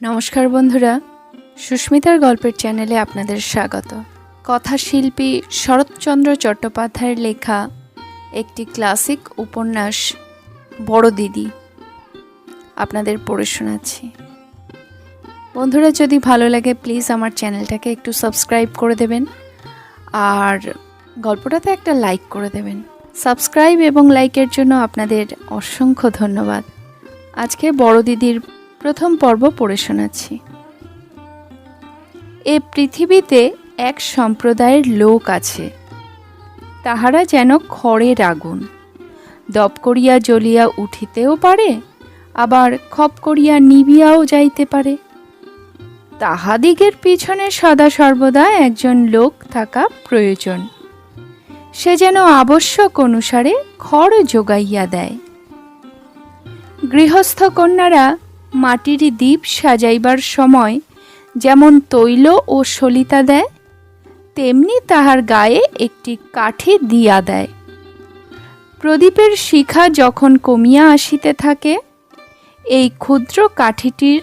নমস্কার বন্ধুরা, সুস্মিতার গল্পের চ্যানেলে আপনাদের স্বাগত। কথাশিল্পী শরৎচন্দ্র চট্টোপাধ্যায়ের লেখা একটি ক্লাসিক উপন্যাস বড় দিদি আপনাদের পড়ে শোনাচ্ছি। বন্ধুরা, যদি ভালো লাগে প্লিজ আমার চ্যানেলটাকে একটু সাবস্ক্রাইব করে দেবেন আর গল্পটাতে একটা লাইক করে দেবেন। সাবস্ক্রাইব এবং লাইকের জন্য আপনাদের অসংখ্য ধন্যবাদ। আজকে বড় দিদির প্রথম পর্ব পড়ে শোনাচ্ছি। এ পৃথিবীতে এক সম্প্রদায়ের লোক আছে, তাহারা যেন খড়ের আগুন, দপ করিয়া জ্বলিয়া উঠিতেও পারে, আবার খপ করিয়া নিবিয়াও যাইতে পারে। তাহাদিগের পিছনে সদা সর্বদা একজন লোক থাকা প্রয়োজন, সে যেন আবশ্যক অনুসারে খড় যোগাইয়া দেয়। গৃহস্থ কন্যারা মাটির দ্বীপ সাজাইবার সময় যেমন তৈল ও সলিতা দেয়, তেমনি তাহার গায়ে একটি কাঠি দিয়া দেয়। প্রদীপের শিখা যখন কমিয়া আসিতে থাকে, এই ক্ষুদ্র কাঠিটির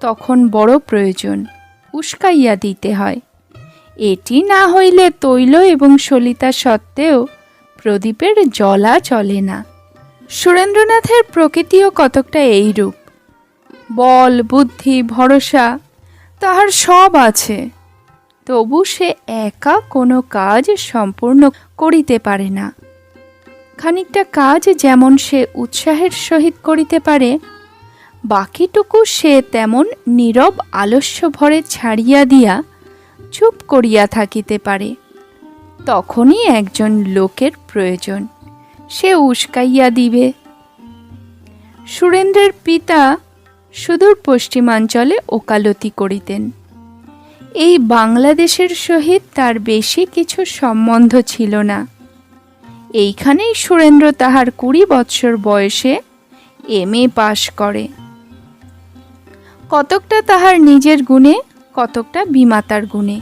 তখন বড় প্রয়োজন, উস্কাইয়া দিতে হয়। এটি না হইলে তৈল এবং সলিতা সত্ত্বেও প্রদীপের জ্বলা চলে না। সুরেন্দ্রনাথের প্রকৃতিও কতকটা এইরূপ। বল, বুদ্ধি, ভরসা তাহার সব আছে, তবু সে একা কোনো কাজ সম্পূর্ণ করিতে পারে না। খানিকটা কাজ যেমন সে উৎসাহের সহিত করিতে পারে, বাকিটুকু সে তেমন নীরব আলস্য ভরে ছাড়িয়া দিয়া চুপ করিয়া থাকিতে পারে। তখনই একজন লোকের প্রয়োজন, সে উস্কাইয়া দিবে। সুরেন্দ্রের পিতা সুদূর পশ্চিমাঞ্চলে ওকালতি করিতেন। এই বাংলাদেশের সহিত তার বেশি কিছু সম্বন্ধ ছিল না। এইখানেই সুরেন্দ্র তাহার 20 বৎসর বয়সে MA পাশ করে। কতকটা তাহার নিজের গুণে, কতকটা বিমাতার গুণে।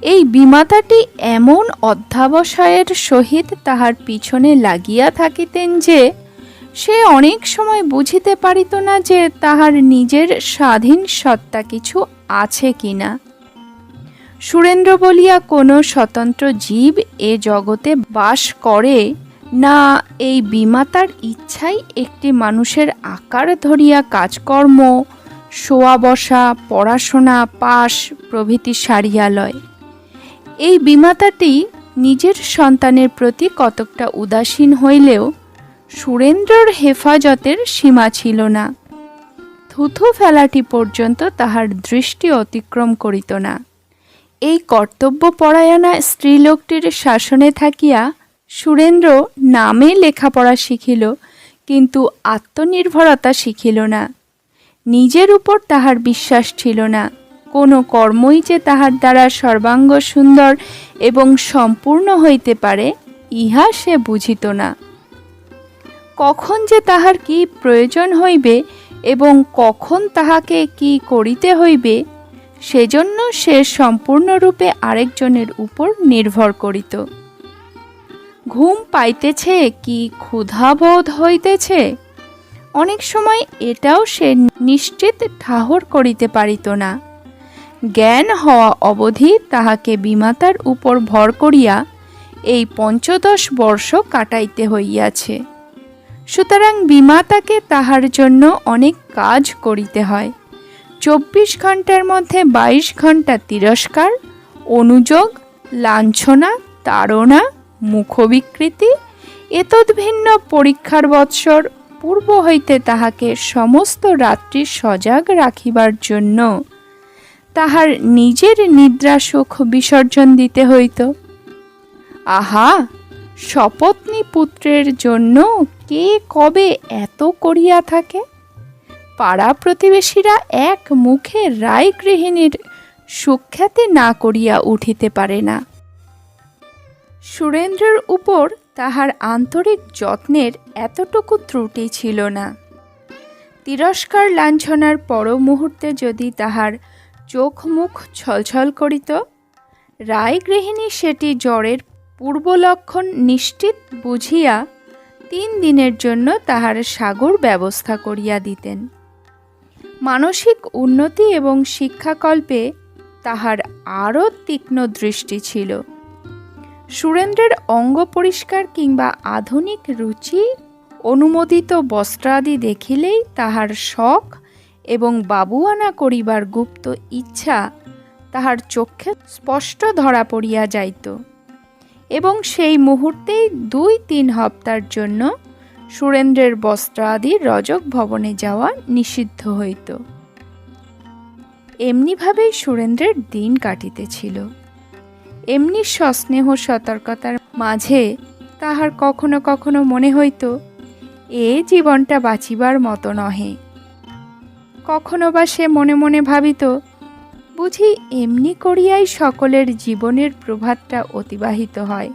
এই বিমাতাটি এমন অধ্যাবসায়ের সহিত তাহার পিছনে লাগিয়া থাকিতেন যে সে অনেক সময় বুঝিতে পারিত না যে তাহার নিজের স্বাধীন সত্তা কিছু আছে কিনা। সুরেন্দ্র বলিয়া কোনো স্বতন্ত্র জীব এ জগতে বাস করে না, এই বিমাতার ইচ্ছাই একটি মানুষের আকার ধরিয়া কাজকর্ম, শোয়া বসা, পড়াশোনা, পাস প্রভৃতি সারিয়া লয়। এই বিমাতাটি নিজের সন্তানের প্রতি কতকটা উদাসীন হইলেও সুরেন্দ্রর হেফাজতের সীমা ছিল না। থুথু ফেলাটি পর্যন্ত তাহার দৃষ্টি অতিক্রম করিত না। এই কর্তব্যপরায়ণা স্ত্রীলোকটির শাসনে থাকিয়া সুরেন্দ্র নামে লেখাপড়া শিখিল, কিন্তু আত্মনির্ভরতা শিখিল না। নিজের উপর তাহার বিশ্বাস ছিল না। কোনো কর্মই যে তাহার দ্বারা সর্বাঙ্গ সুন্দর এবং সম্পূর্ণ হইতে পারে, ইহা সে বুঝিত না। কখন যে তাহার কি প্রয়োজন হইবে এবং কখন তাহাকে কি করিতে হইবে, সেজন্য সে সম্পূর্ণরূপে আরেকজনের উপর নির্ভর করিত। ঘুম পাইতেছে কি ক্ষুধাবোধ হইতেছে, অনেক সময় এটাও সে নিশ্চিত ঠাহর করিতে পারিত না। জ্ঞান হওয়া অবধি তাহাকে বিমাতার উপর ভর করিয়া এই 15 বর্ষ কাটাইতে হইয়াছে। সুতরাং বিমাতাকে তাহার জন্য অনেক কাজ করিতে হয়। 24 ঘন্টার মধ্যে 22 ঘন্টা তিরস্কার, অনুযোগ, লাঞ্ছনা, তাড়না, মুখবিকৃতি এতদ্ভিন্ন পরীক্ষার বৎসর পূর্ব হইতে তাহাকে সমস্ত রাত্রি সজাগ রাখিবার জন্য তাহার নিজের নিদ্রা সুখ বিসর্জন দিতে হইত। আহা, সপত্নী পুত্রের জন্য কে কবে এত করিয়া থাকে? পাড়া প্রতিবেশীরা এক মুখে রায় গৃহিণীর সুখ্যাতি না করিয়া উঠিতে পারে না। সুরেন্দ্রের উপর তাহার আন্তরিক যত্নের এতটুকু ত্রুটি ছিল না। তিরস্কার লাঞ্ছনার পর মুহূর্তে যদি তাহার চোখ মুখ ছলছল করিত, রায় গৃহিণী সেটি জ্বরের পূর্বলক্ষণ নিশ্চিত বুঝিয়া 3 দিনের জন্য তাহার সাগর ব্যবস্থা করিয়া দিতেন। মানসিক উন্নতি এবং শিক্ষাকল্পে তাহার আরও তীক্ষ্ণ দৃষ্টি ছিল। সুরেন্দ্রের অঙ্গ পরিষ্কার কিংবা আধুনিক রুচি অনুমোদিত বস্ত্রাদি দেখিলেই তাহার শখ এবং বাবুয়ানা করিবার গুপ্ত ইচ্ছা তাহার চক্ষে স্পষ্ট ধরা পড়িয়া যাইত, এবং সেই মুহূর্তেই 2-3 হপ্তার জন্য সুরেন্দ্রের বস্ত্রাদি রজক ভবনে যাওয়া নিষিদ্ধ হইত। এমনিভাবেই সুরেন্দ্রের দিন কাটিতেছিল। এমনি সস্নেহ সতর্কতার মাঝে তাহার কখনো কখনো মনে হইত এ জীবনটা বাঁচিবার মতো নহে। কখনো বা সে মনে মনে ভাবিত বুঝি এমনি করিয়াই সকলের জীবনের প্রভাতটা অতিবাহিত হয়।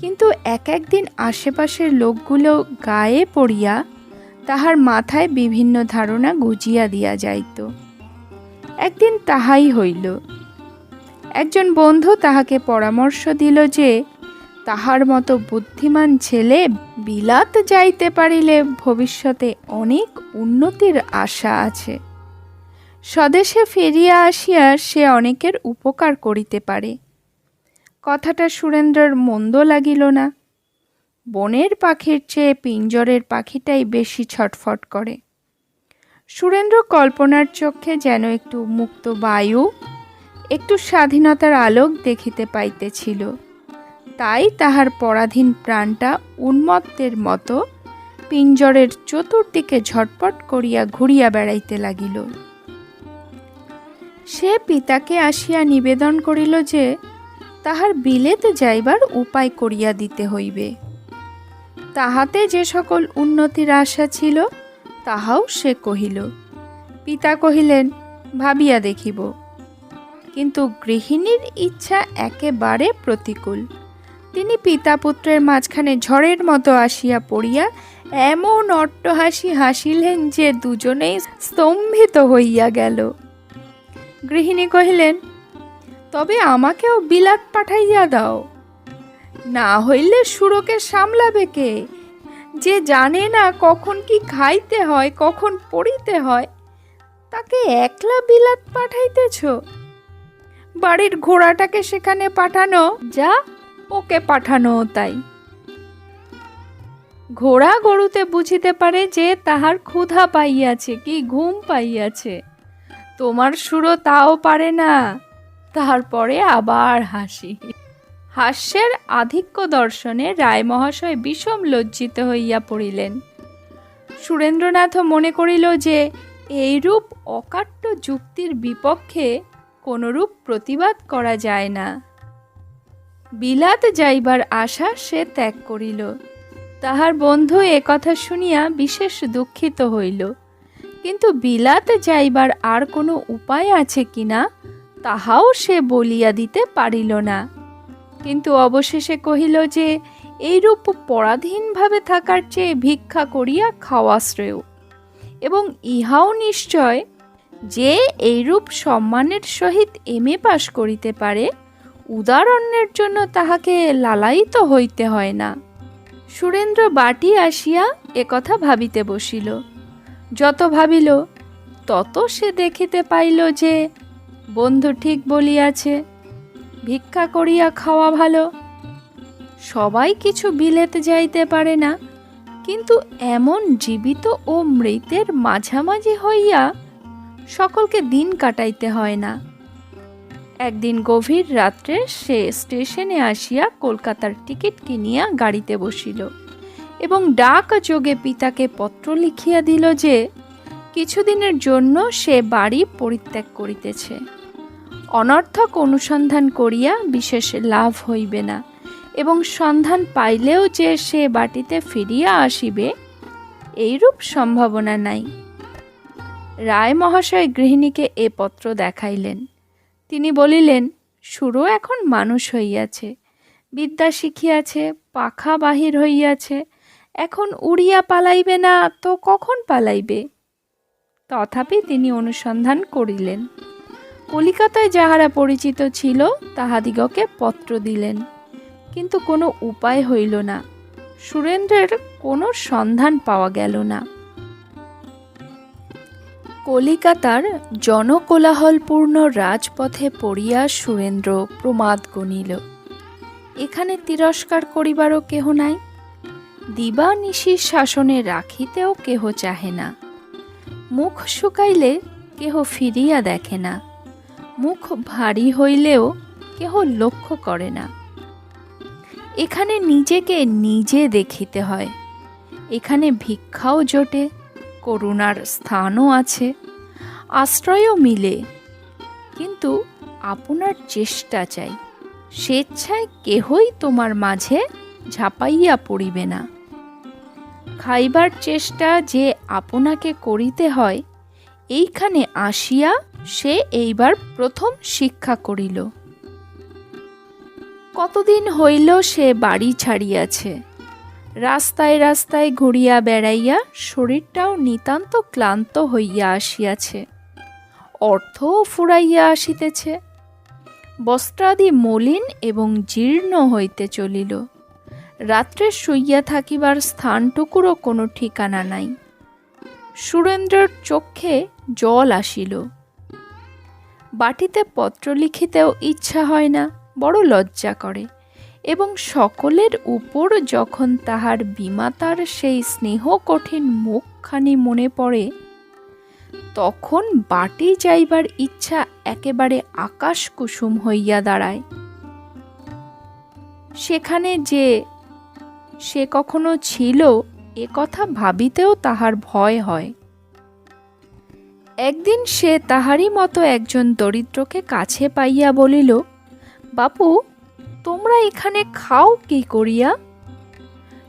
কিন্তু একদিন আশেপাশের লোকগুলো গায়ে পড়িয়া তাহার মাথায় বিভিন্ন ধারণা গুজিয়া দিয়া যাইত। একদিন তাহাই হইল। একজন বন্ধু তাহাকে পরামর্শ দিল যে তাহার মতো বুদ্ধিমান ছেলে বিলাত যাইতে পারিলে ভবিষ্যতে অনেক উন্নতির আশা আছে। স্বদেশে ফিরিয়া আসিয়া সে অনেকের উপকার করিতে পারে। কথাটা সুরেন্দ্রের মন্দ লাগিল না। বনের পাখির চেয়ে পিঞ্জরের পাখিটাই বেশি ছটফট করে। সুরেন্দ্র কল্পনার চক্ষে যেন একটু মুক্ত বায়ু, একটু স্বাধীনতার আলোক দেখিতে পাইতেছিল। তাই তাহার পরাধীন প্রাণটা উন্মত্তের মতো পিঞ্জরের চতুর্দিকে ঝটপট করিয়া ঘুরিয়া বেড়াইতে লাগিল। সে পিতাকে আসিয়া নিবেদন করিল যে তাহার বিলেত যাইবার উপায় করিয়া দিতে হইবে। তাহাতে যে সকল উন্নতির আশা ছিল তাহাও সে কহিল। পিতা কহিলেন, ভাবিয়া দেখিব। কিন্তু গৃহিণীর ইচ্ছা একেবারে প্রতিকূল। তিনি পিতা পুত্রের মাঝখানে ঝড়ের মতো আসিয়া পড়িয়া এমন অট্টহাসি হাসিলেন যে দুজনেই স্তম্ভিত হইয়া গেল। গৃহিণী কহিলেন, তবে আমাকেও বিলাত পাঠাইয়া দাও, না হইলে সুরকে সামলাবে কে? যে জানে না কখন কি খাইতে হয়, কখন পড়িতে হয়, তাকে একলা বিলাত পাঠাইতেছ? বাড়ির ঘোড়াটাকে সেখানে পাঠানো যা, ওকে পাঠানো তাই। ঘোড়া গরুতে বুঝিতে পারে যে তাহার ক্ষুধা পাইয়াছে কি ঘুম পাইয়াছে, তোমার সুরো তাও পারে না। তারপরে আবার হাসি। হাস্যের আধিক্য দর্শনে রায় মহাশয় বিষম লজ্জিত হইয়া পড়িলেন। সুরেন্দ্রনাথও মনে করিল যে এইরূপ অকাট্য যুক্তির বিপক্ষে কোনরূপ প্রতিবাদ করা যায় না। বিলাত যাইবার আশা সে ত্যাগ করিল। তাহার বন্ধু একথা শুনিয়া বিশেষ দুঃখিত হইল, কিন্তু বিলাত যাইবার আর কোনো উপায় আছে কিনা তাহাও সে বলিয়া দিতে পারিল না। কিন্তু অবশেষে কহিল যে এইরূপ পরাধীনভাবে থাকার চেয়ে ভিক্ষা করিয়া খাওয়া শ্রেয়, এবং ইহাও নিশ্চয় যে এইরূপ সম্মানের সহিত এমএ পাশ করিতে পারে, উদারণ্যের জন্য তাহাকে লালায়িত হইতে হয় না। সুরেন্দ্র বাটি আসিয়া একথা ভাবিতে বসিল। যত ভাবিল তত সে দেখিতে পাইল যে বন্ধু ঠিক বলিয়াছে, ভিক্ষা করিয়া খাওয়া ভালো। সবাই কিছু বিলেতে যাইতে পারে না, কিন্তু এমন জীবিত ও মৃতের মাঝামাঝি হইয়া সকলকে দিন কাটাইতে হয় না। একদিন গভীর রাত্রে সে স্টেশনে আসিয়া কলকাতার টিকিট কিনিয়া গাড়িতে বসিল এবং ডাক যোগে পিতাকে পত্র লিখিয়া দিল যে কিছুদিনের জন্য সে বাড়ি পরিত্যাগ করিতেছে। অনর্থক অনুসন্ধান করিয়া বিশেষ লাভ হইবে না, এবং সন্ধান পাইলেও যে সে বাটিতে ফিরিয়া আসিবে এইরূপ সম্ভাবনা নাই। রায় মহাশয় গৃহিণীকে এ পত্র দেখাইলেন। তিনি বলিলেন, সুরো এখন মানুষ হইয়াছে, বিদ্যা শিখিয়াছে, পাখা বাহির হইয়াছে, এখন উড়িয়া পালাইবে না তো কখন পালাইবে? তথাপি তিনি অনুসন্ধান করিলেন। কলিকাতায় যাহারা পরিচিত ছিল তাহাদিগকে পত্র দিলেন, কিন্তু কোনো উপায় হইল না। সুরেন্দ্রের কোনো সন্ধান পাওয়া গেল না। কলিকাতার জনকোলাহলপূর্ণ রাজপথে পড়িয়া সুরেন্দ্র প্রমাদ গণিল। এখানে তিরস্কার করিবারও কেহ নাই, দিবানিশির শাসনে রাখিতেও কেহ চাহে না। মুখ শুকাইলে কেহ ফিরিয়া দেখে না, মুখ ভারী হইলেও কেহ লক্ষ্য করে না। এখানে নিজেকে নিজে দেখিতে হয়। এখানে ভিক্ষাও জোটে, করুণার স্থানও আছে, আশ্রয়ও মিলে, কিন্তু আপনার চেষ্টা চাই। স্বেচ্ছায় কেহই তোমার মাঝে ঝাঁপাইয়া পড়িবে না। খাইবার চেষ্টা যে আপনাকে করিতে হয়, এইখানে আসিয়া সে এইবার প্রথম শিক্ষা করিল। কতদিন হইল সে বাড়ি ছাড়িয়াছে, রাস্তায় রাস্তায় ঘুরিয়া বেড়াইয়া শরীরটাও নিতান্ত ক্লান্ত হইয়া আসিয়াছে, অর্থও ফুরাইয়া আসিতেছে, বস্ত্রাদি মলিন এবং জীর্ণ হইতে চলিল। রাত্রে শুইয়া থাকিবার স্থানটুকুরও কোনো ঠিকানা নাই। সুরেন্দ্রের চক্ষে জল আসিল। বাটিতে পত্র লিখিতেও ইচ্ছা হয় না, বড় লজ্জা করে, এবং সকলের উপর যখন তাহার বিমাতার সেই স্নেহ কঠিন মুখখানি মনে পড়ে, তখন বাটি যাইবার ইচ্ছা একেবারে আকাশ কুসুম হইয়া দাঁড়ায়। সেখানে যে সে কখনো ছিল, এ কথা ভাবিতেও তাহার ভয় হয়। একদিন সে তাহারই মতো একজন দরিদ্রকে কাছে পাইয়া বলিল, বাপু, তোমরা এখানে খাও কি করিয়া?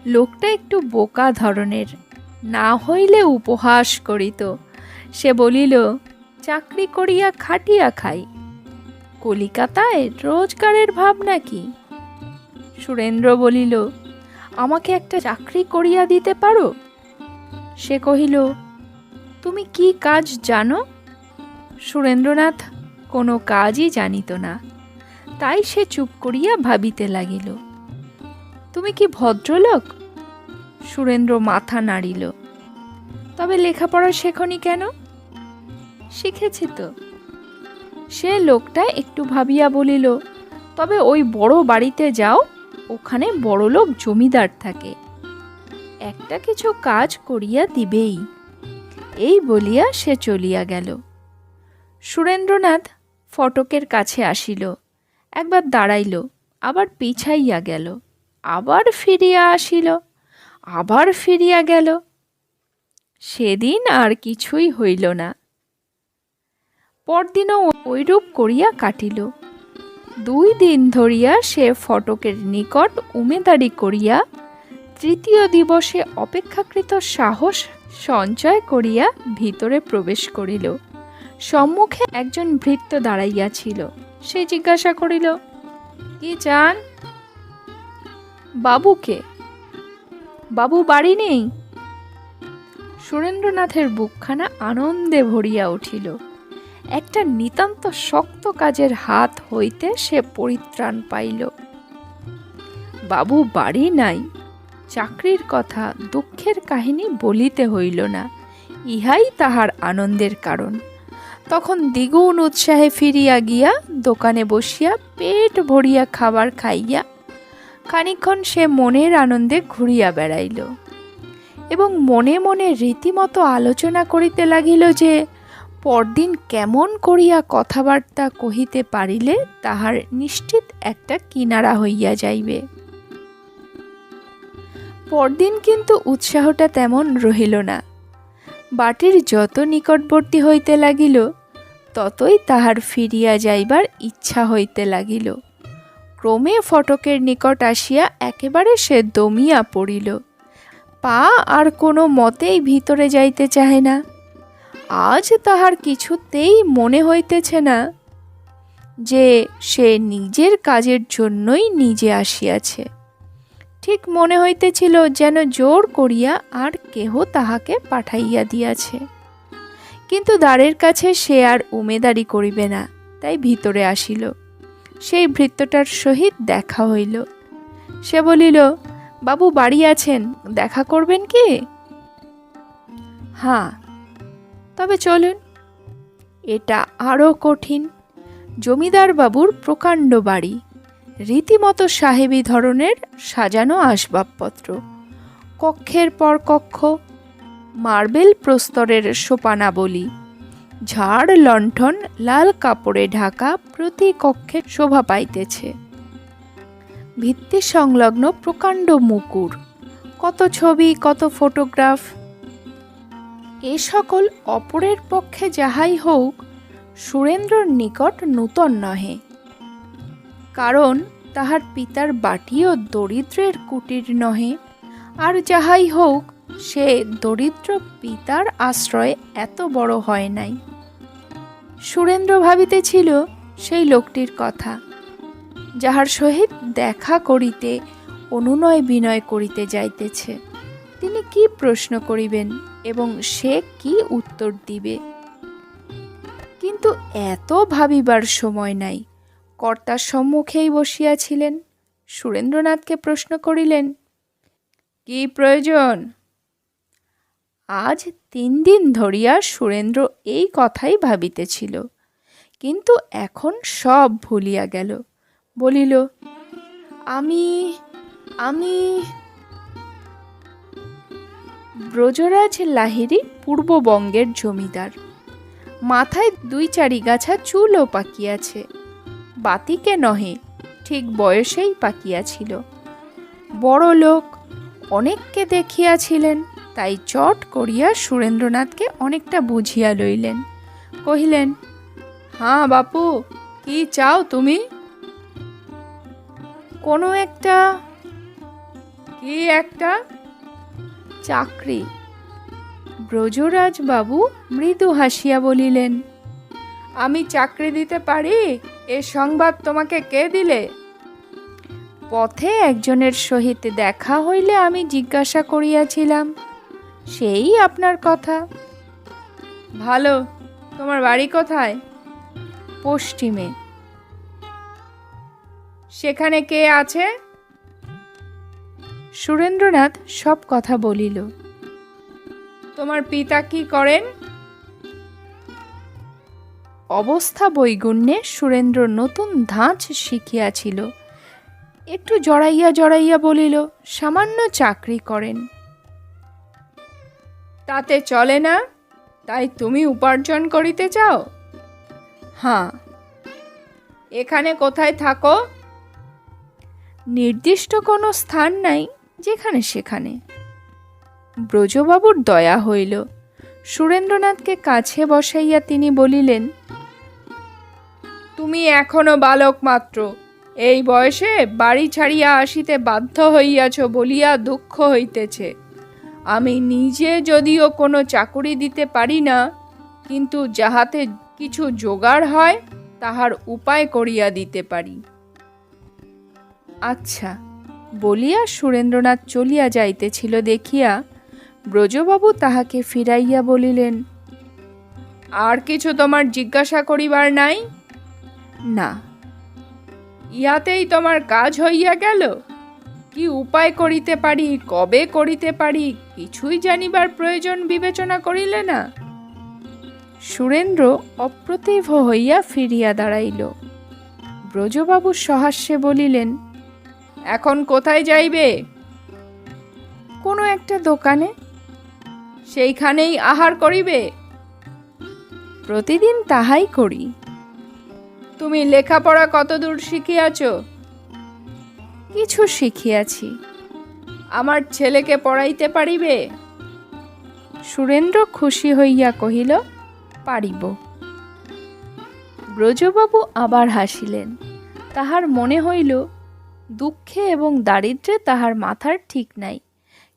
লোকটা একটু বোকা ধরনের, না হইলে উপহাস করিত। সে বলিল, চাকরি করিয়া খাটিয়া খাই, কলিকাতায় রোজগারের ভাব নাকি? সুরেন্দ্র বলিল, আমাকে একটা চাকরি করিয়া দিতে পারো? সে কহিল, তুমি কি কাজ জানো? সুরেন্দ্রনাথ কোনো কাজই জানিত না, তাই সে চুপ করিয়া ভাবিতে লাগিল। তুমি কি ভদ্রলোক? সুরেন্দ্র মাথা নাড়িল। তবে লেখাপড়া শেখনি কেন? শিখেছি তো। সে লোকটা একটু ভাবিয়া বলিল, তবে ওই বড় বাড়িতে যাও, ওখানে বড়লোক জমিদার থাকে, একটা কিছু কাজ করিয়া দিবেই। এই বলিয়া সে চলিয়া গেল। সুরেন্দ্রনাথ ফটকের কাছে আসিল, একবার দাঁড়াইল, আবার পিছাইয়া গেল, আবার ফিরিয়া আসিল, আবার ফিরিয়া গেল। সেদিন আর কিছুই হইল না। পরদিনও ঐরূপ করিয়া কাটিল। 2 দিন ধরিয়া সে ফটকের নিকট উমেদারি করিয়া তৃতীয় দিবসে অপেক্ষাকৃত সাহস সঞ্চয় করিয়া ভিতরে প্রবেশ করিল। সম্মুখে একজন ভৃত্য দাঁড়াইয়াছিল। সে জিজ্ঞাসা করিল, কি চান? বাবুকে। বাবু বাড়ি নেই? সুরেন্দ্রনাথের বুকখানা আনন্দে ভরিয়া উঠিল। একটা নিতান্ত শক্ত কাজের হাত হইতে সে পরিত্রাণ পাইল। বাবু বাড়ি নাই, চাকরির কথা, দুঃখের কাহিনী বলিতে হইল না, ইহাই তাহার আনন্দের কারণ। তখন দ্বিগুণ উৎসাহে ফিরিয়া গিয়া দোকানে বসিয়া পেট ভরিয়া খাবার খাইয়া খানিকক্ষণ সে মনের আনন্দে ঘুরিয়া বেড়াইল এবং মনে মনে রীতিমতো আলোচনা করিতে লাগিল যে পরদিন কেমন করিয়া কথাবার্তা কহিতে পারিলে তাহার নিশ্চিত একটা কিনারা হইয়া যাইবে। পরদিন কিন্তু উৎসাহটা তেমন রহিল না। বাটির যত নিকটবর্তী হইতে লাগিল, ততই তাহার ফিরিয়া যাইবার ইচ্ছা হইতে লাগিল। ক্রমে ফটকের নিকট আসিয়া একেবারে সে দমিয়া পড়িল। পা আর কোনো মতেই ভিতরে যাইতে চাহে না। আজ তাহার কিছুতেই মনে হইতেছে না যে সে নিজের কাজের জন্যই নিজে আসিয়াছে। ঠিক মনে হইতেছিল যেন জোর করিয়া আর কেহ তাহাকে পাঠাইয়া দিয়াছে। কিন্তু দ্বারের কাছে সে আর উমেদারি করিবে না, তাই ভিতরে আসিল। সেই ভৃত্যটার সহিত দেখা হইল। সে বলিল, বাবু বাড়ি আছেন, দেখা করবেন কি? হ্যাঁ, তবে চলুন। এটা আরও কঠিন। জমিদার বাবুর প্রকাণ্ড বাড়ি, রীতিমতো সাহেবী ধরনের সাজানো আসবাবপত্র, কক্ষের পর কক্ষ, মার্বেল প্রস্তরের সোপানাবলী, ঝাড় লণ্ঠন লাল কাপড়ে ঢাকা প্রতি কক্ষে শোভা পাইতেছে। ভিত্তি সংলগ্ন প্রকাণ্ড মুকুর, কত ছবি, কত ফটোগ্রাফ। এ সকল অপরের পক্ষে যাহাই হোক, সুরেন্দ্রর নিকট নূতন নহে, কারণ তাহার পিতার বাটিও দরিদ্রের কুটির নহে। আর যাহাই হোক, সে দরিদ্র পিতার আশ্রয়ে এত বড় হয় নাই। সুরেন্দ্র ভাবিতেছিল সেই লোকটির কথা, যাহার সহিত দেখা করিতে অনুনয় বিনয় করিতে যাইতেছে। তিনি কি প্রশ্ন করিবেন এবং সে কি উত্তর দিবে। কিন্তু এত ভাবিবার সময় নাই। কর্তার সম্মুখেই বসিয়াছিলেন। সুরেন্দ্রনাথকে প্রশ্ন করিলেন, কি প্রয়োজন? আজ 3 দিন ধরিয়া সুরেন্দ্র এই কথাই ভাবিতেছিল, কিন্তু এখন সব ভুলিয়া গেল। বলিল, আমি আমি ব্রজরাজ লাহিড়ী পূর্ববঙ্গের জমিদার। মাথায় 2-4 গাছা চুলও পাকিয়াছে। বাতিকে নহে, ঠিক বয়সেই পাকিয়াছিল। বড় লোক, অনেককে দেখিয়াছিলেন, তাই চট করিয়া সুরেন্দ্রনাথকে অনেকটা বুঝিয়া লইলেন। কহিলেন, হ্যাঁ বাপু, কি চাও তুমি? কোনো একটা। কি একটা? চাকরি। ব্রজরাজ বাবু মৃদু হাসিয়া বলিলেন, আমি চাকরি দিতে পারি, এ সংবাদ তোমাকে কে দিলে? পথে একজনের সহিত দেখা হইলে আমি জিজ্ঞাসা করিয়াছিলাম, সেই আপনার কথা। ভালো। তোমার বাড়ি কোথায়? পশ্চিমে। সেখানে কে আছে? সুরেন্দ্রনাথ সব কথা বলিল। তোমার পিতা কি করেন? অবস্থা বৈগুণ্যে সুরেন্দ্র নতুন ধাঁচ শিখিয়াছিল। একটু জড়াইয়া জড়াইয়া বলিল, সামান্য চাকরি করেন। তাতে চলে না, তাই তুমি উপার্জন করিতে চাও? হ্যাঁ। এখানে কোথায় থাকো? নির্দিষ্ট কোনো স্থান নাই, যেখানে সেখানে। ব্রজবাবুর দয়া হইল। সুরেন্দ্রনাথকে কাছে বসাইয়া তিনি বলিলেন, তুমি এখনো বালক মাত্র, এই বয়সে বাড়ি ছাড়িয়া আসিতে বাধ্য হইয়াছ বলিয়া দুঃখ হইতেছে। আমি নিজে যদিও কোনো চাকুরি দিতে পারি না, কিন্তু যাহাতে কিছু জোগাড় হয় তাহার উপায় করিয়া দিতে পারি। আচ্ছা, বলিয়া সুরেন্দ্রনাথ চলিয়া যাইতেছিল দেখিয়া ব্রজবাবু তাহাকে ফিরাইয়া বলিলেন, আর কিছু তোমার জিজ্ঞাসা করিবার নাই? না। ইহাতেই তোমার কাজ হইয়া গেল? কি উপায় করিতে পারি, কবে করিতে পারি, কিছুই জানিবার প্রয়োজন বিবেচনা করিলে না? সুরেন্দ্র অপ্রতিভ হইয়া ফিরিয়া দাঁড়াইল। ব্রজবাবু সহাস্যে বলিলেন, এখন কোথায় যাইবে? কোনো একটা দোকানে। সেইখানেই আহার করিবে? প্রতিদিন তাহাই করি। তুমি লেখাপড়া কতদূর শিখিয়াছ? কিছু শিখিয়াছি। আমার ছেলেকে পড়াইতে পারিবে? সুরেন্দ্র খুশি হইয়া কহিল, পারিব। ব্রজবাবু আবার হাসিলেন। তাহার মনে হইল, দুঃখে এবং দারিদ্র্যে তাহার মাথার ঠিক নাই।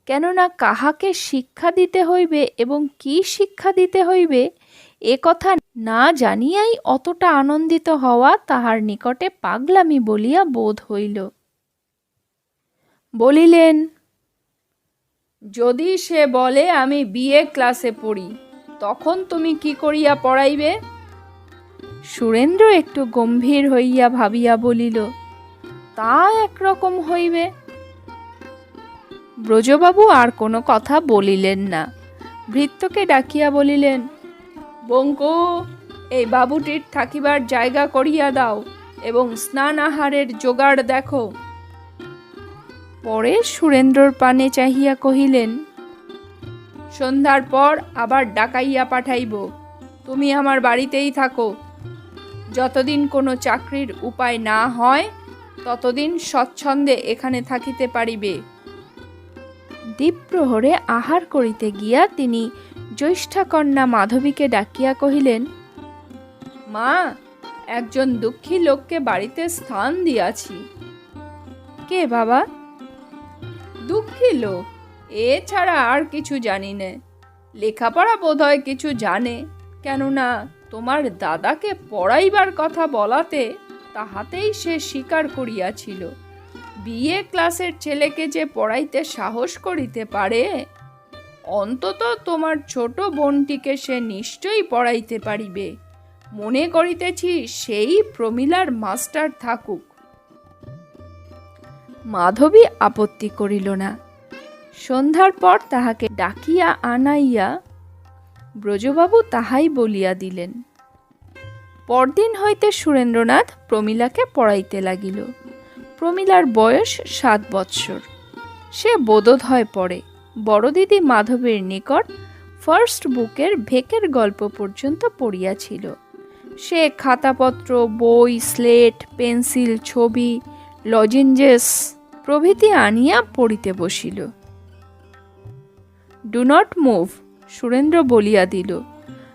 কেননা কাহাকে শিক্ষা দিতে হইবে এবং কি শিক্ষা দিতে হইবে এ কথা না জানিয়াই অতটা আনন্দিত হওয়া তাহার নিকটে পাগলামি বলিয়া বোধ হইল। বলিলেন, যদি সে বলে আমি বিএ ক্লাসে পড়ি, তখন তুমি কি করিয়া পড়াইবে? সুরেন্দ্র একটু গম্ভীর হইয়া ভাবিয়া বলিল, তা একরকম হইবে। ব্রজবাবু আর কোনো কথা বলিলেন না। ভৃত্যকে ডাকিয়া বলিলেন, বঙ্কু, এই বাবুটির থাকিবার জায়গা করিয়া দাও এবং স্নান আহারের জোগাড় দেখো। পরে সুরেন্দ্রর পানে চাহিয়া কহিলেন, সন্ধ্যার পর আবার ডাকাইয়া পাঠাইব, তুমি আমার বাড়িতেই থাকো। যতদিন কোনো চাকরির উপায় না হয় ততদিন স্বচ্ছন্দে এখানে থাকিতে পারিবে। দ্বীপ্রহরে আহার করিতে গিয়া তিনি জ্যৈষ্ঠা কন্যা মাধবীকে ডাকিয়া কহিলেন, মা, একজন দুঃখী লোককে বাড়িতে স্থান দিয়াছি। কে বাবা? দুঃখী লোক, এছাড়া আর কিছু জানি নে। লেখাপড়া বোধহয় কিছু জানে, কেননা তোমার দাদাকে পড়াইবার কথা বলাতে তাহাতেই সে স্বীকার করিয়াছিল। বিএ ক্লাসের ছেলেকে যে পড়াইতে সাহস করিতে পারে, অন্তত তোমার ছোট বোনটিকে সে নিশ্চয়ই পড়াইতে পারিবে। মনে করিতেছি সেই প্রমীলার মাস্টার থাকুক। মাধবী আপত্তি করিল না। সন্ধ্যার পর তাহাকে ডাকিয়া আনাইয়া ব্রজবাবু তাহাই বলিয়া দিলেন। পরদিন হইতে সুরেন্দ্রনাথ প্রমীলাকে পড়াইতে লাগিল। প্রমীলার বয়স 7 বৎসর। সে বোধোদয় পড়ে। বড় দিদি মাধবীর নিকট ফার্স্ট বুকের ভেকের গল্প পর্যন্ত পড়িয়াছিল। সে খাতাপত্র, বই, স্লেট, পেন্সিল, ছবি, লজেঞ্জেস প্রভৃতি আনিয়া পড়িতে বসিল। ডু নট মুভ, সুরেন্দ্র বলিয়া দিল।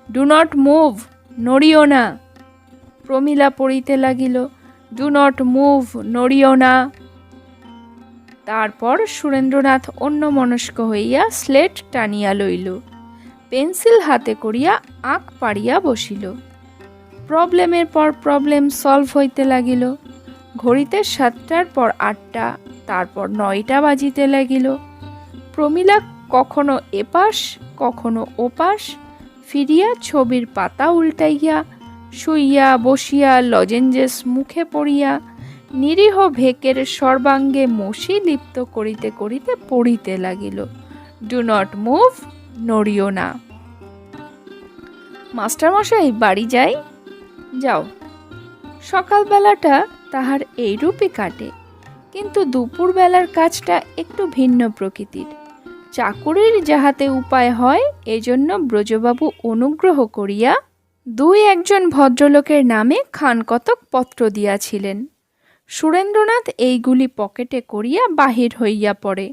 ডু নট মুভ, নড়িও না। প্রমীলা পড়িতে লাগিল, ডু নট মুভ, নড়িও না। তারপর সুরেন্দ্রনাথ অন্যমনস্ক হইয়া স্লেট টানিয়া লইল, পেন্সিল হাতে করিয়া আঁক পাড়িয়া বসিল। প্রবলেমের পর প্রবলেম সলভ হইতে লাগিল। ঘড়িতে 7টার পর 8টা, তারপর 9টা বাজিতে লাগিল। প্রমীলা কখনো এপাশ কখনো ওপাশ ফিরিয়া ছবির পাতা উল্টাইয়া, শুইয়া বসিয়া লজেঞ্জেস মুখে পড়িয়া নিরীহ ভেকের সর্বাঙ্গে মসি লিপ্ত করিতে করিতে পড়িতে লাগিল, ডু নট মুভ, নড়িও না। মাস্টারমশাই, বাড়ি যাই? যাও। সকালবেলাটা তাহার এইরূপই কাটে, কিন্তু দুপুরবেলার কাজটা একটু ভিন্ন প্রকৃতির। চাকুরির যাহাতে উপায় হয় এজন্য ব্রজবাবু অনুগ্রহ করিয়া 2-1 ভদ্রলোকের নামে খানকতক পত্র দিয়াছিলেন। সুরেন্দ্রনাথ এইগুলি পকেটে করিয়া বাহির হইয়া পড়ে।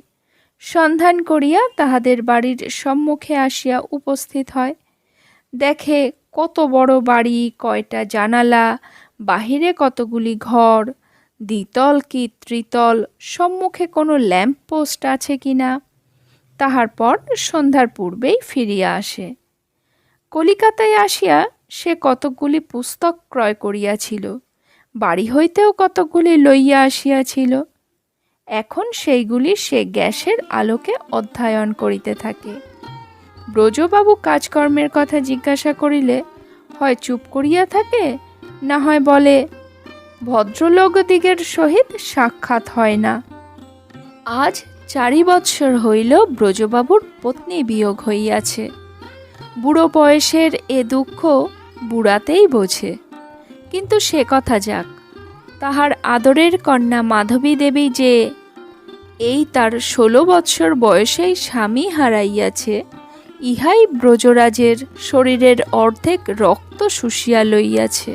সন্ধান করিয়া তাহাদের বাড়ির সম্মুখে আসিয়া উপস্থিত হয়। দেখে কত বড় বাড়ি, কয়টা জানালা, বাহিরে কতগুলি ঘর, দ্বিতল কি ত্রিতল, সম্মুখে কোনো ল্যাম্প পোস্ট আছে কিনা। তাহার পর সন্ধ্যার পূর্বেই ফিরিয়া আসে। কলিকাতায় আসিয়া সে কতকগুলি পুস্তক ক্রয় করিয়াছিল, বাড়ি হইতেও কতকগুলি লইয়া আসিয়াছিল। এখন সেইগুলি সে গ্যাসের আলোকে অধ্যয়ন করিতে থাকে। ব্রজবাবু কাজকর্মের কথা জিজ্ঞাসা করিলে হয় চুপ করিয়া থাকে, না হয় বলে ভদ্রলোকদিগের সহিত সাক্ষাৎ হয় না। আজ 4 বৎসর হইল ব্রজবাবুর পত্নী বিয়োগ হইয়াছে। বুড়ো বয়সের এ দুঃখ বুড়াতেই বোঝে। কিন্তু সে কথা যাক, তাহার আদরের কন্যা মাধবী দেবী যে এই তার 16 বৎসর বয়সেই স্বামী হারাইয়াছে, ইহাই ব্রজরাজের শরীরের অর্ধেক রক্ত শুষিয়া লইয়াছে।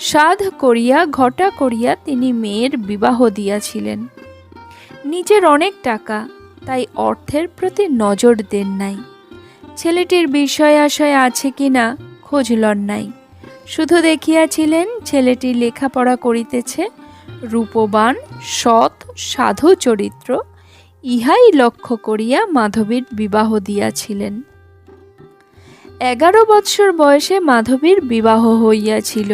সাধ করিয়া ঘটা করিয়া তিনি মেয়ের বিবাহ দিয়াছিলেন। নিজের অনেক টাকা, তাই অর্থের প্রতি নজর দেন নাই। ছেলেটির বিষয় আশয় আছে কিনা খোঁজ লন নাই। শুধু দেখিয়াছিলেন ছেলেটি লেখাপড়া করিতেছে, রূপবান, সৎ, সাধু চরিত্র, ইহাই লক্ষ্য করিয়া মাধবীর বিবাহ দিয়াছিলেন। 11 বৎসর বয়সে মাধবীর বিবাহ হইয়াছিল।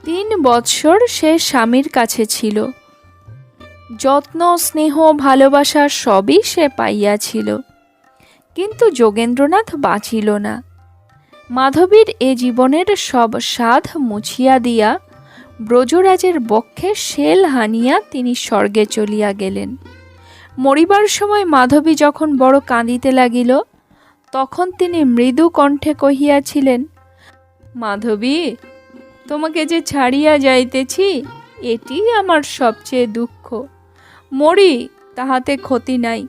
3 বৎসর সে স্বামীর কাছে ছিল। যত্ন, স্নেহ, ভালোবাসা সবই সে পাইয়াছিল। কিন্তু যোগেন্দ্রনাথ বাঁচিল না। মাধবীর এ জীবনের সব স্বাদ মুছিয়া দিয়া ব্রজরাজের বক্ষে শেল হানিয়া তিনি স্বর্গে চলিয়া গেলেন। মরিবার সময় মাধবী যখন বড় কাঁদিতে লাগিল, তখন তিনি মৃদু কণ্ঠে কহিয়াছিলেন, মাধবী, তোমাকে যে ছাড়িয়া যাইতেছি, এটি আমার সবচেয়ে দুঃখ। মরি, তাহাতে ক্ষতি নাই,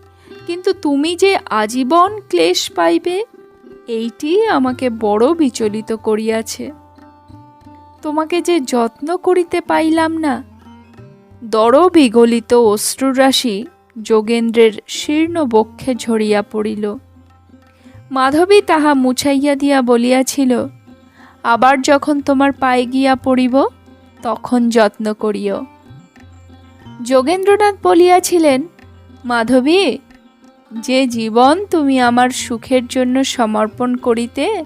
কিন্তু তুমি যে আজীবন ক্লেশ পাইবে, এইটি আমাকে বড় বিচলিত করিয়াছে। তোমাকে যে যত্ন করিতে পাইলাম না। দর বিগলিত অশ্রুরাশি যোগেন্দ্রের শীর্ণ বক্ষে ঝরিয়া পড়িল। মাধবী তাহা মুছাইয়া দিয়া বলিয়াছিল, আবার যখন তোমার পায়ে গিয়া পড়িব, তখন যত্ন করিও। যোগেন্দ্রনাথ বলিয়াছিলেন, মাধবী, যে জীবন তুমি আমার সুখের জন্য সমর্পণ করিতে,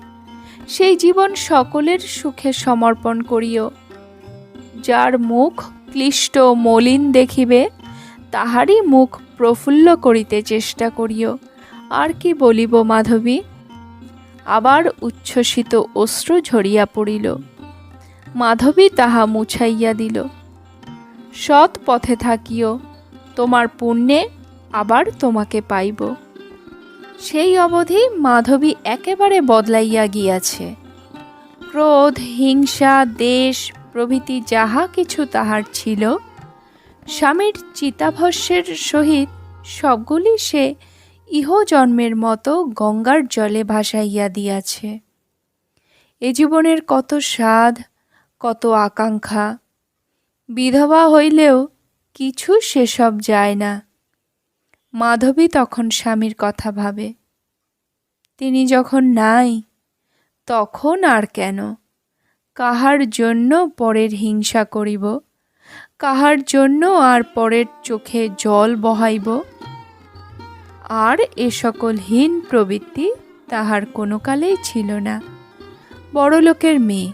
সেই জীবন সকলের সুখে সমর্পণ করিও। যার মুখ ক্লিষ্ট মলিন দেখিবে, তাহারই মুখ প্রফুল্ল করিতে চেষ্টা করিও। আর কি বলিব মাধবী? আবার উচ্ছ্বসিত অশ্রু ঝরিয়া পড়িল। মাধবী তাহা মুছাইয়া দিল। সৎ পথে থাকিও, তোমার পুণ্যে আবার তোমাকে পাইব। সেই অবধি মাধবী একেবারে বদলাইয়া গিয়াছে। ক্রোধ, হিংসা, দেশ প্রভৃতি যাহা কিছু তাহার ছিল, স্বামীর চিতাভস্যের সহিত সবগুলি সে ইহজন্মের মতো গঙ্গার জলে ভাসাইয়া দিয়াছে। এ জীবনের কত স্বাদ, কত আকাঙ্ক্ষা! বিধবা হইলেও কিছু সেসব যায় না। মাধবী তখন স্বামীর কথা ভাবে। তিনি যখন নাই, তখন আর কেন? কাহার জন্য পরের হিংসা করিব? কাহার জন্য আর পরের চোখে জল বহাইব? আর এ সকল হীন প্রবৃত্তি তাহার কোনো কালেই ছিল না। বড়লোকের মেয়ে,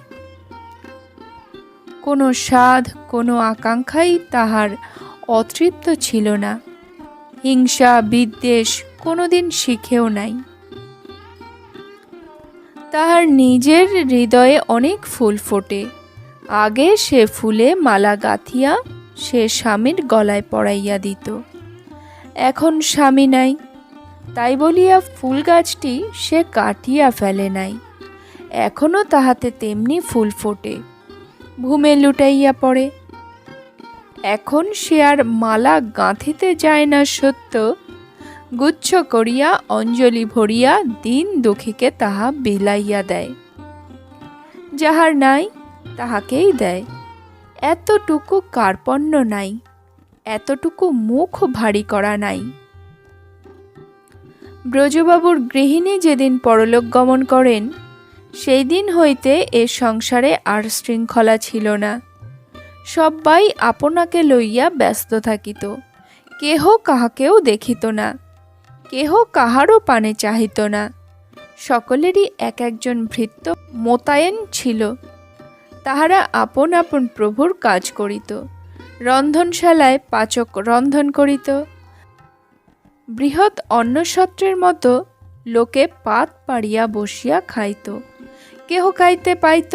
কোনো স্বাদ, কোনো আকাঙ্ক্ষাই তাহার অতৃপ্ত ছিল না। হিংসা, বিদ্বেষ কোনোদিন শিখেও নাই। তাহার নিজের হৃদয়ে অনেক ফুল ফোটে। আগে সে ফুলে মালা গাঁথিয়া সে স্বামীর গলায় পরাইয়া দিত। এখন স্বামী নাই, তাই বলিয়া ফুল গাছটি সে কাটিয়া ফেলে নাই। এখনও তাহাতে তেমনি ফুল ফোটে, ভূমে লুটাইয়া পড়ে। এখন সে আর মালা গাঁথিতে যায় না সত্য, গুচ্ছ করিয়া অঞ্জলি ভরিয়া দিন দুঃখীকে তাহা বিলাইয়া দেয়। যাহার নাই তাহাকেই দেয়। এতটুকু কার্পণ্য নাই, এতটুকু মুখ ভারী করা নাই। ব্রজবাবুর গৃহিণী যেদিন পরলোক গমন করেন, সেই দিন হইতে এ সংসারে আর শৃঙ্খলা ছিল না। সবাই আপনাকে লইয়া ব্যস্ত থাকিত। কেহ কাহাকেও দেখিত না, কেহ কাহারও পানে চাহিত না। সকলেরই এক একজন ভৃত্য মোতায়েন ছিল। তাহারা আপন আপন প্রভুর কাজ করিত। রন্ধনশালায় পাচক রন্ধন করিত। বৃহৎ অন্নসত্রের মতো লোকে পাত পাড়িয়া বসিয়া খাইত। কেহ খাইতে পাইত,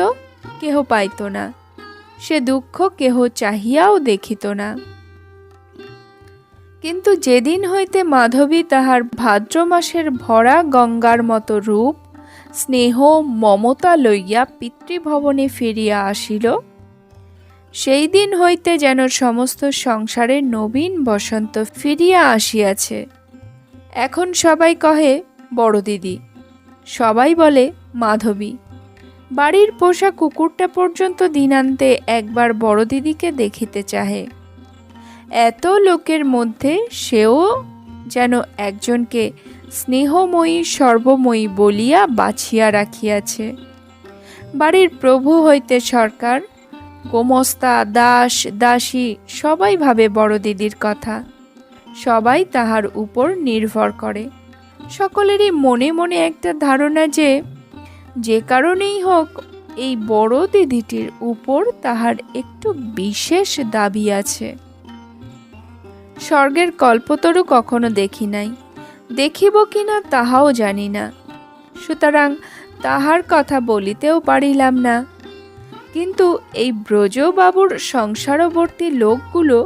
কেহ পাইত না। সে দুঃখ কেহ চাহিয়াও দেখিত না। কিন্তু যেদিন হইতে মাধবী তাহার ভাদ্র মাসের ভরা গঙ্গার মতো রূপ, স্নেহ, মমতা লইয়া পিতৃভবনে ফিরিয়া আসিল, সেই দিন হইতে যেন সমস্ত সংসারের নবীন বসন্ত ফিরিয়া আসিয়াছে। এখন সবাই কহে বড় দিদি, সবাই বলে মাধবী। বাড়ির পোষা কুকুরটা পর্যন্ত দিনান্তে একবার বড় দিদিকে দেখিতে চাহে। এত লোকের মধ্যে সেও যেন একজনকে স্নেহময়ী, সর্বময়ী বলিয়া বাছিয়া রাখিয়াছে। বাড়ির প্রভু হইতে সরকার, গোমস্তা, দাস, দাসী সবাই ভাবে বড় দিদির কথা। সবাই তাহার উপর নির্ভর করে। সকলেরই মনে মনে একটা ধারণা যে কারণেই হোক এই বড় দিদিটির উপর তাহার একটু বিশেষ দাবি আছে। স্বর্গের কল্পতরু কখনো দেখি নাই, দেখিব কিনা তাহাও জানি না। সুতরাং তাহার কথা বলিতেও পারিলাম না। কিন্তু এই ব্রজবাবুর সংসারবর্তী লোকগুলো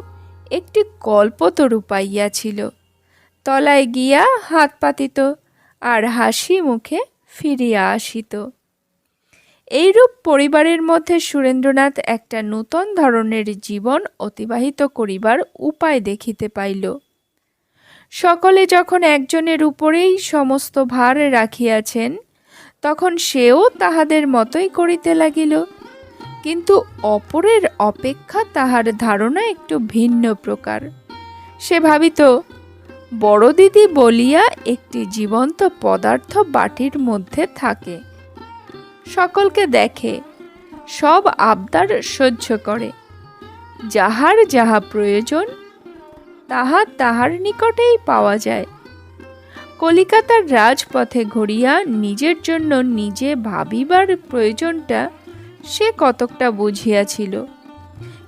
একটি কল্পতরু পাইয়াছিল। তলায় গিয়া হাত পাতিত আর হাসি মুখে ফিরিয়া আসিত। এইরূপ পরিবারের মধ্যে সুরেন্দ্রনাথ একটা নূতন ধরনের জীবন অতিবাহিত করিবার উপায় দেখিতে পাইল। সকলে যখন একজনের উপরেই সমস্ত ভার রাখিয়াছেন, তখন সেও তাহাদের মতোই করিতে লাগিল। কিন্তু অপরের অপেক্ষা তাহার ধারণা একটু ভিন্ন প্রকার। সে ভাবিত, বড় দিদি বলিয়া একটি জীবন্ত পদার্থ বাটির মধ্যে থাকে, সকলকে দেখে, সব আবদার সহ্য করে, যাহার যাহা প্রয়োজন তাহা তাহার নিকটেই পাওয়া যায়। কলিকাতার রাজপথে ঘুরিয়া নিজের জন্য নিজে ভাবিবার প্রয়োজনটা সে কতকটা বুঝিয়াছিল,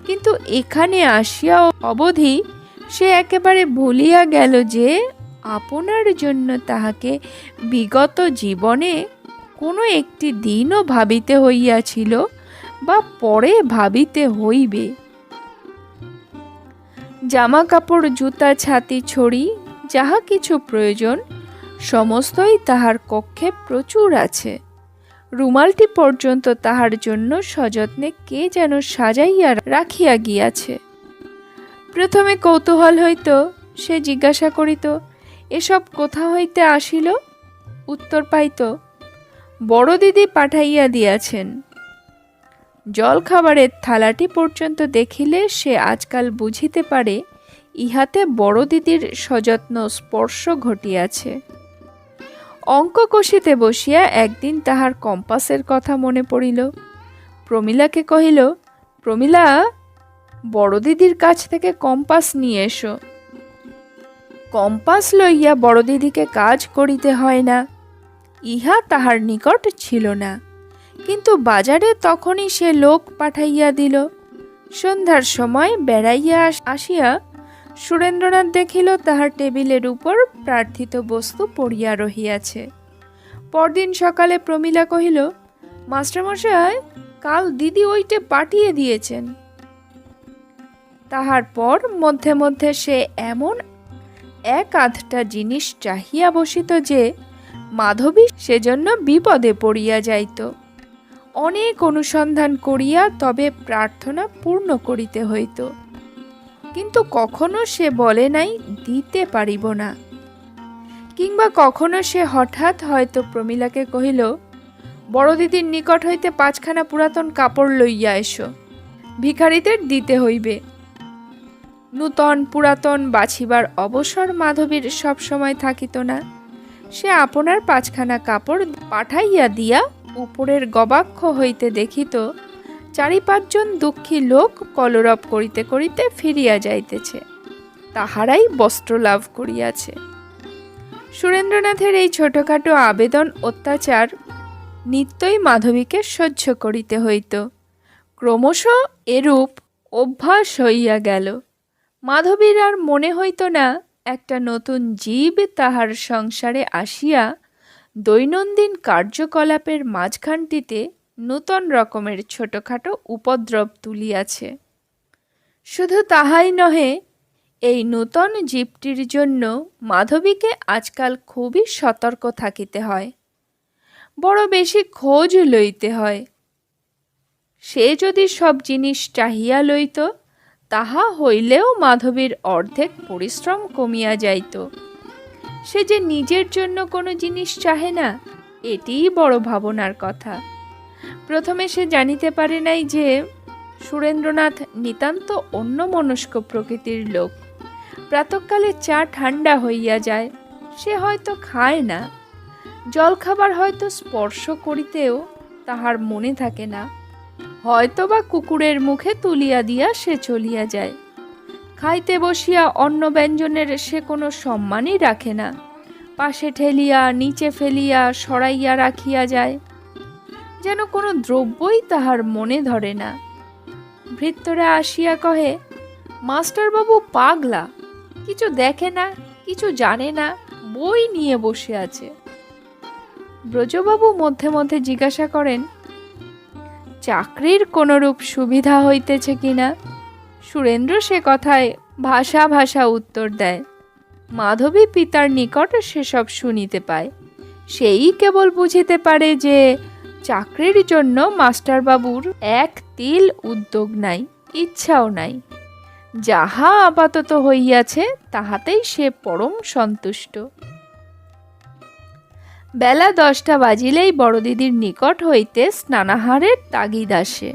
কিন্তু এখানে আসিয়া অবধি সে একেবারে ভুলিয়া গেল যে আপনার জন্য তাহাকে বিগত জীবনে কোনো একটি দিনও ভাবিতে হইয়াছিল বা পরে ভাবিতে হইবে। জামা কাপড়, জুতা, ছাতি, ছড়ি, যাহা কিছু প্রয়োজন সমস্তই তাহার কক্ষে প্রচুর আছে। রুমালটি পর্যন্ত তাহার জন্য সযত্নে কে যেন সাজাইয়া রাখিয়া গিয়াছে। প্রথমে কৌতূহল হইত, সে জিজ্ঞাসা করিত, এসব কোথা হইতে আসিল? উত্তর পাইত, বড় দিদি পাঠাইয়া দিয়াছেন। জল খাবারের থালাটি পর্যন্ত দেখিলে সে আজকাল বুঝিতে পারে ইহাতে বড় দিদির সযত্ন স্পর্শ ঘটিয়াছে। অঙ্ক কষিতে বসিয়া একদিন তাহার কম্পাসের কথা মনে পড়িল। প্রমীলাকে কহিল, প্রমীলা, বড় দিদির কাছ থেকে কম্পাস নিয়ে এসো। কম্পাস লইয়া বড় দিদিকে কাজ করিতে হয় না, ইহা তাহার নিকট ছিল না, কিন্তু বাজারে তখনই সে লোক পাঠাইয়া দিল। সন্ধ্যার সময় বেড়াইয়া আসিয়া সুরেন্দ্রনাথ দেখিল তাহার টেবিলের উপর প্রার্থিত বস্তু পড়িয়া রহিয়াছে। পরদিন সকালে প্রমীলা কহিল, মাস্টারমশাই, কাল দিদি ওইটে পাঠিয়ে দিয়েছেন। তাহার পর মধ্যে মধ্যে সে এমন এক আধটা জিনিস চাহিয়া বসিত যে মাধবী সেজন্য বিপদে পড়িয়া যাইত। অনেক অনুসন্ধান করিয়া তবে প্রার্থনা পূর্ণ করিতে হইত, কিন্তু কখনো সে বলে নাই দিতে পারিব না। কিংবা কখনো সে হঠাৎ হয়তো প্রমীলাকে কহিল, বড় দিদির নিকট হইতে 5খানা পুরাতন কাপড় লইয়া এসো, ভিখারিদের দিতে হইবে। নূতন পুরাতন বাছিবার অবসর মাধবীর সব সময় থাকিত না। সে আপনার 5খানা কাপড় পাঠাইয়া দিয়া উপরের গবাক্ষ হইতে দেখিত 4-5 জন দুঃখী লোক কলরব করিতে করিতে ফিরিয়া যাইতেছে, তাহারাই বস্ত্র লাভ করিয়াছে। সুরেন্দ্রনাথের এই ছোটখাটো আবেদন অত্যাচার নিত্যই মাধবীকে সহ্য করিতে হইত। ক্রমশ এরূপ অভ্যাস হইয়া গেল। মাধবীর আর মনে হইত না একটা নতুন জীব তাহার সংসারে আসিয়া দৈনন্দিন কার্যকলাপের মাঝখানটিতে নূতন রকমের ছোটখাটো উপদ্রব তুলিয়াছে। শুধু তাহাই নহে, এই নূতন জীবটির জন্য মাধবীকে আজকাল খুবই সতর্ক থাকিতে হয়, বড় বেশি খোঁজ লইতে হয়। সে যদি সব জিনিস চাহিয়া লইত, তাহা হইলেও মাধবীর অর্ধেক পরিশ্রম কমিয়া যাইত। সে যে নিজের জন্য কোনো জিনিস চাহে না, এটিই বড় ভাবনার কথা। প্রথমে সে জানিতে পারে নাই যে সুরেন্দ্রনাথ নিতান্ত অন্যমনস্ক প্রকৃতির লোক। প্রাতঃকালে চা ঠান্ডা হইয়া যায়, সে হয়তো খায় না। জলখাবার হয়তো স্পর্শ করিতেও তাহার মনে থাকে না, হয়তো বা কুকুরের মুখে তুলিয়া দিয়া সে চলিয়া যায়। খাইতে বসিয়া অন্ন ব্যঞ্জনের সে কোনো সম্মানই রাখে না, পাশে ঠেলিয়া নিচে ফেলিয়া সরাইয়া রাখিয়া যায়, যেন কোনো দ্রব্যই তাহার মনে ধরে না। ভৃত্যরা আসিয়া কহে, মাস্টারবাবু পাগলা, কিছু দেখে না, কিছু জানে না, বই নিয়ে বসে আছে। ব্রজবাবু মধ্যে মধ্যে জিজ্ঞাসা করেন, চাকরির কোনরূপ সুবিধা হইতেছে কিনা? সুরেন্দ্র সে কথায় ভাষা ভাষা উত্তর দেয়। মাধবী পিতার নিকট সেসব শুনিতে পায়, সেই কেবল বুঝিতে পারে যে চাকরির জন্য মাস্টারবাবুর এক তিল উদ্যোগ নাই, ইচ্ছাও নাই। যাহা আপাতত হইয়াছে তাহাতেই সে পরম সন্তুষ্ট। বেলা 10টা বাজিলেই বড়দিদির নিকট হইতে স্নানাহারের তাগিদ আসে।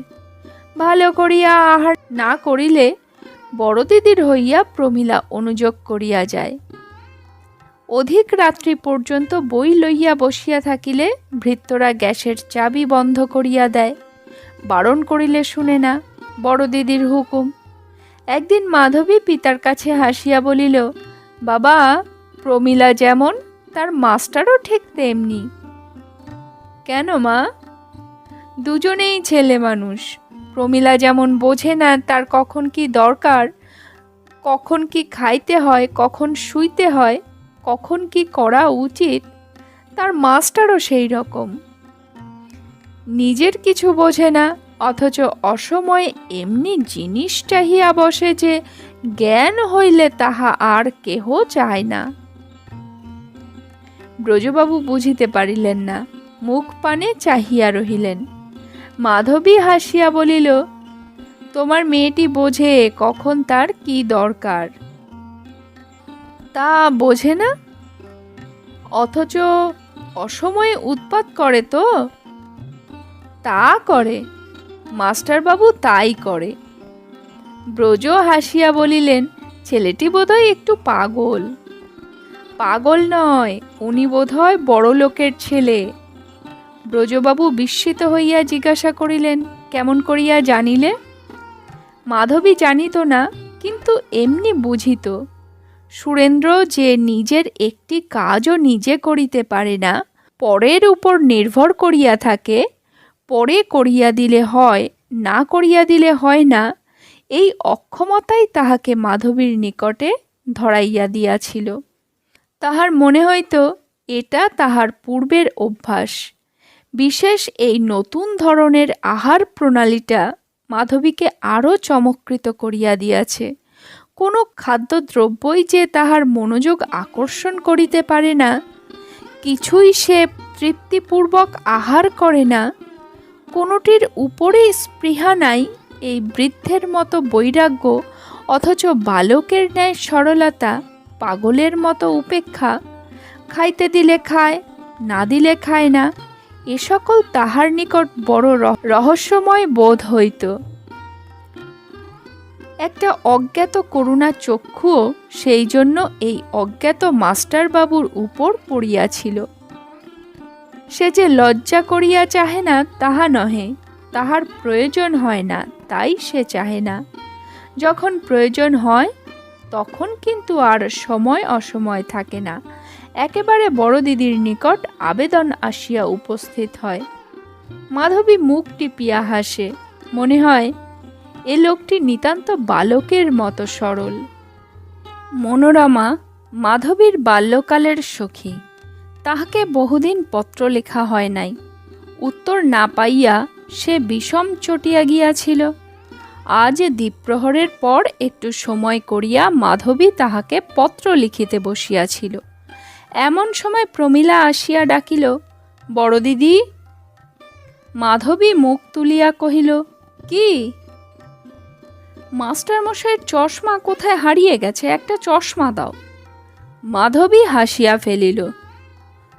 ভালো করিয়া আহার না করিলে বড়দিদির হইয়া প্রমীলা অনুযোগ করিয়া যায়। অধিক রাত্রি পর্যন্ত বই লইয়া বসিয়া থাকিলে ভৃত্যরা গ্যাসের চাবি বন্ধ করিয়া দেয়। বারণ করিলে শুনে না, বড়দিদির হুকুম। একদিন মাধবী পিতার কাছে হাসিয়া বলিল, বাবা, প্রমীলা যেমন তার মাস্টারও ঠিক তেমনি। কেন মা? দুজনেই ছেলে মানুষ। প্রমীলা যেমন বোঝে না তার কখন কি দরকার, কখন কি খাইতে হয়, কখন শুইতে হয়, কখন কি করা উচিত, তার মাস্টারও সেই রকম। নিজের কিছু বোঝে না, অথচ অসময়ে এমনি জিনিস চাহিয়া বসে যে জ্ঞান হইলে তাহা আর কেহ চায় না। ব্রজবাবু বুঝিতে পারিলেন না, মুখ পানে চাহিয়া রহিলেন। মাধবী হাসিয়া বলিল, তোমার মেয়েটি বোঝে কখন তার কি দরকার। তা বোঝে না, অথচ অসময়ে উৎপাত করে তো। তা করে, মাস্টারবাবু তাই করে। ব্রজ হাসিয়া বলিলেন, ছেলেটি বোধহয় একটু পাগল। পাগল নয়, উনি বোধহয় বড় লোকের ছেলে। ব্রজবাবু বিস্মিত হইয়া জিজ্ঞাসা করিলেন, কেমন করিয়া জানিলে? মাধবী জানিত না, কিন্তু এমনি বুঝিত। সুরেন্দ্র যে নিজের একটি কাজও নিজে করিতে পারে না, পরের উপর নির্ভর করিয়া থাকে, পরে করিয়া দিলে হয়, না করিয়া দিলে হয় না, এই অক্ষমতাই তাহাকে মাধবীর নিকটে ধরাইয়া দিয়াছিল। তাহার মনে হইত এটা তাহার পূর্বের অভ্যাস। বিশেষ এই নতুন ধরনের আহার প্রণালীটা মাধবীকে আরও চমৎকৃত করিয়া দিয়াছে। কোনো খাদ্যদ্রব্যই যে তাহার মনোযোগ আকর্ষণ করিতে পারে না, কিছুই সে তৃপ্তিপূর্বক আহার করে না, কোনোটির উপরেই স্পৃহা নাই, এই বৃদ্ধের মতো বৈরাগ্য, অথচ বালকের ন্যায় সরলতা, পাগলের মতো উপেক্ষা, খাইতে দিলে খায়, না দিলে খায় না, এ সকল তাহার নিকট বড় রহস্যময় বোধ হইত। একটা অজ্ঞাত করুণা চক্ষুও সেই জন্য এই অজ্ঞাত মাস্টারবাবুর উপর পড়িয়াছিল। সে যে লজ্জা করিয়া চাহে না তাহা নহে, তাহার প্রয়োজন হয় না তাই সে চাহে না। যখন প্রয়োজন হয় তখন কিন্তু আর সময় অসময় থাকে না, একেবারে বড় দিদির নিকট আবেদন আসিয়া উপস্থিত হয়। মাধবী মুখ টিপিয়া হাসে, মনে হয় এ লোকটি নিতান্ত বালকের মতো সরল। মনোরমা মাধবীর বাল্যকালের সখী, তাহাকে বহুদিন পত্র লেখা হয় নাই। উত্তর না পাইয়া সে বিষম চটিয়া গিয়াছিল। আজ দ্বীপ্রহরের পর একটু সময় করিয়া মাধবী তাহাকে পত্র লিখিতে বসিয়াছিল। এমন সময় প্রমীলা আসিয়া ডাকিল, বড় দিদি। মাধবী মুখ তুলিয়া কহিল, কি? মাস্টারমশাইয়ের চশমা কোথায় হারিয়ে গেছে, একটা চশমা দাও। মাধবী হাসিয়া ফেলিল,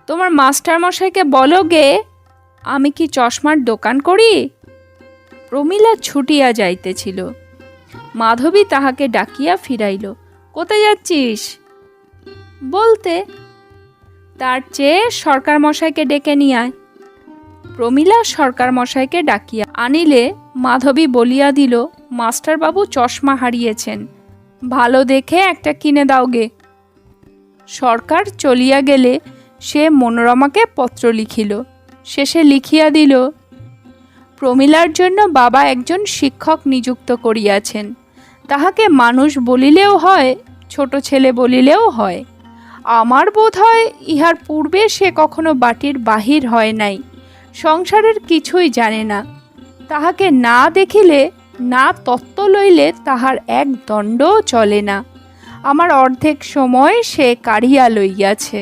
তোমার মাস্টারমশাইকে বলো গে, আমি কি চশমার দোকান করি? প্রমীলা ছুটিয়া যাইতেছিল। মাধবী তাহাকে ডাকিয়া ফিরাইল, কোথায় যাচ্ছিস? বলতে, তার চেয়ে সরকার মশাইকে ডেকে নিয়ে আয়। প্রমীলা সরকার মশাইকে ডাকিয়া আনিলে মাধবী বলিয়া দিল, মাস্টারবাবু চশমা হারিয়েছেন, ভালো দেখে একটা কিনে দাও গে। সরকার চলিয়া গেলে সে মনোরমাকে পত্র লিখিল। শেষে লিখিয়া দিল, প্রমীলার জন্য বাবা একজন শিক্ষক নিযুক্ত করিয়াছেন। তাহাকে মানুষ বলিলেও হয়, ছোট ছেলে বলিলেও হয়। আমার বোধ হয় ইহার পূর্বে সে কখনো বাটির বাহির হয় নাই, সংসারের কিছুই জানে না। তাহাকে না দেখিলে, না তত্ত্ব লইলে তাহার এক দণ্ডও চলে না। আমার অর্ধেক সময় সে কাড়িয়া লইয়াছে।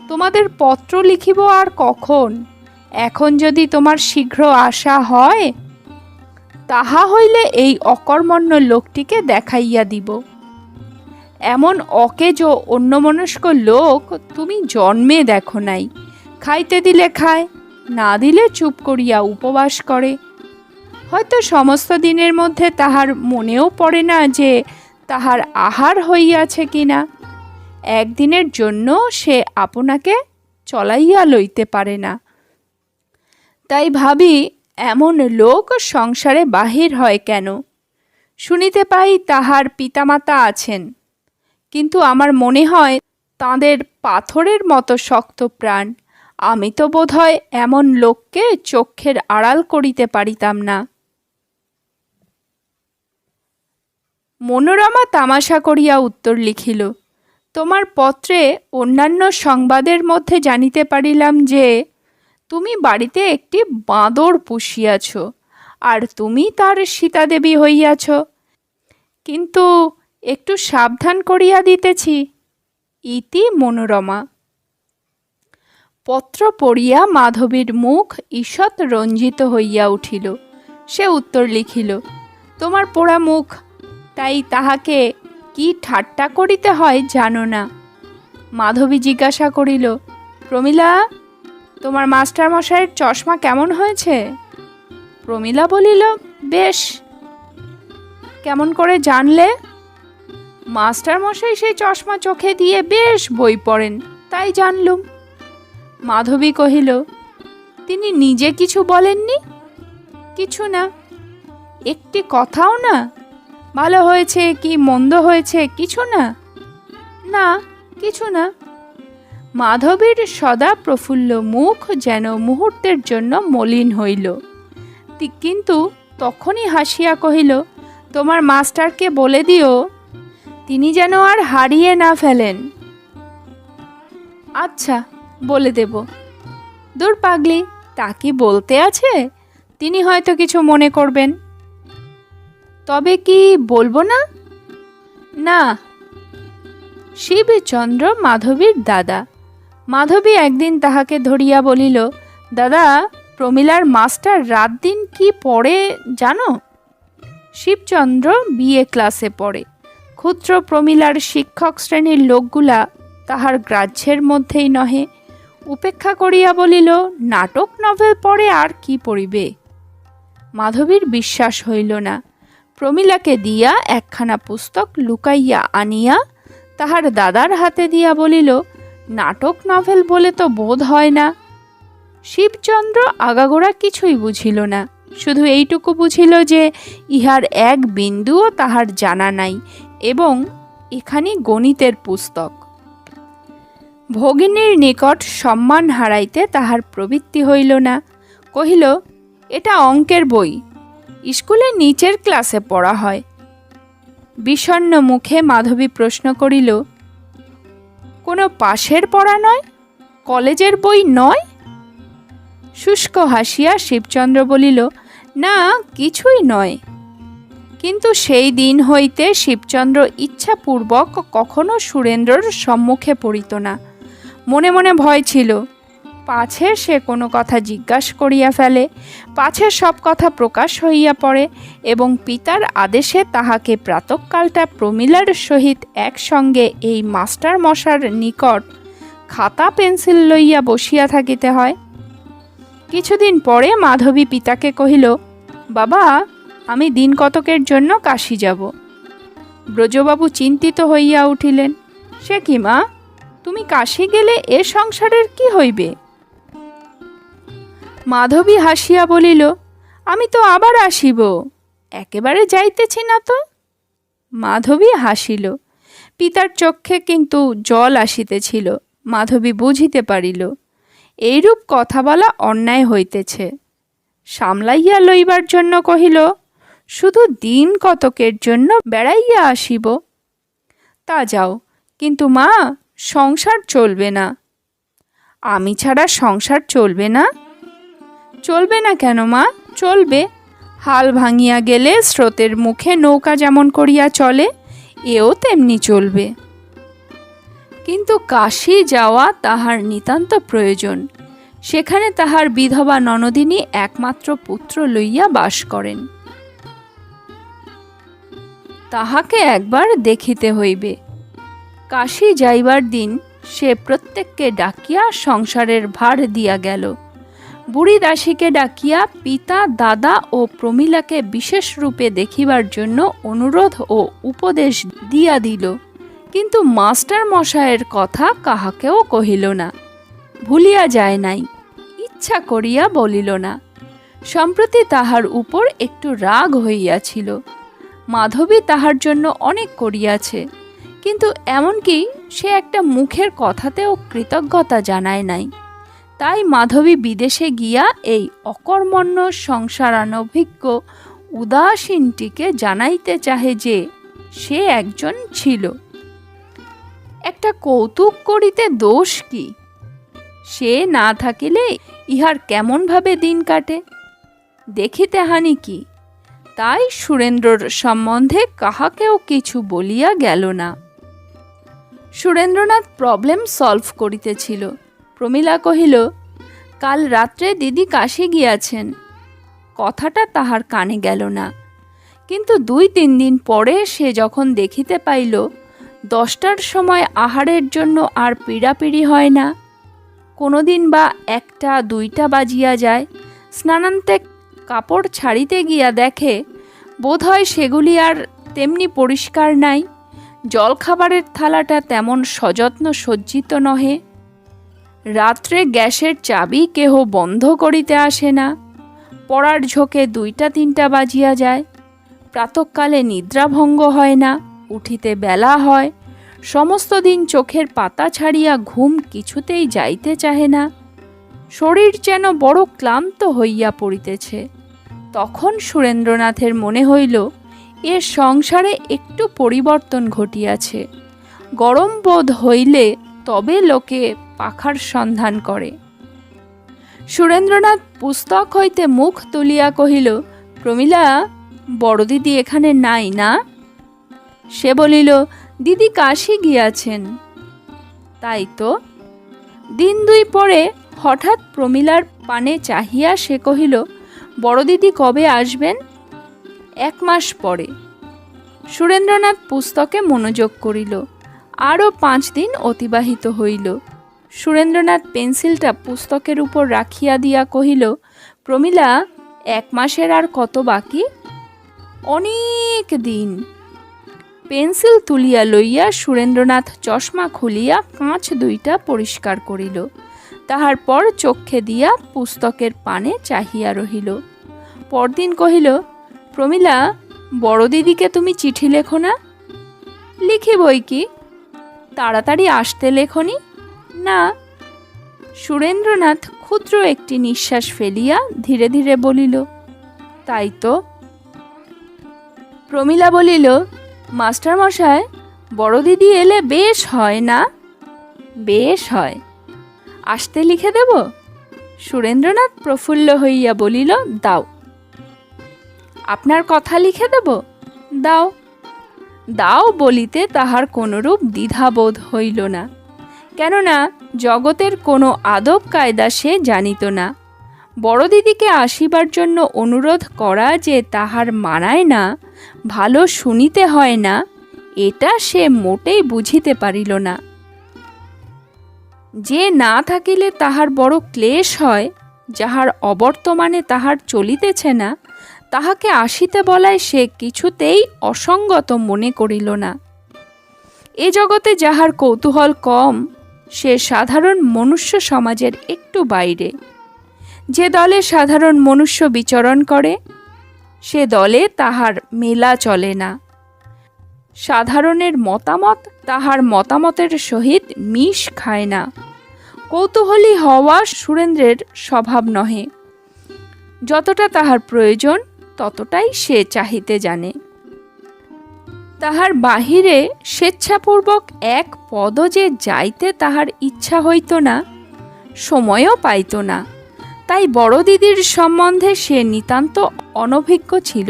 তোমাদের পত্র লিখিব আর কখন? এখন যদি তোমার শীঘ্র আসা হয়, তাহা হইলে এই অকর্মণ্য লোকটিকে দেখাইয়া দিব। এমন অকেজ অন্যমনস্ক লোক তুমি জন্মে দেখো নাই। খাইতে দিলে খায়, না দিলে চুপ করিয়া উপবাস করে। হয়তো সমস্ত দিনের মধ্যে তাহার মনেও পড়ে না যে তাহার আহার হইয়াছে কিনা। একদিনের জন্য সে আপনাকে চলাইয়া লইতে পারে না। তাই ভাবি, এমন লোক সংসারে বাহির হয় কেন? শুনিতে পাই তাহার পিতামাতা আছেন, কিন্তু আমার মনে হয় তাঁদের পাথরের মতো শক্ত প্রাণ। আমি তো বোধহয় এমন লোককে চক্ষের আড়াল করিতে পারিতাম না। মনোরমা তামাশা করিয়া উত্তর লিখিল, তোমার পত্রে অন্যান্য সংবাদের মধ্যে জানিতে পারিলাম যে তুমি বাড়িতে একটি বাঁদর পুষিয়াছ, আর তুমি তার সীতাদেবী হইয়াছ। কিন্তু একটু সাবধান করিয়া দিতেছি, ইতি মনোরমা। পত্র পড়িয়া মাধবীর মুখ ঈষৎ রঞ্জিত হইয়া উঠিল। সে উত্তর লিখিল, তোমার পোড়া মুখ, তাই তাহাকে কি ঠাট্টা করিতে হয় জানো না। মাধবী জিজ্ঞাসা করিল, প্রমীলা, তোমার মাস্টারমশাইয়ের চশমা কেমন হয়েছে? প্রমীলা বলিল, বেশ। কেমন করে জানলে? মাস্টারমশাই সেই চশমা চোখে দিয়ে বেশ বই পড়েন, তাই জানলুম। মাধবী কহিল, তিনি নিজে কিছু বলেননি? কিছু না। একটি কথাও না? ভালো হয়েছে কি মন্দ হয়েছে কিছু না? না, কিছু না। মাধবীর সদা প্রফুল্ল মুখ যেন মুহূর্তের জন্য মলিন হইল, কিন্তু তখনই হাসিয়া কহিল, তোমার মাস্টারকে বলে দিও তিনি যেন আর হারিয়ে না ফেলেন। আচ্ছা, বলে দেব। দূর পাগলি, তা কি বলতে আছে? তিনি হয়তো কিছু মনে করবেন। তবে কি বলবো না? না। শিবচন্দ্র মাধবীর দাদা। মাধবী একদিন তাহাকে ধরিয়া বলিল, দাদা, প্রমীলার মাস্টার রাত দিন কি পড়ে জানো? শিবচন্দ্র বিএ ক্লাসে পড়ে। ক্ষুদ্র প্রমীলার শিক্ষক শ্রেণীর লোকগুলা তাহার গ্রাহ্যের মধ্যেই নহে। উপেক্ষা করিয়া বলিল, নাটক নভেল পড়ে আর কি পড়িবে। মাধবীর বিশ্বাস হইল না। প্রমীলাকে দিয়া একখানা পুস্তক লুকাইয়া আনিয়া তাহার দাদার হাতে দিয়া বলিল, নাটক নভেল বলে তো বোধ হয় না। শিবচন্দ্র আগাগোড়া কিছুই বুঝিল না, শুধু এইটুকু বুঝিল যে ইহার এক বিন্দুও তাহার জানা নাই এবং এখানি গণিতের পুস্তক। ভগিনীর নিকট সম্মান হারাইতে তাহার প্রবৃত্তি হইল না। কহিল, এটা অঙ্কের বই, স্কুলে নিচের ক্লাসে পড়া হয়। বিষণ্ণ মুখে মাধবী প্রশ্ন করিল, কোনো পাশের পড়া নয়? কলেজের বই নয়? শুষ্ক হাসিয়া শিবচন্দ্র বলিল, না, কিছুই নয়। কিন্তু সেই দিন হইতে শিবচন্দ্র ইচ্ছাপূর্বক কখনো সুরেন্দ্রর সম্মুখে পড়িত না। মনে মনে ভয় ছিল, পাছে সে কোনো কথা জিজ্ঞাসা করিয়া ফেলে, পাছে সব কথা প্রকাশ হইয়া পড়ে এবং পিতার আদেশে তাহাকে প্রাতঃকালটা প্রমীলার সহিত একসঙ্গে এই মাস্টার মশার নিকট খাতা পেন্সিল লইয়া বসিয়া থাকিতে হয়। কিছুদিন পরে মাধবী পিতাকে কহিল, বাবা, আমি দিন কতকের জন্য কাশী যাব। ব্রজবাবু চিন্তিত হইয়া উঠিলেন। সে কি মা, তুমি কাশী গেলে এ সংসারের কি হইবে? মাধবী হাসিয়া বলিল, আমি তো আবার আসিব, একেবারে যাইতেছি না তো। মাধবী হাসিল। পিতার চক্ষে কিন্তু জল আসিতেছিল। মাধবী বুঝিতে পারিল এইরূপ কথা বলা অন্যায় হইতেছে। সামলাইয়া লইবার জন্য কহিল, শুধু দিন কতকের জন্য বেড়াইয়া আসিব। তা যাও, কিন্তু মা, সংসার চলবে না। আমি ছাড়া সংসার চলবে না? চলবে না কেন মা? চলবে। হাল ভাঙিয়া গেলে স্রোতের মুখে নৌকা যেমন করিয়া চলে, এও তেমনি চলবে। কিন্তু কাশী যাওয়া তাহার নিতান্ত প্রয়োজন। সেখানে তাহার বিধবা ননদিনী একমাত্র পুত্র লইয়া বাস করেন। তাহাকে একবার দেখিতে হইবে। কাশী যাইবার দিন সে প্রত্যেককে ডাকিয়া সংসারের ভার দিয়া গেল। বুড়ি দাসীকে ডাকিয়া পিতা, দাদা ও প্রমীলাকে বিশেষ রূপে দেখিবার জন্য অনুরোধ ও উপদেশ দিয়া দিল, কিন্তু মাস্টার মশায়ের কথা কাহাকেও কহিল না। ভুলিয়া যায় নাই, ইচ্ছা করিয়া বলিল না। সম্প্রতি তাহার উপর একটু রাগ হইয়াছিল। মাধবী তাহার জন্য অনেক করিয়াছে, কিন্তু এমনকি সে একটা মুখের কথাতেও কৃতজ্ঞতা জানায় নাই। তাই মাধবী বিদেশে গিয়া এই অকর্মণ্য সংসারানভিজ্ঞ উদাসীনটিকে জানাইতে চাহে যে সে একজন ছিল। একটা কৌতুক করিতে দোষ কি? সে না থাকিলে ইহার কেমনভাবে দিন কাটে, দেখিতে হানি কি? তাই সুরেন্দ্রর সম্বন্ধে কাহাকেও কিছু বলিয়া গেল না। সুরেন্দ্রনাথ প্রবলেম সলভ করিতেছিল। প্রমীলা কহিল, কাল রাত্রে দিদি কাশী গিয়াছেন। কথাটা তাহার কানে গেল না, কিন্তু 2-3 দিন পরে সে যখন দেখিতে পাইল 10টার সময় আহারের জন্য আর পীড়াপিড়ি হয় না, কোনোদিন বা 1টা-2টা বাজিয়া যায়, স্নানান্তে কাপড় ছাড়িতে গিয়া দেখে বোধহয় সেগুলি আর তেমনি পরিষ্কার নাই, জলখাবারের থালাটা তেমন সযত্ন সজ্জিত নহে, রাত্রে গ্যাসের চাবি কেহ বন্ধ করিতে আসে না, পড়ার ঝোঁকে 2টা-3টা বাজিয়া যায়, প্রাতঃকালে নিদ্রাভঙ্গ হয় না, উঠিতে বেলা হয়, সমস্ত দিন চোখের পাতা ছাড়িয়া ঘুম কিছুতেই যাইতে চাহে না, শরীর যেন বড় ক্লান্ত হইয়া পড়িতেছে। তখন সুরেন্দ্রনাথের মনে হইল এ সংসারে একটু পরিবর্তন ঘটিয়াছে। গরম বোধ হইলে তবে লোকে পাখার সন্ধান করে। সুরেন্দ্রনাথ পুস্তক হইতে মুখ তুলিয়া কহিল, প্রমীলা, বড় দিদি এখানে নাই না? সে বলিল, দিদি কাশী গিয়াছেন। তাই তো। দিন 2 পরে হঠাৎ প্রমীলার পানে চাহিয়া সে কহিল, বড় দিদি কবে আসবেন? 1 মাস পরে। সুরেন্দ্রনাথ পুস্তকে মনোযোগ করিল। আরও 5 দিন অতিবাহিত হইল। সুরেন্দ্রনাথ পেন্সিলটা পুস্তকের উপর রাখিয়া দিয়া কহিল, প্রমীলা, 1 মাসের আর কত বাকি? অনেক দিন। পেন্সিল তুলিয়া লইয়া সুরেন্দ্রনাথ চশমা খুলিয়া কাঁচ 2টা পরিষ্কার করিল। তাহার পর চক্ষে দিয়া পুস্তকের পানে চাহিয়া রহিল। পরদিন কহিল, প্রমীলা, বড় দিদিকে তুমি চিঠি লেখো না? লিখি বই কি, তাড়াতাড়ি আসতে লেখনি? না। সুরেন্দ্রনাথ ক্ষুদ্র একটি নিঃশ্বাস ফেলিয়া ধীরে ধীরে বলিল, তাই তো। প্রমীলা বলিল, মাস্টার মশাই, বড় দিদি এলে বেশ হয় না? বেশ হয়। আসতে লিখে দেব? সুরেন্দ্রনাথ প্রফুল্ল হইয়া বলিল, দাও। আপনার কথা লিখে দেব? দাও। দাও বলিতে তাহার কোনরূপ দ্বিধাবোধ হইল না, কেননা জগতের কোনো আদব কায়দা সে জানিত না। বড় দিদিকে আসিবার জন্য অনুরোধ করা যে তাহার মানায় না, ভালো শুনিতে হয় না, এটা সে মোটেই বুঝিতে পারিল না। যে না থাকিলে তাহার বড় ক্লেশ হয়, যাহার অবর্তমানে তাহার চলিতেছে না, তাহাকে আসিতে বলায় সে কিছুতেই অসঙ্গত মনে করিল না। এ জগতে যাহার কৌতূহল কম, সে সাধারণ মনুষ্য সমাজের একটু বাইরে। যে দলে সাধারণ মনুষ্য বিচরণ করে, সে দলে তাহার মেলা চলে না। সাধারণের মতামত তাহার মতামতের সহিত মিশ খায় না। কৌতূহলী হওয়া সুরেন্দ্রের স্বভাব নহে। যতটা তাহার প্রয়োজন ততটাই সে চাহিতে জানে। তাহার বাহিরে স্বেচ্ছাপূর্বক এক পদ যে যাইতে তাহার ইচ্ছা হইত না, সময়ও পাইত না। তাই বড় দিদির সম্বন্ধে সে নিতান্ত অনভিজ্ঞ ছিল।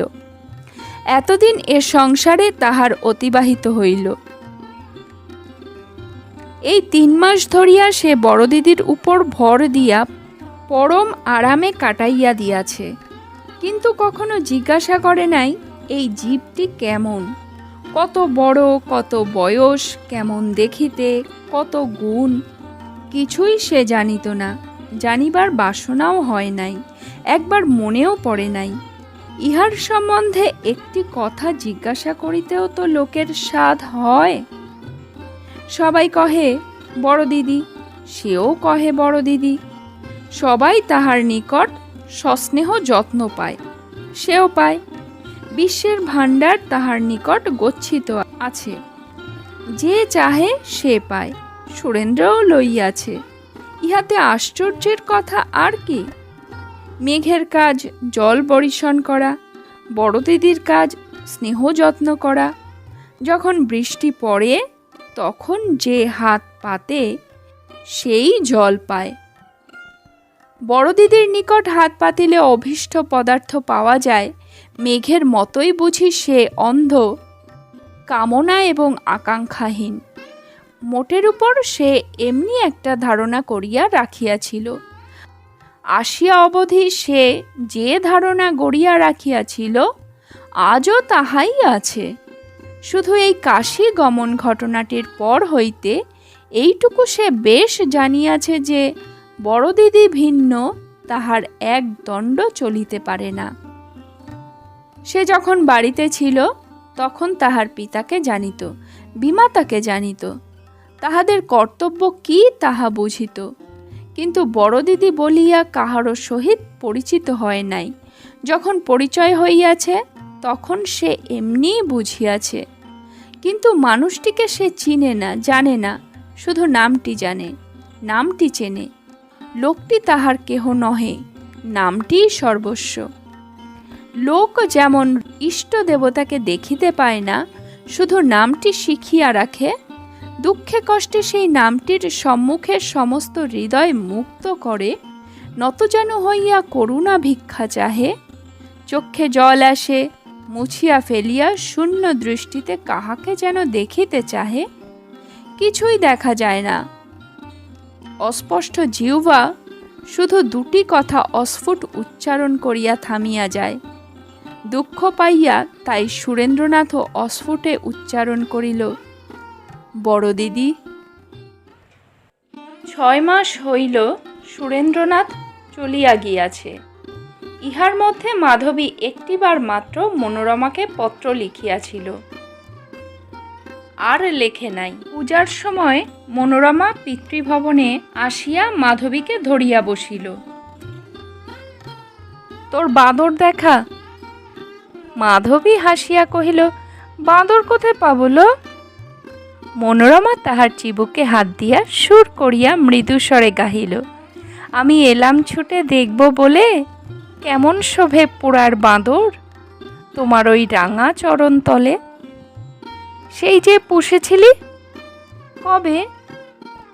এতদিন এ সংসারে তাহার অতিবাহিত হইল। এই 3 মাস ধরিয়া সে বড় দিদির উপর ভর দিয়া পরম আরামে কাটাইয়া দিয়াছে, কিন্তু কখনো জিজ্ঞাসা করে নাই এই জীবটি কেমন, কত বড়, কত বয়স, কেমন দেখিতে, কত গুণ, কিছুই সে জানিত না। জানিবার বাসনাও হয় নাই, একবার মনেও পড়ে নাই। ইহার সম্বন্ধে একটি কথা জিজ্ঞাসা করিতেও তো লোকের সাধ হয়। সবাই কহে বড় দিদি, সেও কহে বড় দিদি। সবাই তাহার নিকট সস্নেহ যত্ন পায়, সেও পায়। বিশ্বের ভাণ্ডার তাহার নিকট গচ্ছিত আছে, যে চাহে সে পায়। সুরেন্দ্রও লইয়াছে, ইহাতে আশ্চর্যের কথা আর কি? মেঘের কাজ জল বর্ষণ করা, বড় দিদির কাজ স্নেহ যত্ন করা। যখন বৃষ্টি পড়ে তখন যে হাত পাতে সেই জল পায়। বড় দিদির নিকট হাত পাতিলে অভীষ্ট পদার্থ পাওয়া যায়, মেঘের মতোই বুঝি সে অন্ধ, কামনা এবং আকাঙ্ক্ষাহীন। মোটের উপর সে এমনি একটা ধারণা করিয়া রাখিয়াছিল। আসিয়া অবধি সে যে ধারণা গড়িয়া রাখিয়াছিল আজও তাহাই আছে। শুধু এই কাশী গমন ঘটনাটির পর হইতে এইটুকু সে বেশ জানিয়াছে যে বড় দিদি ভিন্ন তাহার এক দণ্ড চলিতে পারে না। সে যখন বাড়িতে ছিল তখন তাহার পিতাকে জানিত, বিমাতাকে জানিত, তাহাদের কর্তব্য কি তাহা বুঝিত, কিন্তু বড় দিদি বলিয়া কাহারও সহিত পরিচিত হয় নাই। যখন পরিচয় হইয়াছে তখন সে এমনিই বুঝিয়াছে, কিন্তু মানুষটিকে সে চিনে না, জানে না, শুধু নামটি জানে, নামটি চেনে। লোকটি তাহার কেহ নহে, নামটিই সর্বস্ব। লোক যেমন ইষ্ট দেবতাকে দেখিতে পায় না, শুধু নামটি শিখিয়া রাখে, দুঃখে কষ্টে সেই নামটির সম্মুখে সমস্ত হৃদয় মুক্ত করে নতজানু হইয়া করুণা ভিক্ষা চাহে। চক্ষে জল আসে, মুছিয়া ফেলিয়া শূন্য দৃষ্টিতে কাহাকে যেন দেখিতে চাহে। কিছুই দেখা যায় না, অস্পষ্ট জিহ্বা শুধু দুটি কথা অস্ফুট উচ্চারণ করিয়া থামিয়া যায়। দুঃখ পাইয়া তাই সুরেন্দ্রনাথও অস্ফুটে উচ্চারণ করিল, বড় দিদি। 6 মাস হইল সুরেন্দ্রনাথ চলিয়া গিয়াছে। ইহার মধ্যে মাধবী একটিবার মাত্র মনোরমাকে পত্র লিখিয়াছিল, আর লেখে নাই। পূজার সময় মনোরমা পিতৃভবনে আসিয়া মাধবীকে ধরিয়া বসিল। তোর বাঁদর দেখা। মাধবী হাসিয়া কহিল, বাঁদর কোথায় পাবল? মনোরমা তাহার চিবুকে হাত দিয়া সুর করিয়া মৃদুস্বরে গাহিল, আমি এলাম ছুটে দেখব বলে, কেমন শোভে পোড়ার বাঁদর তোমার ওই রাঙা চরণ তলে। সেই যে পুষেছিলি। কবে?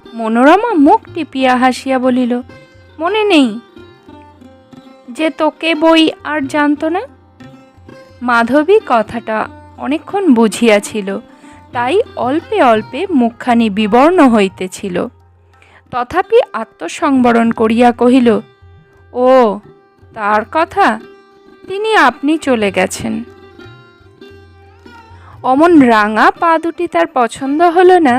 মনোরমা মুখ টিপিয়া হাসিয়া বলিল, মনে নেই যে তোকে বই আর জানত না। মাধবী কথাটা অনেকক্ষণ বুঝিয়াছিল, তাই অল্পে অল্পে মুখখানি বিবর্ণ হইতেছিল। তথাপি আত্মসংবরণ করিয়া কহিল, ও তার কথা, তিনি আপনি চলে গেছেন। অমন রাঙা পা দুটি তার পছন্দ হলো না।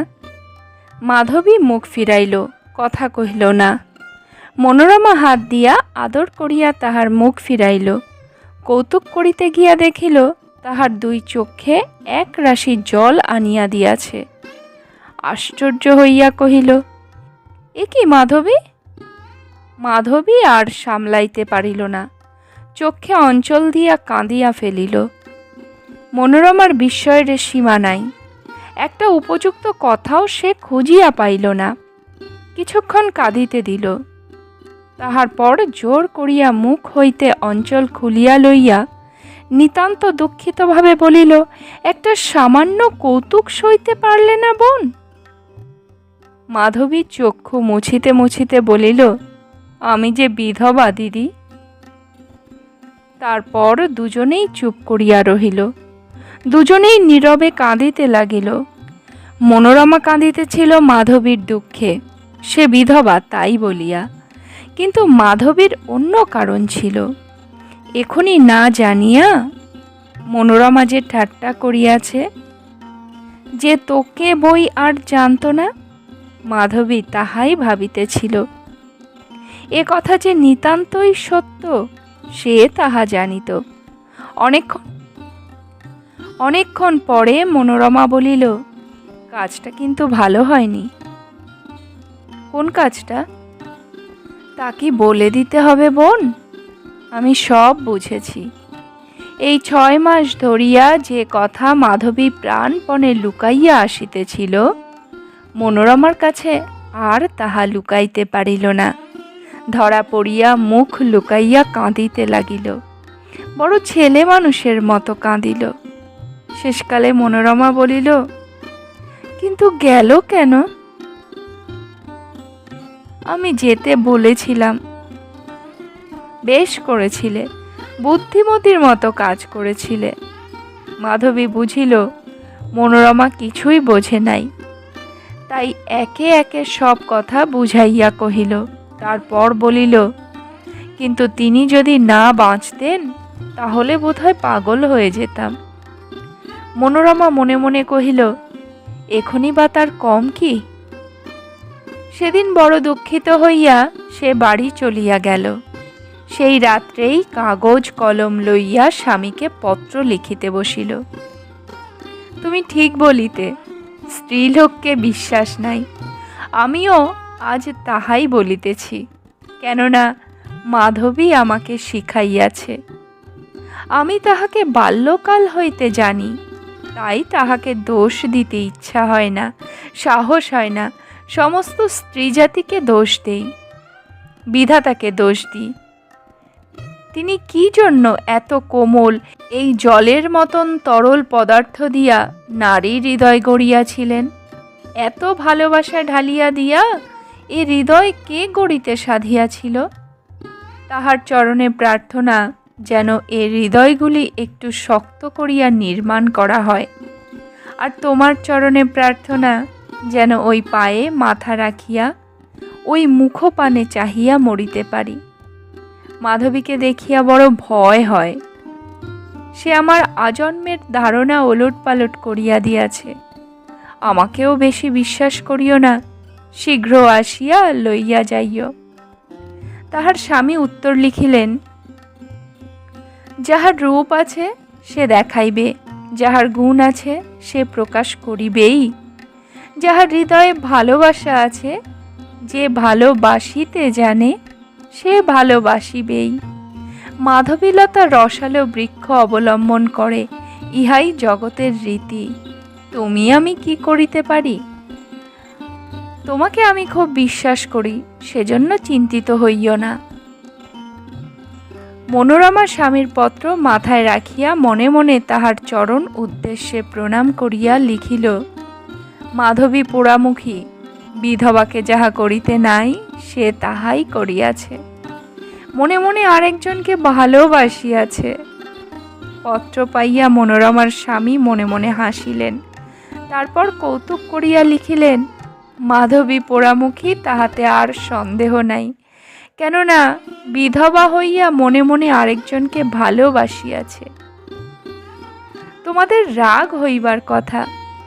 মাধবী মুখ ফিরাইল, কথা কহিল না। মনোরমা হাত দিয়া আদর করিয়া তাহার মুখ ফিরাইল। কৌতুক করিতে গিয়া দেখিল তাহার দুই চক্ষে এক রাশি জল আনিয়া দিয়াছে। আশ্চর্য হইয়া কহিল, এ কি মাধবী? মাধবী আর সামলাইতে পারিল না, চক্ষে অঞ্চল দিয়া কাঁদিয়া ফেলিল। মনোরমার বিস্ময়ের সীমা নাই, একটা উপযুক্ত কথাও সে খুঁজিয়া পাইল না। কিছুক্ষণ কাঁদিতে দিল, তাহার পর জোর করিয়া মুখ হইতে অঞ্চল খুলিয়া লইয়া নিতান্ত দুঃখিতভাবে বলিল, একটা সামান্য কৌতুক সইতে পারলে না বোন? মাধবী চক্ষু মুছিতে মুছিতে বলিল, আমি যে বিধবা দিদি। তারপর দুজনেই চুপ করিয়া রহিল। দুজনেই নীরবে কাঁদিতে লাগিল। মনোরমা কাঁদিতেছিল মাধবীর দুঃখে, সে বিধবা তাই বলিয়া, কিন্তু মাধবীর অন্য কারণ ছিল। এখনই না জানিয়া মনোরমা যে ঠাট্টা করিয়াছে, যে তোকে বই আর জানত না, মাধবী তাহাই ভাবিতেছিল। এ কথা যে নিতান্তই সত্য সে তাহা জানিত। অনেকক্ষণ পরে মনোরমা বলিল, কাজটা কিন্তু ভালো হয়নি। কোন কাজটা? তা কি বলে দিতে হবে বোন? আমি সব বুঝেছি। এই 6 মাস ধরিয়া যে কথা মাধবী প্রাণপণে লুকাইয়া আসিতেছিল, মনোরমার কাছে আর তাহা লুকাইতে পারিল না। ধরা পড়িয়া মুখ লুকাইয়া কাঁদিতে লাগিল। বড় ছেলে মানুষের মতো কাঁদিল। শেষকালে মনোরমা বলিল, কিন্তু গেল কেন? আমি যেতে বলেছিলাম। বেশ করেছিলে, বুদ্ধিমতীর মতো কাজ করেছিলে। মাধবী বুঝিল মনোরমা কিছুই বোঝে নাই, তাই একে একে সব কথা বুঝাইয়া কহিল। তারপর বলিল, কিন্তু তিনি যদি না বাঁচতেন তাহলে বোধহয় পাগল হয়ে যেতাম। মনোরমা মনে মনে কহিল, এখনই বা তার কম কি? সেদিন বড় দুঃখিত হইয়া সে বাড়ি চলিয়া গেল। সেই রাত্রেই কাগজ কলম লইয়া স্বামীকে পত্র লিখিতে বসিল। তুমি ঠিক বলিতে, স্ত্রীলোককে বিশ্বাস নাই। আমিও আজ তাহাই বলিতেছি, কেননা মাধবী আমাকে শিখাইয়াছে। আমি তাহাকে বাল্যকাল হইতে জানি, তাই তাহাকে দোষ দিতে ইচ্ছা হয় না, সাহস হয় না। সমস্ত স্ত্রী জাতিকে দোষ দেই, বিধাতাকে দোষ দিই। তিনি কি জন্য এত কোমল এই জলের মতন তরল পদার্থ দিয়া নারীর হৃদয় গড়িয়াছিলেন? এত ভালোবাসা ঢালিয়া দিয়া এ হৃদয় কে গড়িতে সাধিয়াছিল? তাহার চরণে প্রার্থনা যেন এ হৃদয়গুলি একটু শক্ত করিয়া নির্মাণ করা হয়। আর তোমার চরণে প্রার্থনা যেন ওই পায়ে মাথা রাখিয়া ওই মুখপানে চাহিয়া মরিতে পারি। মাধবীকে দেখিয়া বড় ভয় হয়। সে আমার আজন্মের ধারণা ওলটপালট করিয়া দিয়াছে। আমাকেও বেশি বিশ্বাস করিও না, শীঘ্র আসিয়া লইয়া যাইও। তাহার স্বামী উত্তর লিখিলেন, যাহার রূপ আছে সে দেখাইবে, যাহার গুণ আছে সে প্রকাশ করিবেই। যাহার হৃদয়ে ভালোবাসা আছে, যে ভালোবাসিতে জানে সে ভালোবাসিবেই। মাধবীলতা রসালো বৃক্ষ অবলম্বন করে, ইহাই জগতের রীতি। তুমি আমি কি করিতে পারি? তোমাকে আমি খুব বিশ্বাস করি, সেজন্য চিন্তিত হইও না। মনোরমা স্বামীর পত্র মাথায় রাখিয়া মনে মনে তাহার চরণ উদ্দেশ্যে প্রণাম করিয়া লিখিল, মাধবী পোড়ামুখী, বিধবাকে যাহা করিতে নাই সে তাহাই করিয়াছে। মনে মনে আরেকজনকে ভালোবাসিয়াছে। পত্র পাইয়া মনোরমার স্বামী মনে মনে হাসিলেন। তারপর কৌতুক করিয়া লিখিলেন, মাধবী পোড়ামুখী তাহাতে আর সন্দেহ নাই, কেননা বিধবা হইয়া মনে মনে আরেকজনকে ভালোবাসিয়াছে। তোমাদের রাগ হইবার কথা,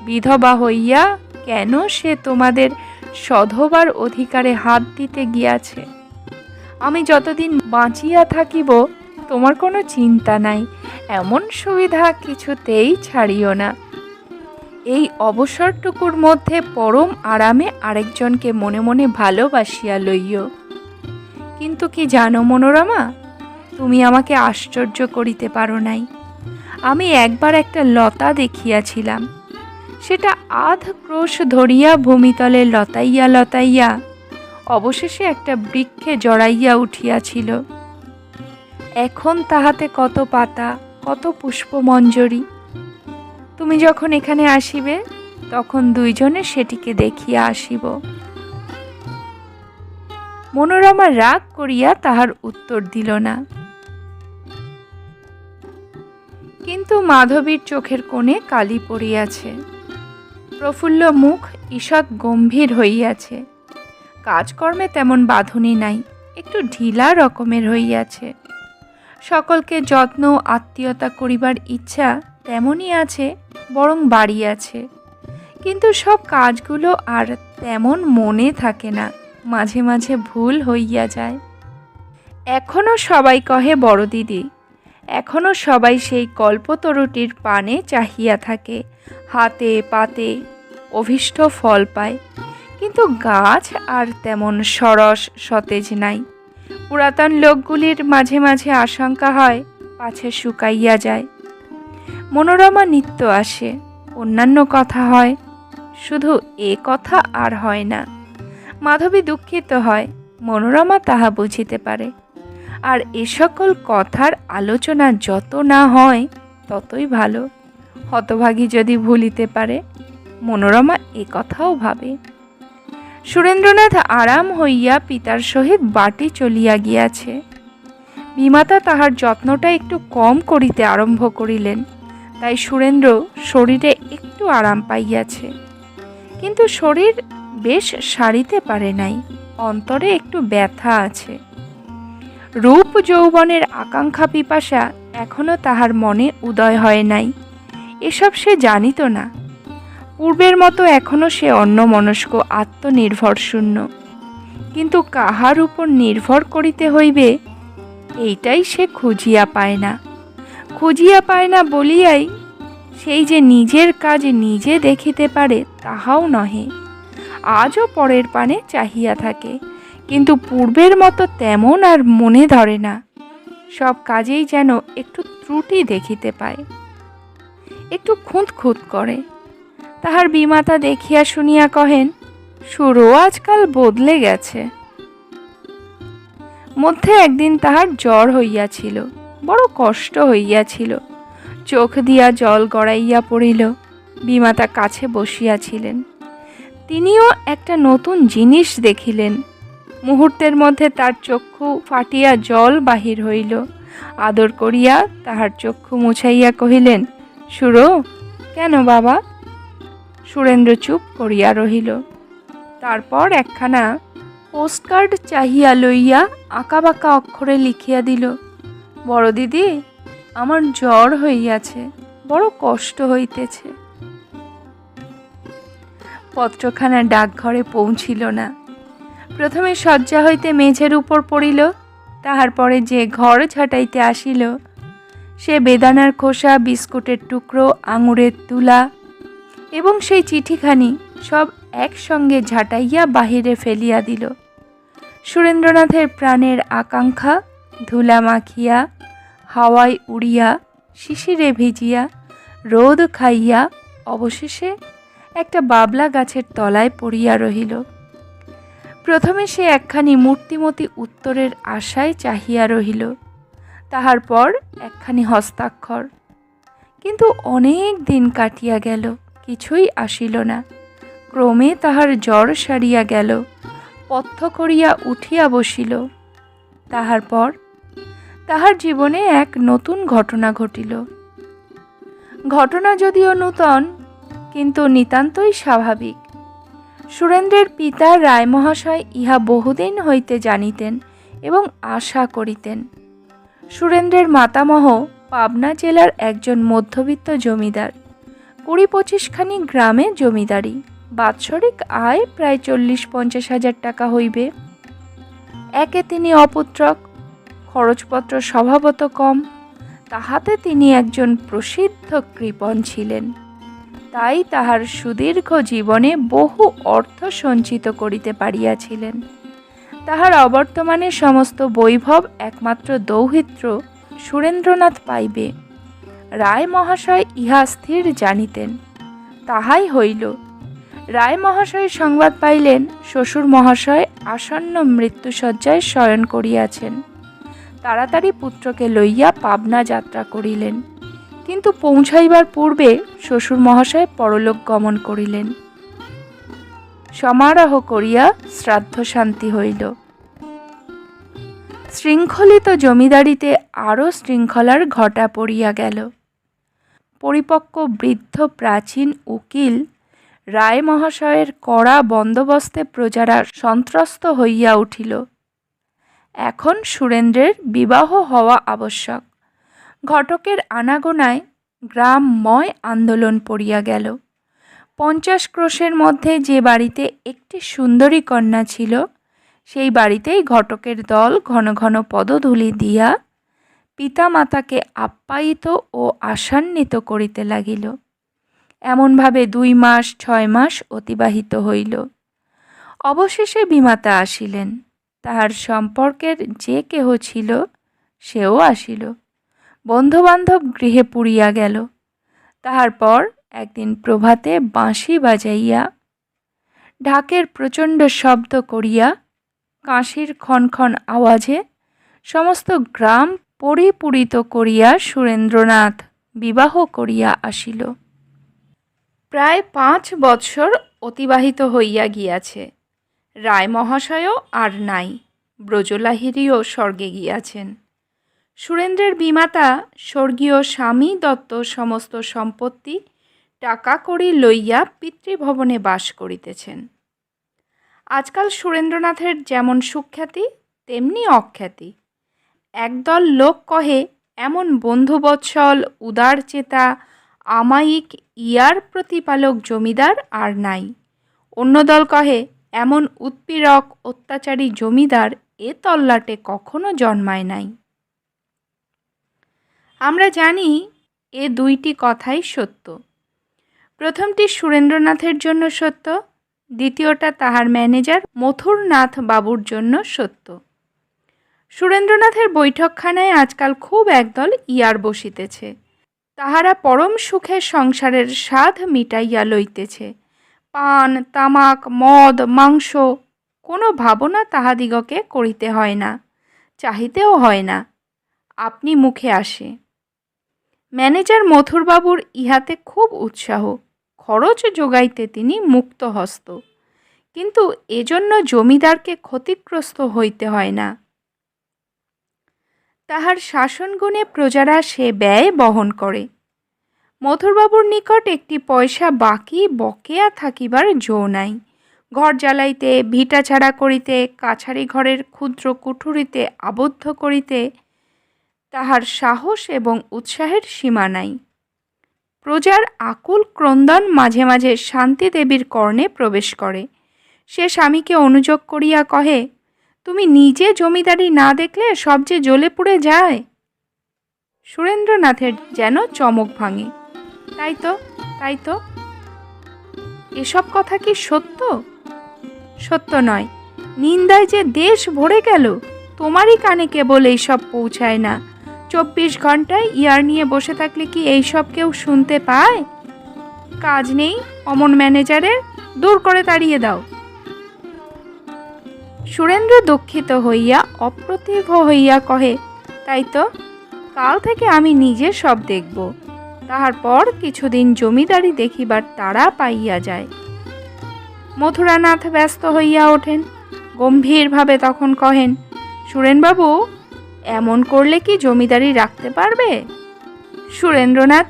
বিধবা হইয়া কেন সে তোমাদের সধবার অধিকারে হাত দিতে গিয়াছে। আমি যতদিন বাঁচিয়া থাকিব তোমার কোনো চিন্তা নাই, এমন সুবিধা কিছুতেই ছাড়িও না। এই অবসরটুকুর মধ্যে পরম আরামে আরেকজনকে মনে মনে ভালোবাসিয়া লইও। কিন্তু কি জানো মনোরমা, তুমি আমাকে আশ্চর্য করিতে পারো নাই। আমি একবার একটা লতা দেখিয়াছিলাম, সেটা আধ ক্রোশ ধরিয়া ভূমিতলে লতাইয়া লতাইয়া অবশেষে একটা বৃক্ষে জড়াইয়া উঠিয়াছিল। এখন তাহাতে কত পাতা, কত পুষ্পমঞ্জরি। তুমি যখন এখানে আসিবে তখন দুইজনে সেটিকে দেখিয়া আসিব। মনোরমা রাগ করিয়া তাহার উত্তর দিল না। কিন্তু মাধবীর চোখের কোণে কালি পড়িয়াছে, প্রফুল্ল মুখ ঈষৎ গম্ভীর হইয়াছে। কাজকর্মে তেমন বাঁধুনি নাই, একটু ঢিলা রকমের হইয়াছে। সকলকে যত্ন আত্মীয়তা করিবার ইচ্ছা তেমনই আছে, বরং বাড়িয়াছে। কিন্তু সব কাজগুলো আর তেমন মনে থাকে না, মাঝে মাঝে ভুল হইয়া যায়। এখনও সবাই কহে বড় দিদি, এখনও সবাই সেই কল্পতরুটির পানে চাহিয়া থাকে, হাতে পাতে অভীষ্ট ফল পায়। কিন্তু গাছ আর তেমন সরস সতেজ নাই। পুরাতন লোকগুলির মাঝে মাঝে আশঙ্কা হয় পাছে শুকাইয়া যায়। মনোরমা নিত্য আসে, অন্যান্য কথা হয়, শুধু এ কথা আর হয় না। মাধবী দুঃখিত হয়, মনোরমা তাহা বুঝিতে পারে। আর এ সকল কথার আলোচনা যত না হয় ততই ভালো। হতভাগী যদি ভুলিতে পারে, মনোরমা এ কথাও ভাবে। সুরেন্দ্রনাথ আরাম হইয়া পিতার সহিত বাটি চলিয়া গিয়াছে। বিমাতা তাহার যত্নটা একটু কম করিতে আরম্ভ করিলেন, তাই সুরেন্দ্র শরীরে একটু আরাম পাইয়াছে। কিন্তু শরীর বেশ সারিতে পারে নাই, অন্তরে একটু ব্যথা আছে। রূপ যৌবনের আকাঙ্ক্ষা পিপাসা এখনো তাহার মনে উদয় হয় নাই, এসব সে জানিত না। পূর্বের মতো এখনো সে অন্যমনস্ক, আত্মনির্ভর শূন্য। কিন্তু কাহার উপর নির্ভর করিতে হইবে এইটাই সে খুঁজিয়া পায় না। খুঁজিয়া পায় না বলিয়াই সেই যে নিজের কাজ নিজে দেখিতে পারে তাহাও নহে। আজও পরের পানে চাহিয়া থাকে, কিন্তু পূর্বের মতো তেমন আর মনে ধরে না। সব কাজেই যেন একটু ত্রুটি দেখিতে পায়, একটু খুঁত খুঁত করে। তাহার বিমাতা দেখিয়া শুনিয়া কহেন, সুরও আজকাল বদলে গেছে। মধ্যে একদিন তাহার জ্বর হইয়াছিল, বড় কষ্ট হইয়াছিল, চোখ দিয়া জল গড়াইয়া পড়িল। বিমাতা কাছে বসিয়াছিলেন, তিনিও একটা নতুন জিনিস দেখিলেন। মুহূর্তের মধ্যে তার চক্ষু ফাটিয়া জল বাহির হইল। আদর করিয়া তাহার চক্ষু মুছাইয়া কহিলেন, সুরো, কেন বাবা? সুরেন্দ্র চুপ করিয়া রহিল। তারপর একখানা পোস্টকার্ড চাহিয়া লইয়া আঁকাবাঁকা অক্ষরে লিখিয়া দিল, বড় দিদি, আমার জ্বর হইয়াছে, বড় কষ্ট হইতেছে। পত্রখানা ডাকঘরে পৌঁছিল না। প্রথমে শয্যা হইতে মেঝের উপর পড়িল, তাহার পরে যে ঘর ঝাঁটাইতে আসিল সে বেদানার খোসা, বিস্কুটের টুকরো, আঙুরের তুলা এবং সেই চিঠিখানি সব একসঙ্গে ঝাঁটাইয়া বাহিরে ফেলিয়া দিল। সুরেন্দ্রনাথের প্রাণের আকাঙ্ক্ষা ধুলা মাখিয়া, হাওয়ায় উড়িয়া, শিশিরে ভিজিয়া, রোদ খাইয়া অবশেষে একটা বাবলা গাছের তলায় পড়িয়া রহিল। প্রথমে সে একখানি মূর্তিমতী উত্তরের আশায় চাহিয়া রহিল, তাহার পর একখানি হস্তাক্ষর। কিন্তু অনেক দিন কাটিয়া গেল, কিছুই আসিল না। ক্রমে তাহার জ্বর সারিয়া গেল, পথ্য করিয়া উঠিয়া বসিল। তাহার পর তাহার জীবনে এক নতুন ঘটনা ঘটিল। ঘটনা যদিও নূতন, কিন্তু নিতান্তই স্বাভাবিক। সুরেন্দ্রের পিতা রায়মহাশয় ইহা বহুদিন হইতে জানিতেন এবং আশা করিতেন। সুরেন্দ্রের মাতামহ পাবনা জেলার একজন মধ্যবিত্ত জমিদার, ২০-২৫ খানি গ্রামে জমিদারি, বাৎসরিক আয় প্রায় ৪০-৫০ হাজার টাকা হইবে। একে তিনি অপুত্রক, খরচপত্র স্বভাবত কম, তাহাতে তিনি একজন প্রসিদ্ধ কৃপণ ছিলেন। তাই তাহার সুদীর্ঘ জীবনে বহু অর্থ সঞ্চিত করিতে পারিয়াছিলেন। তাহার অবর্তমানে সমস্ত বৈভব একমাত্র দৌহিত্র সুরেন্দ্রনাথ পাইবে। রায় মহাশয় ইহা স্থির জানিতেন। তাহাই হইল। রায় মহাশয় সংবাদ পাইলেন শ্বশুর মহাশয় আসন্ন মৃত্যুশয্যায় শয়ন করিয়াছেন। তাড়াতাড়ি পুত্রকে লইয়া পাবনা যাত্রা করিলেন, কিন্তু পৌঁছাইবার পূর্বে শ্বশুর মহাশয় পরলোক গমন করিলেন। সমারোহ করিয়া শ্রাদ্ধ শান্তি হইল। শৃঙ্খলিত জমিদারিতে আরও শৃঙ্খলার ঘটা পড়িয়া গেল। পরিপক্ব বৃদ্ধ প্রাচীন উকিল রায় মহাশয়ের কড়া বন্দোবস্তে প্রজারা সন্ত্রস্ত হইয়া উঠিল। এখন সুরেন্দ্রের বিবাহ হওয়া আবশ্যক। ঘটকের আনাগোনায় গ্রামময় আন্দোলন পড়িয়া গেল। 50 ক্রোশের মধ্যে যে বাড়িতে একটি সুন্দরী কন্যা ছিল, সেই বাড়িতেই ঘটকের দল ঘন ঘন পদধূলি দিয়া পিতামাতাকে আপ্যায়িত ও আশান্বিত করিতে লাগিল। এমনভাবে 2 মাস 6 মাস অতিবাহিত হইল। অবশেষে বিমাতা আসিলেন। তাহার সম্পর্কের যে কেহ ছিল সেও আসিল। বন্ধুবান্ধব গৃহে পুরিয়া গেল। তাহার পর একদিন প্রভাতে বাঁশি বাজাইয়া, ঢাকের প্রচণ্ড শব্দ করিয়া, কাঁসির ক্ষণ আওয়াজে সমস্ত গ্রাম পরিপূরিত করিয়া সুরেন্দ্রনাথ বিবাহ করিয়া আসিল। প্রায় 5 বৎসর অতিবাহিত হইয়া গিয়াছে। রায় মহাশয়ও আর নাই, ব্রজলাহিড়ীও স্বর্গে গিয়াছেন। সুরেন্দ্রের বিমাতা স্বর্গীয় স্বামী দত্ত সমস্ত সম্পত্তি টাকা কড়ি লইয়া পিতৃভবনে বাস করিতেছেন। আজকাল সুরেন্দ্রনাথের যেমন সুখ্যাতি তেমনি অখ্যাতি। একদল লোক কহে এমন বন্ধুবৎসল উদারচেতা আমায়িক ইয়ার প্রতিপালক জমিদার আর নাই। অন্য দল কহে এমন উৎপীড়ক অত্যাচারী জমিদার এ তল্লাটে কখনো জন্মায় নাই। আমরা জানি এ 2টি কথাই সত্য। প্রথমটি সুরেন্দ্রনাথের জন্য সত্য, দ্বিতীয়টা তাহার ম্যানেজার মথুরনাথ বাবুর জন্য সত্য। সুরেন্দ্রনাথের বৈঠকখানায় আজকাল খুব একদল ইয়ার বসিতেছে। তাহারা পরম সুখে সংসারের স্বাদ মিটাইয়া লইতেছে। পান, তামাক, মদ, মাংস কোনো ভাবনা তাহাদিগকে করিতে হয় না, চাহিতেও হয় না, আপনি মুখে আসে। ম্যানেজার মথুরবাবুর ইহাতে খুব উৎসাহ, খরচ যোগাইতে তিনি মুক্ত হস্ত, কিন্তু এজন্য জমিদারকে ক্ষতিগ্রস্ত হইতে হয় না। তাহার শাসনগুণে প্রজারা সে ব্যয় বহন করে। মথুরবাবুর নিকট একটি পয়সা বাকি বকেয়া থাকিবার জো নাই। ঘর জ্বালাইতে, ভিটা ছাড়া করিতে, কাছারি ঘরের ক্ষুদ্র কুঠুরিতে আবদ্ধ করিতে তাহার সাহস এবং উৎসাহের সীমা নাই। প্রজার আকুল ক্রন্দন মাঝে মাঝে শান্তিদেবীর কর্ণে প্রবেশ করে। সে স্বামীকে অনুযোগ করিয়া কহে, তুমি নিজে জমিদারি না দেখলে সব যে জ্বলে পুড়ে যায়। সুরেন্দ্রনাথের যেন চমক ভাঙে। তাই তো, এসব কথা কি সত্য? সত্য নয়, নিন্দায় যে দেশ ভরে গেল। তোমারই কানে কেবল এইসব পৌঁছায় না। 24 ঘন্টায় ইয়ার নিয়ে বসে থাকলে কি এইসব কেউ শুনতে পায়? কাজ নেই অমন ম্যানেজারের, দূর করে তাড়িয়ে দাও। সুরেন্দ্র দুঃখিত হইয়া অপ্রতিভ হইয়া কহে, তাই তো, কাল থেকে আমি নিজে সব দেখব। তাহার পর কিছুদিন জমিদারি দেখিবার তাড়া পাইয়া যায়। মথুরানাথ ব্যস্ত হইয়া ওঠেন, গম্ভীরভাবে তখন কহেন, সুরেনবাবু, এমন করলে কি জমিদারি রাখতে পারবে? সুরেন্দ্রনাথ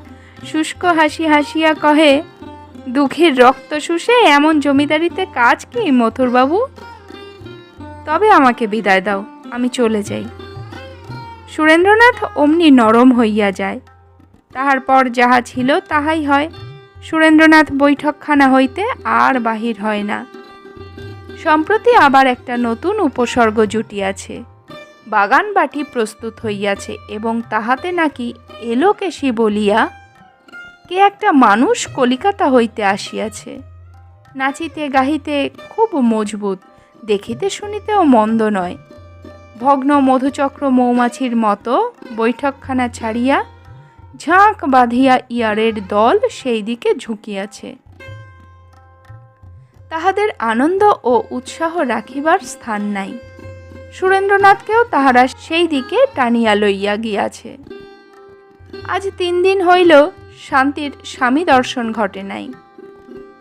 শুষ্ক হাসি হাসিয়া কহে, দুঃখীর রক্ত শুষে এমন জমিদারিতে কাজ কি মথুরবাবু? তবে আমাকে বিদায় দাও, আমি চলে যাই। সুরেন্দ্রনাথ অমনি নরম হইয়া যায়। তাহার পর যাহা ছিল তাহাই হয়। সুরেন্দ্রনাথ বৈঠকখানা হইতে আর বাহির হয় না। সম্প্রতি আবার একটা নতুন উপসর্গ জুটিয়াছে। বাগান বাটি প্রস্তুত হইয়াছে এবং তাহাতে নাকি এলোকেশি বলিয়া কে একটা মানুষ কলিকাতা হইতে আসিয়াছে। নাচিতে গাহিতে খুব মজবুত, দেখিতে শুনিতেও মন্দ নয়। ভগ্ন মধুচক্র মৌমাছির মতো বৈঠকখানা ছাড়িয়া ঝাঁক বাঁধিয়া ইয়ারের দল সেই দিকে ঝুঁকিয়াছে। তাহাদের আনন্দ ও উৎসাহ রাখিবার স্থান নাই। সুরেন্দ্রনাথকেও তাহারা সেই দিকে টানিয়া লইয়া গিয়াছে। আজ 3 দিন হইল শান্তির স্বামী দর্শন ঘটে নাই।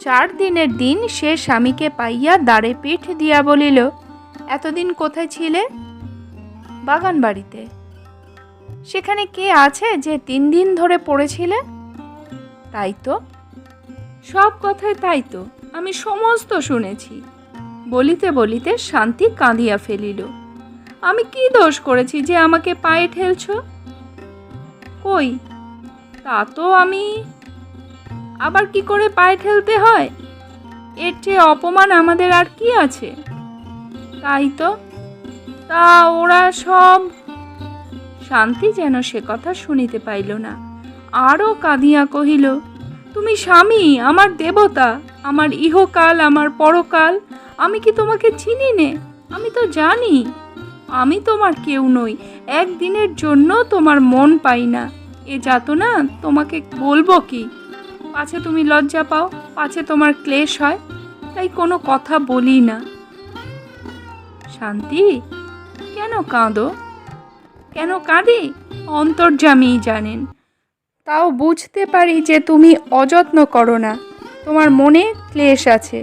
4 দিনের দিন সে স্বামীকে পাইয়া দাঁড়ে পিঠ দিয়া বলিল, এতদিন কোথায় ছিলে? বাগান বাড়িতে। সেখানে কে আছে যে 3 দিন ধরে পড়েছিলে? তাই তো, সব কথাই তাই তো, আমি সমস্ত শুনেছি। বলিতে বলিতে শান্তি কাঁদিয়া ফেলিল। আমি কি দোষ করেছি যে আমাকে পায়ে ঠেলছো? কই, তা তো আমি আবার কি করে পায়ে ঠেলতে হয়? এর চেয়ে অপমান আমাদের আর কি আছে? তাই তো, তা ওরা সব। শান্তি যেন সে কথা শুনিতে পাইল না, আরও কাঁদিয়া কহিল, তুমি স্বামী, আমার দেবতা, আমার ইহকাল, আমার পরকাল। আমি কি তোমাকে চিনি নে? আমি তো জানি আমি তোমার কেউ নই। একদিনের জন্য তোমার মন পাই না। এ যাতনা তোমাকে বলবো কি? পাছে তুমি লজ্জা পাও, পাছে তোমার ক্লেশ হয়, তাই কোনো কথা বলি না। শান্তি, কেন কাঁদো? কেন কাঁদি অন্তর্যামী জানেন। তাও বুঝতে পারি যে তুমি অযত্ন করো না, তোমার মনে ক্লেশ আছে।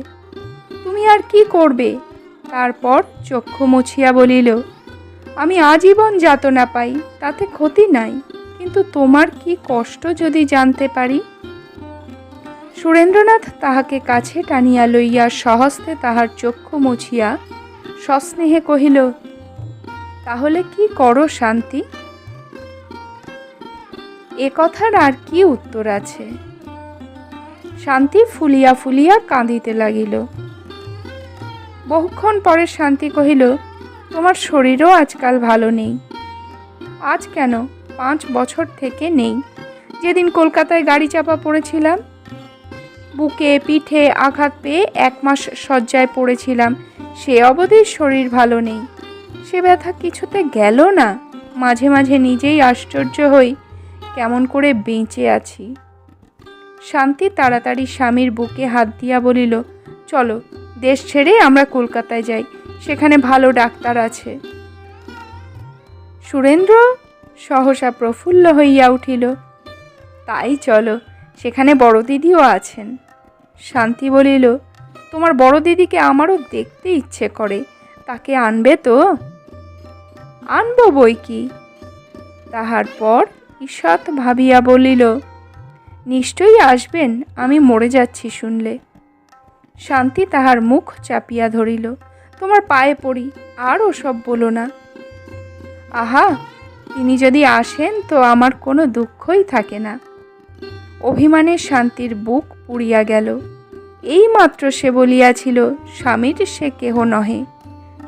তুমি আর কি করবে? তারপর চক্ষু মুছিয়া বলিল, আমি আজীবন যাতনা পাই, তাতে ক্ষতি নাই, কিন্তু তোমার কি কষ্ট যদি জানতে পারি। সুরেন্দ্রনাথ তাহাকে কাছে টানিয়া লইয়া সহস্তে তাহার চক্ষু মুছিয়া সস্নেহে কহিল, তাহলে কি করো শান্তি? এ কথার আর কি উত্তর আছে? শান্তি ফুলিয়া ফুলিয়া কাঁদিতে লাগিল। বহুক্ষণ পরে শান্তি কহিল, তোমার শরীরও আজকাল ভালো নেই। আজ কেন, 5 বছর থেকে নেই। যেদিন কলকাতায় গাড়ি চাপা পড়েছিলাম, বুকে পিঠে আঘাত পেয়ে 1 মাস শয্যায় পড়েছিলাম, সে অবধি শরীর ভালো নেই। সে ব্যথা কিছুতে গেল না। মাঝে মাঝে নিজেই আশ্চর্য হই কেমন করে বেঁচে আছি। শান্তি তাড়াতাড়ি স্বামীর বুকে হাত দিয়া বলিল, চলো, দেশ ছেড়ে আমরা কলকাতায় যাই, সেখানে ভালো ডাক্তার আছে। সুরেন্দ্র সহসা প্রফুল্ল হইয়া উঠিল, তাই চলো, সেখানে বড় দিদিও আছেন। শান্তি বলিল, তোমার বড় দিদিকে আমারও দেখতে ইচ্ছে করে, তাকে আনবে তো? আনবো বই কি। তাহার পর ঈষৎ ভাবিয়া বলিল, নিশ্চয়ই আসবেন, আমি মরে যাচ্ছি শুনলে। শান্তি তাহার মুখ চাপিয়া ধরিল, তোমার পায়ে পড়ি, আর ওসব বলো না। আহা, তিনি যদি আসেন তো আমার কোনো দুঃখই থাকে না। অভিমানে শান্তির বুক পুড়িয়া গেল। এইমাত্র সে বলিয়াছিল স্বামীর সে কেহ নহে।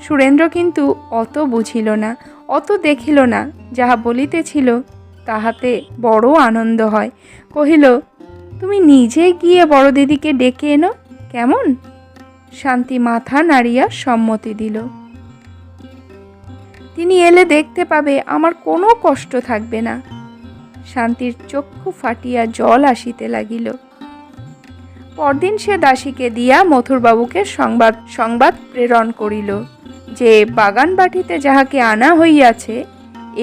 সুরেন্দ্র কিন্তু অত বুঝিল না, অত দেখিল না। যাহা বলিতেছিল তাহাতে বড় আনন্দ হয়। কহিল, তুমি নিজে গিয়ে বড় দিদিকে ডেকে এনো, কেমন? শান্তি মাথা নাড়িয়া সম্মতি দিল। তিনি এলে দেখতে পাবে আমার কোনো কষ্ট থাকবে না। শান্তির চক্ষু ফাটিয়া জল আসিতে লাগিল। পরদিন সে দাসীকে দিয়া মথুরবাবুকে সংবাদ প্রেরণ করিল যে বাগান বাটিতে যাহাকে আনা হইয়াছে,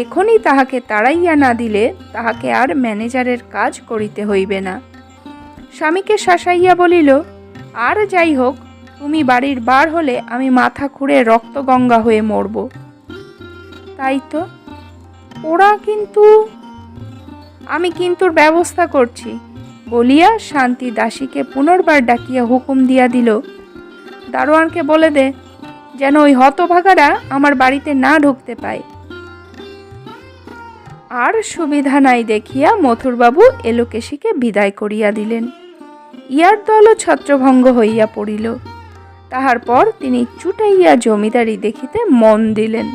এখনই তাহাকে তাড়াইয়া না দিলে তাহাকে আর ম্যানেজারের কাজ করিতে হইবে না। স্বামীকে শাসাইয়া বলিল, আর যাই হোক, তুমি বাড়ির বার হলে আমি মাথা খুঁড়ে রক্তগঙ্গা হয়ে মরব। তাই তো, ওরা কিন্তু, আমি কিন্তুর ব্যবস্থা করছি বলিয়া শান্তি দাসীকে পুনর্বার ডাকিয়া হুকুম দিয়া দিল, দারোয়ানকে বলে দে যেন ওই হতভাগারা আমার বাড়িতে না ঢুকতে পায়। আর সুবিধা নাই দেখিয়া মথুরবাবু এলোকেশীকে বিদায় করিয়া দিলেন। ইহার দলও ছত্রভঙ্গ হইয়া পড়িল। তাহার পর তিনি চুটাইয়া জমিদারি দেখিতে মন দিলেন।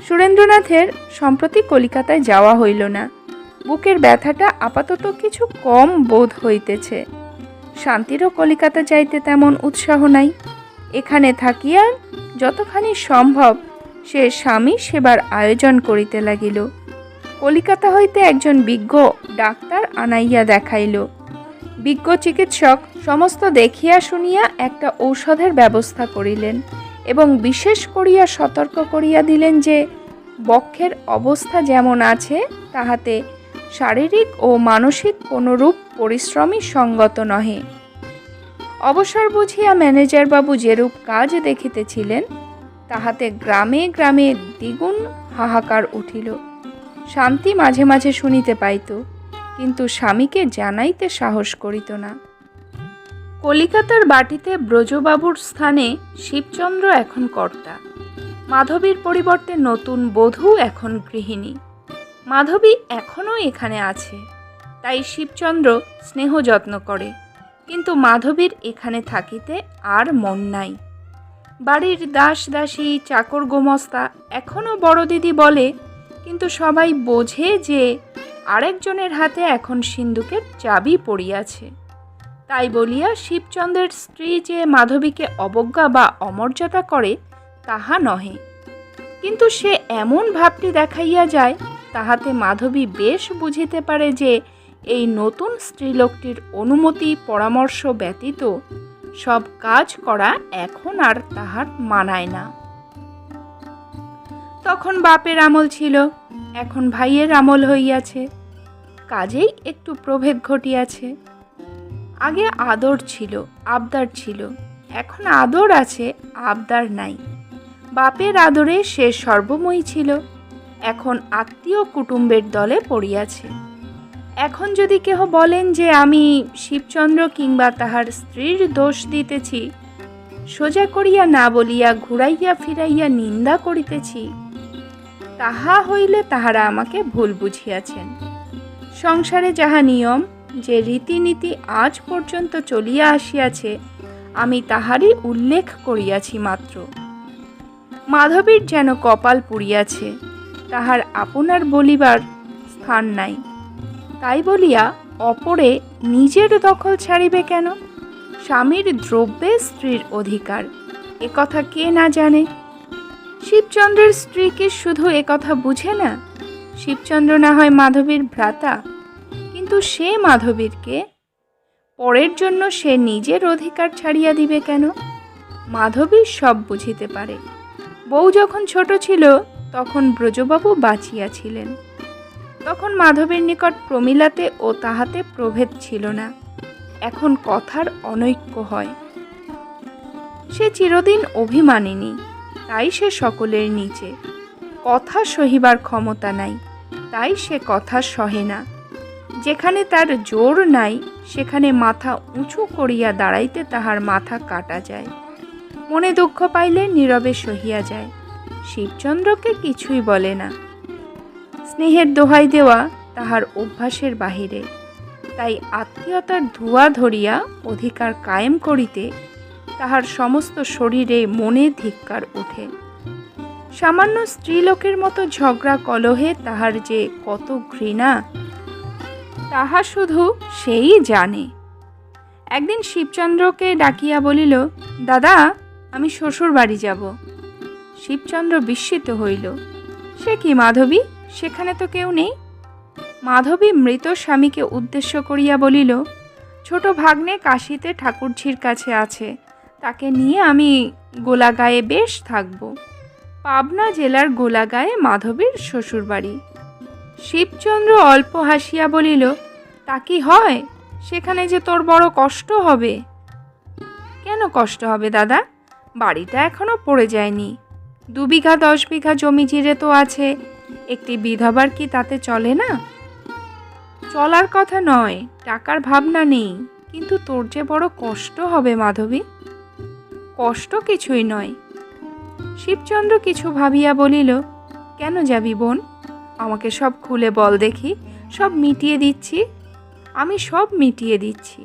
সুরেন্দ্রনাথের সম্প্রতি কলিকাতায় যাওয়া হইল না। বুকের ব্যথাটা আপাতত কিছু কম বোধ হইতেছে। শান্তিরও কলিকাতা যাইতে তেমন উৎসাহ নাই। এখানে থাকিয়া যতখানি সম্ভব সে স্বামী সেবার আয়োজন করিতে লাগিল। কলিকাতা হইতে একজন বিজ্ঞ ডাক্তার আনাইয়া দেখাইল। বিজ্ঞ চিকিৎসক সমস্ত দেখিয়া শুনিয়া একটা ঔষধের ব্যবস্থা করিলেন এবং বিশেষ করিয়া সতর্ক করিয়া দিলেন যে বক্ষের অবস্থা যেমন আছে তাহাতে শারীরিক ও মানসিক কোনরূপ পরিশ্রমই সঙ্গত নহে। অবসর বুঝিয়া ম্যানেজার বাবু যেরূপ কাজ দেখিতেছিলেন তাহাতে গ্রামে গ্রামে দ্বিগুণ হাহাকার উঠিল। শান্তি মাঝে মাঝে শুনিতে পাইত, কিন্তু স্বামীকে জানাইতে সাহস করিত না। কলিকাতার বাটিতে ব্রজবাবুর স্থানে শিবচন্দ্র এখন কর্তা। মাধবীর পরিবর্তে নতুন বধূ এখন গৃহিণী। মাধবী এখনও এখানে আছে, তাই শিবচন্দ্র স্নেহ যত্ন করে, কিন্তু মাধবীর এখানে থাকিতে আর মন নাই। বাড়ির দাস দাসী চাকর গোমস্তা এখনও বড় দিদি বলে, কিন্তু সবাই বোঝে যে আরেকজনের হাতে এখন সিন্দুকের চাবি পড়িয়াছে। তাই বলিয়া শিবচন্দ্রের স্ত্রী যে মাধবীকে অবজ্ঞা বা অমর্যাদা করে তাহা নহে, কিন্তু সে এমন ভাবটি দেখাইয়া যায়, তাহাতে মাধবী বেশ বুঝিতে পারে যে এই নতুন স্ত্রীলোকটির অনুমতি পরামর্শ ব্যতীত সব কাজ করা এখন আর তাহার মানায় না। তখন বাপের আমল ছিল, এখন ভাইয়ের আমল হইয়াছে, কাজেই একটু প্রভেদ ঘটিয়াছে। আগে আদর ছিল, আবদার ছিল, এখন আদর আছে, আবদার নাই। বাপের আদরে সে সর্বময়ী ছিল, এখন আত্মীয় কুটুম্বের দলে পড়িয়াছে। এখন যদি কেহ বলেন যে আমি শিবচন্দ্র কিংবা তাহার স্ত্রীর দোষ দিতেছি, সোজা করিয়া না বলিয়া ঘুরাইয়া ফিরাইয়া নিন্দা করিতেছি, তাহা হইলে তাহারা আমাকে ভুল বুঝিয়াছেন। সংসারে যাহা নিয়ম, যে রীতিনীতি আজ পর্যন্ত চলিয়া আসিয়াছে, আমি তাহারই উল্লেখ করিয়াছি মাত্র। মাধবীর যেন কপাল পুড়িয়াছে, তাহার আপনার বলিবার স্থান নাই, তাই বলিয়া অপরে নিজের দখল ছাড়িবে কেন? স্বামীর দ্রব্যে স্ত্রীর অধিকার, একথা কে না জানে? শিবচন্দ্রের স্ত্রী কি শুধু একথা বুঝে না? শিবচন্দ্র না হয় মাধবীর ভ্রাতা, কিন্তু সে মাধবীরকে পরের জন্য সে নিজের অধিকার ছাড়িয়া দিবে কেন? মাধবী সব বুঝিতে পারে। বউ যখন ছোট ছিল তখন ব্রজবাবু বাঁচিয়াছিলেন, তখন মাধবীর নিকট প্রমিলাতে ও তাহাতে প্রভেদ ছিল না, এখন কথার অনৈক্য হয়। সে চিরদিন অভিমানিনী, তাই সে সকলের নিচে। কথা সহিবার ক্ষমতা নাই, তাই সে কথা সহে না। যেখানে তার জোর নাই সেখানে মাথা উঁচু করিয়া দাঁড়াইতে তাহার মাথা কাটা যায়। মনে দুঃখ পাইলে নীরবে সহিয়া যায়। শিবচন্দ্রকে কিছুই বলে না। স্নেহের দোহাই দেওয়া তাহার অভ্যাসের বাহিরে, তাই আত্মীয়তার ধোঁয়া ধরিয়া অধিকার কায়েম করিতে তাহার সমস্ত শরীরে মনে ধিক্কার ওঠে। সামান্য স্ত্রীলোকের মতো ঝগড়া কলহে তাহার যে কত ঘৃণা, তাহা শুধু সেই জানে। একদিন শিবচন্দ্রকে ডাকিয়া বলিল, দাদা, আমি শ্বশুর বাড়ি যাব। শিবচন্দ্র বিস্মিত হইল। সে কি মাধবী, সেখানে তো কেউ নেই। মাধবী মৃত স্বামীকে উদ্দেশ্য করিয়া বলিল, ছোট ভাগ্নে কাশীতে ঠাকুরঝির কাছে আছে, তাকে নিয়ে আমি গোলাগাঁয়ে বেশ থাকব। পাবনা জেলার গোলাগাঁয়ে মাধবীর শ্বশুরবাড়ি। শিবচন্দ্র অল্প হাসিয়া বলিল, তা কি হয়? সেখানে যে তোর বড় কষ্ট হবে। কেন কষ্ট হবে দাদা? বাড়িটা এখনো পড়ে যায়নি। 2 বিঘা 10 বিঘা জমি জিরে তো আছে, একটি বিধবার কি তাতে চলে না? চলার কথা নয়, টাকার ভাবনা নেই, কিন্তু তোর যে বড় কষ্ট হবে মাধবী। কষ্ট কিছুই নয়। শিবচন্দ্র কিছু ভাবিয়া বলিল, কেন যাবি বোন? আমাকে সব খুলে বল দেখি, সব মিটিয়ে দিচ্ছি, আমি সব মিটিয়ে দিচ্ছি।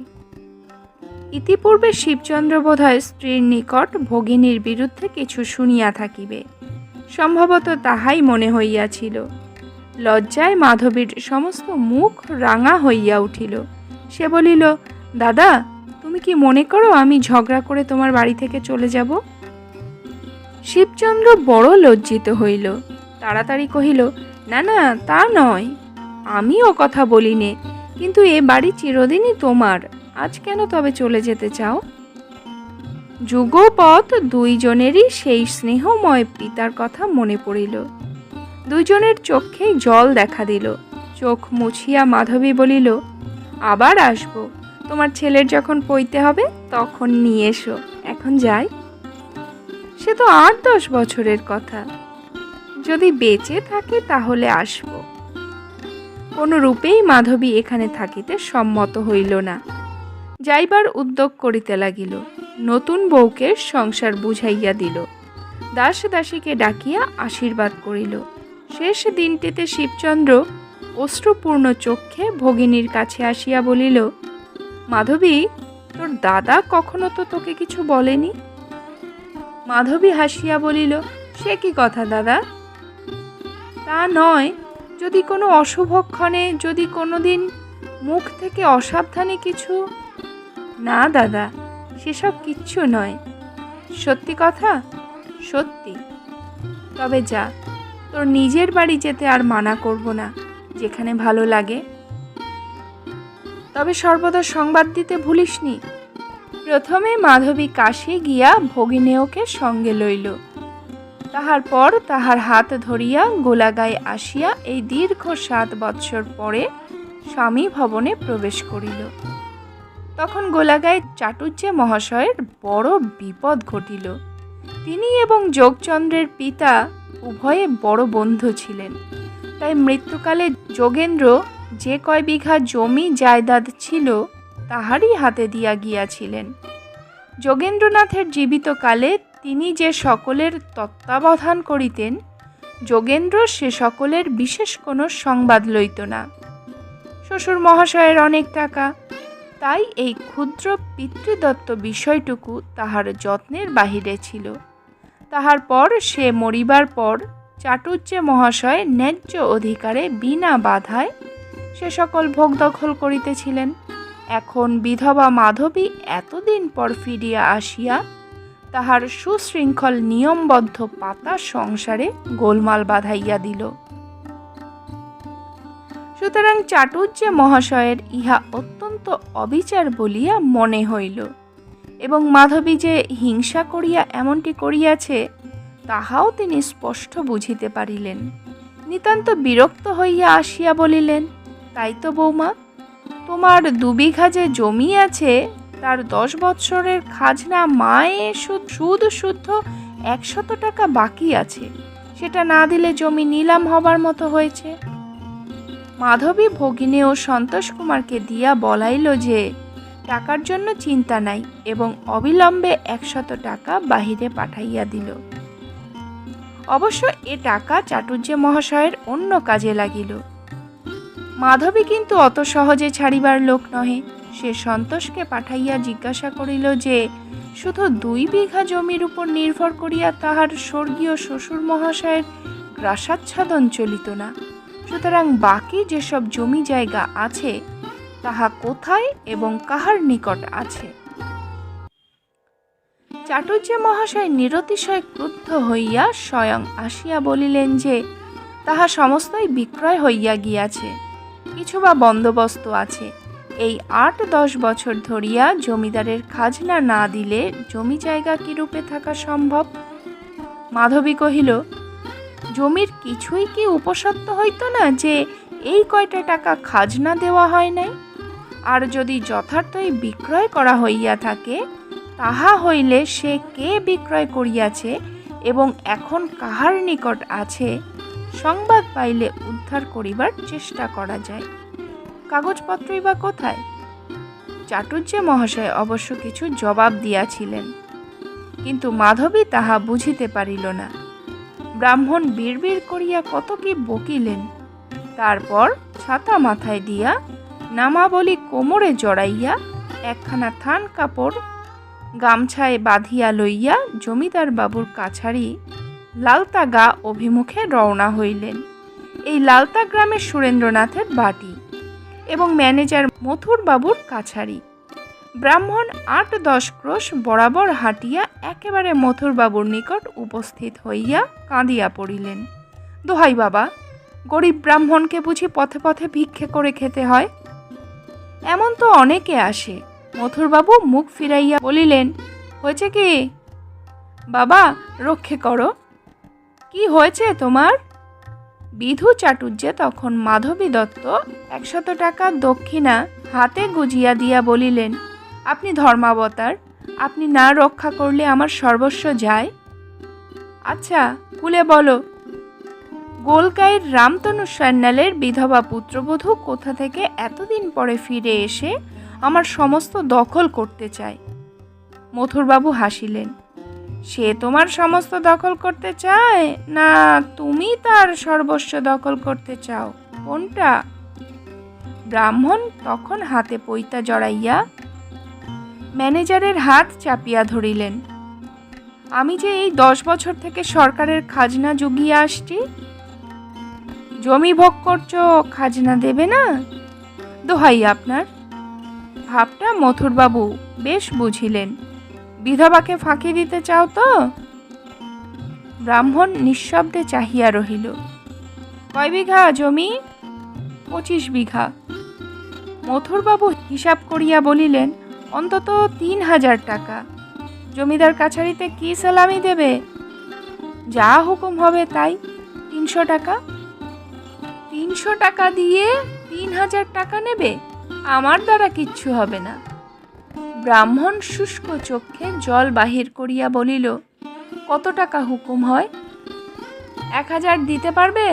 ইতিপূর্বে শিবচন্দ্র বোধহয় স্ত্রীর নিকট ভগিনীর বিরুদ্ধে কিছু শুনিয়া থাকিবে, সম্ভবত তাহাই মনে হইয়াছিল। লজ্জায় মাধবীর সমস্ত মুখ রাঙা হইয়া উঠিল। সে বলিল, দাদা, তুমি কি মনে করো আমি ঝগড়া করে তোমার বাড়ি থেকে চলে যাব? শিবচন্দ্র বড় লজ্জিত হইল। তাড়াতাড়ি কহিল, না না, তা নয়, আমি ও কথা বলিনে, কিন্তু এ বাড়ি চিরদিনই তোমার, আজ কেন তবে চলে যেতে চাও? যুগপৎ দুইজনেরই সেই স্নেহময় পিতার কথা মনে পড়িল। দুইজনের চোখেই জল দেখা দিল। চোখ মুছিয়া মাধবী বলিল, আবার আসব, তোমার ছেলের যখন পইতে হবে তখন নিয়ে এসো, এখন যাই। সে তো 8-10 বছরের কথা, যদি বেঁচে থাকে তাহলে আসব। কোনো রূপেই মাধবী এখানে থাকিতে সম্মত হইল না। যাইবার উদ্যোগ করিতে লাগিল। নতুন বউকে সংসার বুঝাইয়া দিল। দাস দাসীকে ডাকিয়া আশীর্বাদ করিল। শেষ দিনটিতে শিবচন্দ্র অশ্রুপূর্ণ চক্ষে ভগিনীর কাছে আসিয়া বলিল, মাধবী, তোর দাদা কখনো তো তোকে কিছু বলেনি? মাধবী হাসিয়া বলিল, সে কি কথা দাদা? তা নয়, যদি কোনো অশুভক্ষণে, যদি কোনোদিন মুখ থেকে অসাবধানে কিছু। না দাদা, সেসব কিচ্ছু নয়। সত্যি কথা? সত্যি। তবে যা, তোর নিজের বাড়ি যেতে আর মানা করব না, যেখানে ভালো লাগে। তবে সর্বদা সংবাদ দিতে ভুলিসনি। প্রথমে মাধবী কাশী গিয়া ভগিনেয়কে সঙ্গে লইল। তাহার পর তাহার হাত ধরিয়া গোলাগাঁয়ে আসিয়া এই দীর্ঘ 7 বৎসর পরে স্বামী ভবনে প্রবেশ করিল। তখন গোলাগাঁয়ে চাটুজ্জে মহাশয়ের বড় বিপদ ঘটিল। তিনি এবং যোগচন্দ্রের পিতা উভয়ে বড় বন্ধু ছিলেন। তাই মৃত্যুকালে যোগেন্দ্র যে কয় বিঘা জমি জায়দাদ ছিল তাহারই হাতে দিয়া গিয়াছিলেন। যোগেন্দ্রনাথের জীবিতকালে তিনি যে সকলের তত্ত্বাবধান করিতেন, যোগেন্দ্র সে সকলের বিশেষ কোনো সংবাদ লইত না। শ্বশুর মহাশয়ের অনেক টাকা, তাই এই ক্ষুদ্র পিতৃদত্ত বিষয়টুকু তাহার যত্নের বাহিরে ছিল। তাহার পর সে মরিবার পর চাটুজ্জে মহাশয় ন্যায্য অধিকারে বিনা বাধায় সে সকল ভোগ দখল করিতেছিলেন। এখন বিধবা মাধবী এতদিন পর ফিরিয়া আসিয়া তাহার সুশৃঙ্খল নিয়মবদ্ধ পাতা সংসারে গোলমাল বাঁধাইয়া দিল। সুতরাং চাটুজ্জে মহাশয়ের ইহা অত্যন্ত অবিচার বলিয়া মনে হইল, এবং মাধবী যে হিংসা করিয়া এমনটি করিয়াছে তাহাও তিনি স্পষ্ট বুঝিতে পারিলেন। নিতান্ত বিরক্ত হইয়া আসিয়া বলিলেন, তাই তো বৌমা, তোমার 2 বিঘা যে জমি আছে তার 10 বৎসরের খাজনা মায়ে সুদ শুদ্ধ 100 টাকা বাকি আছে, সেটা না দিলে জমি নিলাম হবার মতো হয়েছে। মাধবী ভগিনী ও সন্তোষ কুমারকে দিয়া বলাইল যে টাকার জন্য চিন্তা নাই, এবং অবিলম্বে 100 টাকা বাহিরে পাঠাইয়া দিল। অবশ্য এ টাকা চাটুজ্জে মহাশয়ের অন্য কাজে লাগিল। মাধবী কিন্তু অত সহজে ছাড়িবার লোক নহে। সে সন্তোষকে পাঠাইয়া জিজ্ঞাসা করিল যে শুধু 2 বিঘা জমির উপর নির্ভর করিয়া তাহার স্বর্গীয় শ্বশুর মহাশয়ের গ্রাসাচ্ছাদন চলিত না, সুতরাং বাকি যেসব জমি জায়গা আছে তাহা কোথায় এবং কাহার নিকট আছে। চাটুজ্জে মহাশয় নিরতিশয় ক্রুদ্ধ হইয়া স্বয়ং আসিয়া বলিলেন যে তাহা সমস্তই বিক্রয় হইয়া গিয়াছে, কিছু বা বন্দোবস্ত আছে। এই 8-10 বছর ধরিয়া জমিদারের খাজনা না দিলে জমি জায়গা কি রূপে থাকা সম্ভব? মাধবী কহিল, জমির কিছুই কি উপসত্ত্ব হইত না যে এই কয়টা টাকা খাজনা দেওয়া হয় নাই? আর যদি যথার্থই বিক্রয় করা হইয়া থাকে, তাহা হইলে সে কে বিক্রয় করিয়াছে এবং এখন কাহার নিকট আছে, সংবাদ পাইলে উদ্ধার করিবার চেষ্টা করা যায়। কাগজপত্রই বা কোথায়? চাটুজ্জে মহাশয় অবশ্য কিছু জবাব দিয়াছিলেন, কিন্তু মাধবী তাহা বুঝিতে পারিল না। ব্রাহ্মণ বিড়বিড় করিয়া কত কি বকিলেন। তারপর ছাতা মাথায় দিয়া, নামাবলী কোমরে জড়াইয়া, একখানা থান কাপড় গামছায় বাঁধিয়া লইয়া জমিদার বাবুর কাছারি লালতাগা অভিমুখে রওনা হইলেন। এই লালতা গ্রামের সুরেন্দ্রনাথের বাটি এবং ম্যানেজার মথুর বাবুর কাছারি। ব্রাহ্মণ 8-10 ক্রোশ বরাবর হাঁটিয়া একেবারে মথুর বাবুর নিকট উপস্থিত হইয়া কাঁদিয়া পড়িলেন। দোহাই বাবা, গরিব ব্রাহ্মণকে বুঝি পথে পথে ভিক্ষে করে খেতে হয়? এমন তো অনেকে আসে। মথুরবাবু মুখ ফিরাইয়া বলিলেন, হয়েছে কি বাবা, রক্ষে করো। কি হয়েছে তোমার? বিধু চাটুজ্জে তখন মাধবী দত্ত 100 টাকা দক্ষিণা হাতে গুজিয়া দিয়া বলিলেন, আপনি ধর্মাবতার, আপনি না রক্ষা করলে আমার সর্বস্ব যায়। আচ্ছা, খুলে বলো, গোলকাইয়ের রামতনু সান্যালের বিধবা পুত্রবধূ কোথা থেকে এতদিন পরে ফিরে এসে আমার সমস্ত দখল করতে চায়। মথুরবাবু হাসিলেন। সে তোমার সমস্ত দখল করতে চায়, না তুমি তার সর্বস্ব দখল করতে চাও, কোনটা? ব্রাহ্মণ তখন হাতে পৈতা জড়াইয়া ম্যানেজারের হাত চাপিয়া ধরিলেন। আমি যে এই 10 বছর থেকে সরকারের খাজনা জুগিয়ে আসছি, জমি ভোগ করছো, খাজনা দেবে না? দোহাই আপনার। ভাবটা মথুরবাবু বেশ বুঝিলেন। বিধবাকে ফাঁকি দিতে চাও তো? ব্রাহ্মণ নিঃশব্দে চাহিয়া রহিল। কয় বিঘা জমি? 25 বিঘা। মথুরবাবু হিসাব করিয়া বলিলেন, অন্তত 3000 টাকা। জমিদার কাছারিতে কি সালামি দেবে? যা হুকুম হবে তাই, 300 টাকা। 300 টাকা দিয়ে 3000 টাকা নেবে? আমার দ্বারা কিচ্ছু হবে না। ব্রাহ্মণ শুষ্ক চক্ষে জল বাহির করিয়া বলিল, কত টাকা হুকুম হয়? 1000 দিতে পারবে?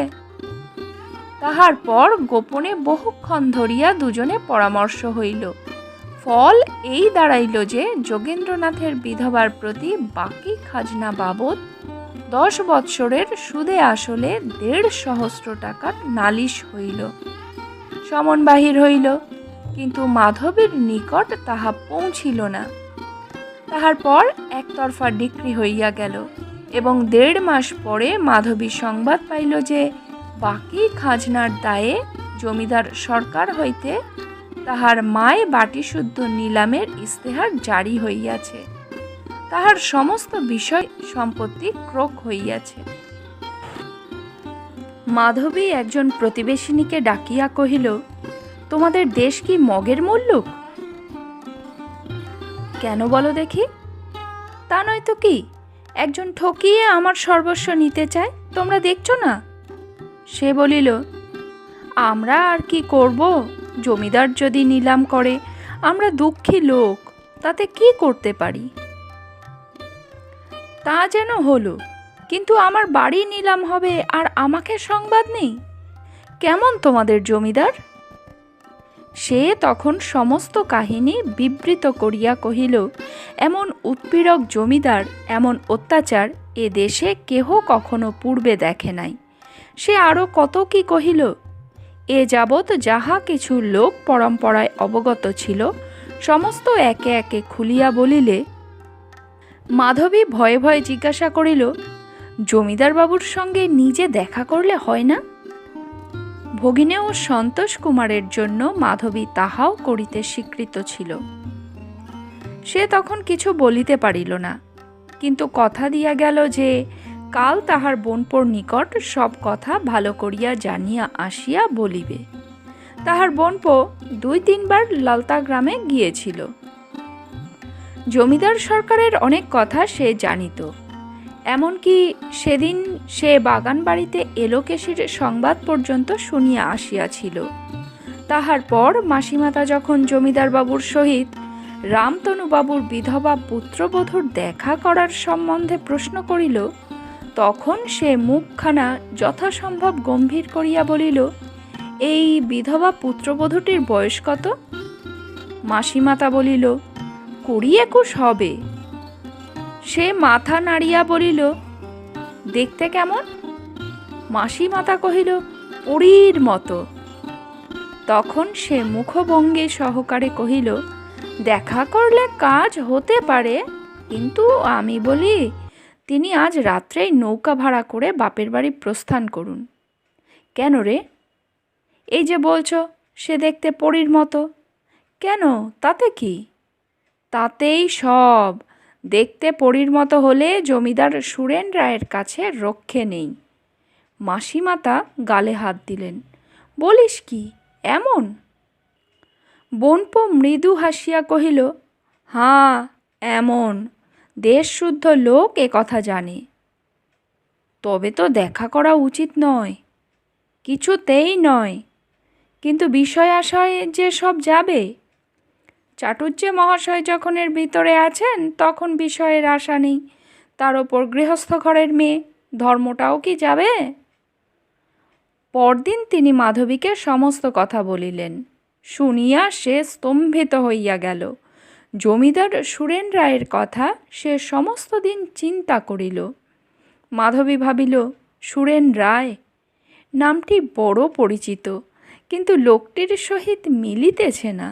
তাহার পর গোপনে বহুক্ষণ ধরিয়া দুজনে পরামর্শ হইল। ফল এই দাঁড়াইল যে যোগেন্দ্রনাথের বিধবার প্রতি বাকি খাজনা বাবদ 10 বৎসরের সুদে আসলে 1.5 সহস্র টাকার নালিশ হইল। সমন বাহির হইল, কিন্তু মাধবীর নিকট তাহা পৌঁছিল না। তাহার পর একতরফা ডিক্রি হইয়া গেল এবং 1.5 মাস পরে মাধবী সংবাদ পাইল যে বাকি খাজনার দায়ে জমিদার সরকার হইতে তাহার মায় বাটিশুদ্ধ নিলামের ইস্তেহার জারি হইয়াছে। তাহার সমস্ত বিষয় সম্পত্তি ক্রোক হইয়াছে। মাধবী একজন প্রতিবেশিনীকে ডাকিয়া কহিল, তোমাদের দেশ কি মগের মুল্লুক? কেন বলো দেখি? তা নয় তো কি, একজন ঠকিয়ে আমার সর্বস্ব নিতে চায়, তোমরা দেখছো না? সে বলিল, আমরা আর কি করব? জমিদার যদি নিলাম করে, আমরা দুঃখী লোক, তাতে কি করতে পারি? তা যেন হলো, কিন্তু আমার বাড়ি নিলাম হবে আর আমাকে সংবাদ নেই। কেমন তোমাদের জমিদার? সে তখন সমস্ত কাহিনী বিবৃত করিয়া কহিল, এমন উৎপীড়ক জমিদার, এমন অত্যাচার এ দেশে কেহ কখনো পূর্বে দেখে নাই। সে আরও কত কি কহিল। এ যাবৎ যাহা কিছু লোক পরম্পরায় অবগত ছিল সমস্ত একে একে খুলিয়া বলিলে মাধবী ভয়ে ভয়ে জিজ্ঞাসা করিল, জমিদার বাবুর সঙ্গে নিজে দেখা করলে হয় না? ভগিনী ও সন্তোষ কুমারের জন্য মাধবী তাহাও করিতে স্বীকৃত ছিল। সে তখন কিছু বলিতে পারিল না, কিন্তু কথা দিয়া গেল যে কাল তাহার বোনপোর নিকট সব কথা ভালো করিয়া জানিয়া আসিয়া বলিবে। তাহার বোনপো 2-3 বার লালতা গ্রামে গিয়েছিল। জমিদার সরকারের অনেক কথা সে জানিত, এমনকি সেদিন সে বাগান বাড়িতে এলোকেশীর সংবাদ পর্যন্ত শুনিয়া আসিয়াছিল। তাহার পর মাসিমাতা যখন জমিদার বাবুর সহিত রামতনু বাবুর বিধবা পুত্রবধূর দেখা করার সম্বন্ধে প্রশ্ন করিল, তখন সে মুখখানা যথাসম্ভব গম্ভীর করিয়া বলিল, এই বিধবা পুত্রবধূটির বয়স কত? মাসিমাতা বলিল, 20-21 হবে। সে মাথা নাড়িয়া বলিল, দেখতে কেমন? মাসিমাতা কহিল, পরীর মতো। তখন সে মুখভঙ্গি সহকারে কহিল, দেখা করলে কাজ হতে পারে, কিন্তু আমি বলি তিনি আজ রাত্রেই নৌকা ভাড়া করে বাপের বাড়ি প্রস্থান করুন। কেন রে? এই যে বলছো সে দেখতে পরীর মতো, কেন, তাতে কি? তাতেই সব। দেখতে পরীর মতো হলে জমিদার সুরেন রায়ের কাছে রক্ষে নেই। মাসিমাতা গালে হাত দিলেন। বলিস কি, এমন? বোনপো মৃদু হাসিয়া কহিল, হাঁ এমন, দেশশুদ্ধ লোক এ কথা জানে। তবে তো দেখা করা উচিত নয়। কিছুতেই নয়, কিন্তু বিষয় আশায় যে সব যাবে। চাটুজ্জে মহাশয় যখন এর ভিতরে আছেন তখন বিষয়ের আশা নেই, তার ওপর গৃহস্থ ঘরের মেয়ে, ধর্মটাও কি যাবে? পরদিন তিনি মাধবীকে সমস্ত কথা বলিলেন। শুনিয়া সে স্তম্ভিত হইয়া গেল। জমিদার সুরেন রায়ের কথা সে সমস্ত দিন চিন্তা করিল। মাধবী ভাবিল, সুরেন রায় নামটি বড় পরিচিত, কিন্তু লোকটির সহিত মিলিতেছে না।